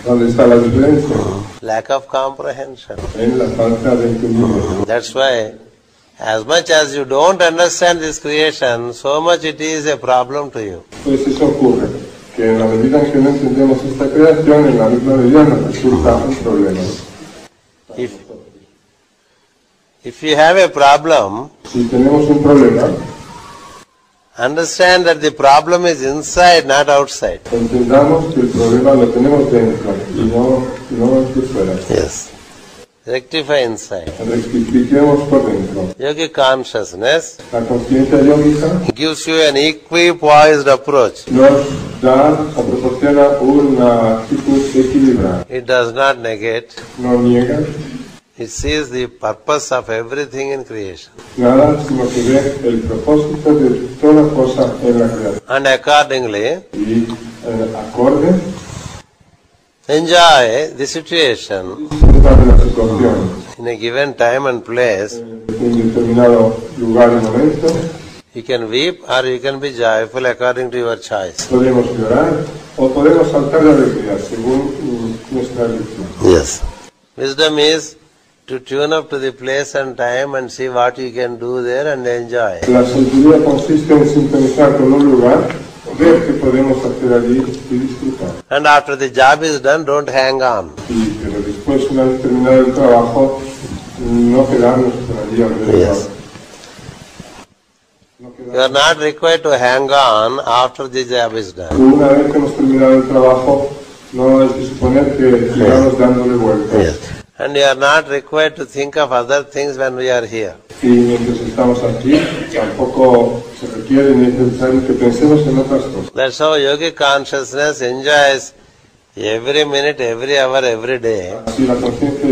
¿Dónde está la diferencia? Lack of comprehension. En la falta de entendimiento. That's why, as much as you don't understand this creation, so much it is a problem to you. Pues eso ocurre, que en la medida en que no entendemos esta creación, en la misma medida nos resulta un problema. If you have a problem, Si tenemos un problema, understand that the problem is inside, not outside. entendamos que el problema lo tenemos dentro y no aquí fuera. Yes. Rectify inside. Rectifiquemos por dentro. Yogic consciousness La conciencia yógica gives you an equipoised approach. nos da o proporciona una actitud equilibrada. It does not negate. No niega It sees the purpose of everything in creation. nada, sino que ve el propósito de toda cosa en la creación. And accordingly, Y acorde enjoy the situation disfrutar de la situación in a given time and place. en un determinado lugar y momento. You can weep or you can be joyful according to your choice. Podemos llorar o podemos saltar de alegría según nuestra elección. Yes. Wisdom is to tune up to the place and time and see what you can do there and enjoy. La sabiduría consiste en sintonizar con un lugar, ver qué podemos hacer allí y disfrutar. And after the job is done, don't hang on. Pero después, una vez terminado el trabajo, no quedarnos por allí alrededor. Yes. You are not required to hang on after the job is done. Una vez que hemos terminado el trabajo, no hay que suponer que sigamos dándole vueltas. Yes. And you are not required to think of other things when we are here. Y mientras estamos aquí, tampoco se requiere ni es necesario que pensemos en otras cosas. That's how yogic consciousness enjoys every minute, every hour, every day. Así la conciencia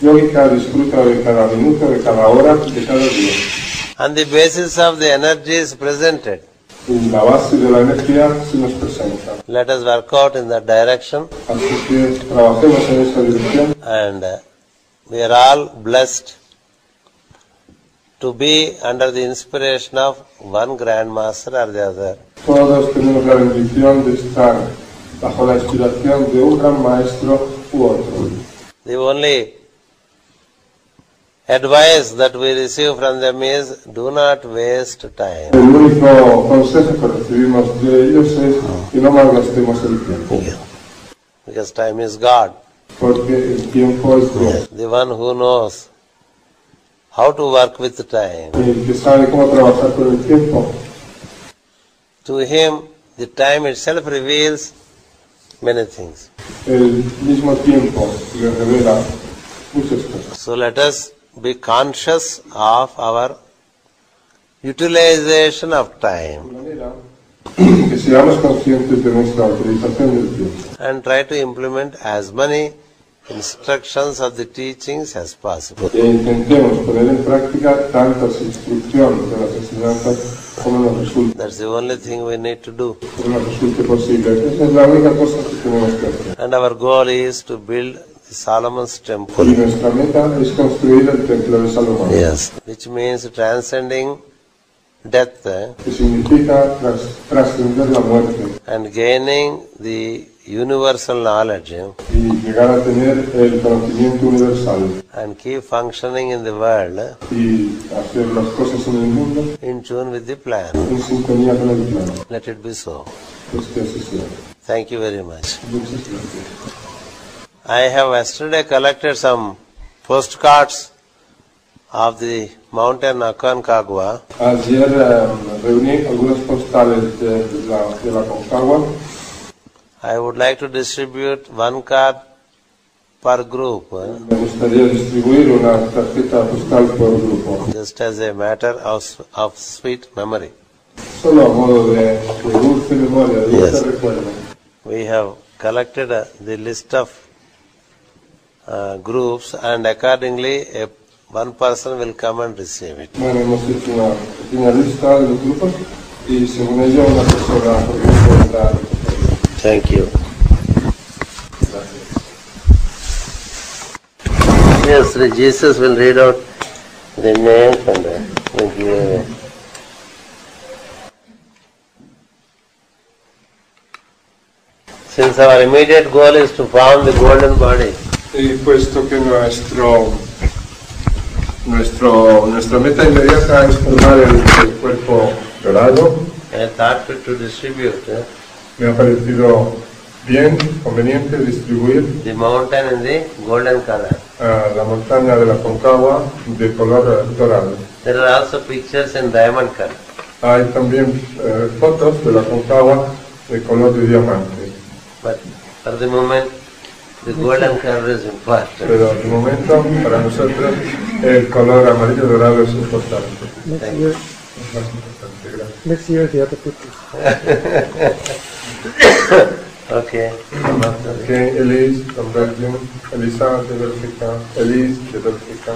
yógica disfruta de cada minuto, de cada hora, de cada día. On the basis of the energies presented. Y la base de la energía se nos presenta. Let us work out in that direction. Así que trabajemos en esa dirección. And we are all blessed to be under the inspiration of one Grand Master or the other. Todos tenemos la bendición de estar bajo la inspiración de un gran maestro u otro. The only advice that we receive from them is do not waste time. El único consejo que recibimos de ellos es que no malgastemos el tiempo. Because time is God. Porque el tiempo es Dios. The one who knows how to work with time. El que sabe cómo trabajar con el tiempo. To him, the time itself reveals many things. El mismo tiempo le revela muchas cosas. So let us be conscious of our utilization of time De manera que seamos conscientes de nuestra utilización del tiempo. and try to implement as many instructions of the teachings as possible. E intentemos poner en práctica tantas instrucciones de las enseñanzas como nos resulte. That's the only thing we need to do. Que nos resulte posible. Esa es la única cosa que tenemos que hacer. And our goal is to build the Solomon's temple. Y nuestra meta es construir el templo de Salomón. Yes. Which means transcending death Que significa trascender la muerte and gaining the universal knowledge y llegar a tener el conocimiento universal and keep functioning in the world y hacer las cosas en el mundo in tune with the plan. en sintonía con el plan. Let it be so. Pues que así sea. Thank you very much. Muchas gracias. I have yesterday collected some postcards of the mountain Aconcagua. Ayer reuní algunas postales de la Concagua. I would like to distribute one card per group, Me gustaría distribuir una tarjeta postal por grupo. just as a matter of sweet memory. Solo a modo de dulce memoria, de dulce Yes. recuerdo. We have collected the list of groups, and accordingly one person will come and receive it. Bueno, hemos hecho una pequeña lista de los grupos y según ello una persona por grupo está. Thank you. Gracias. Yes, Sri Jesus will read out the names and will give. Since our immediate goal is to form the golden body, Y puesto que nuestra meta inmediata es formar el cuerpo dorado, I thought to distribute me ha parecido bien, conveniente distribuir the mountain in the golden color. a la montaña de la Concagua de color dorado. There are also pictures in diamond color. Hay también fotos de la Concagua de color de diamante, But for the moment, the golden color is important. pero de momento para nosotros el color amarillo dorado es importante. Thank you. Es más importante, gracias. Next year, the other pictures. Okay. Okay, Elise from Belgium, Elisa de Bélgica, Elise de Bélgica.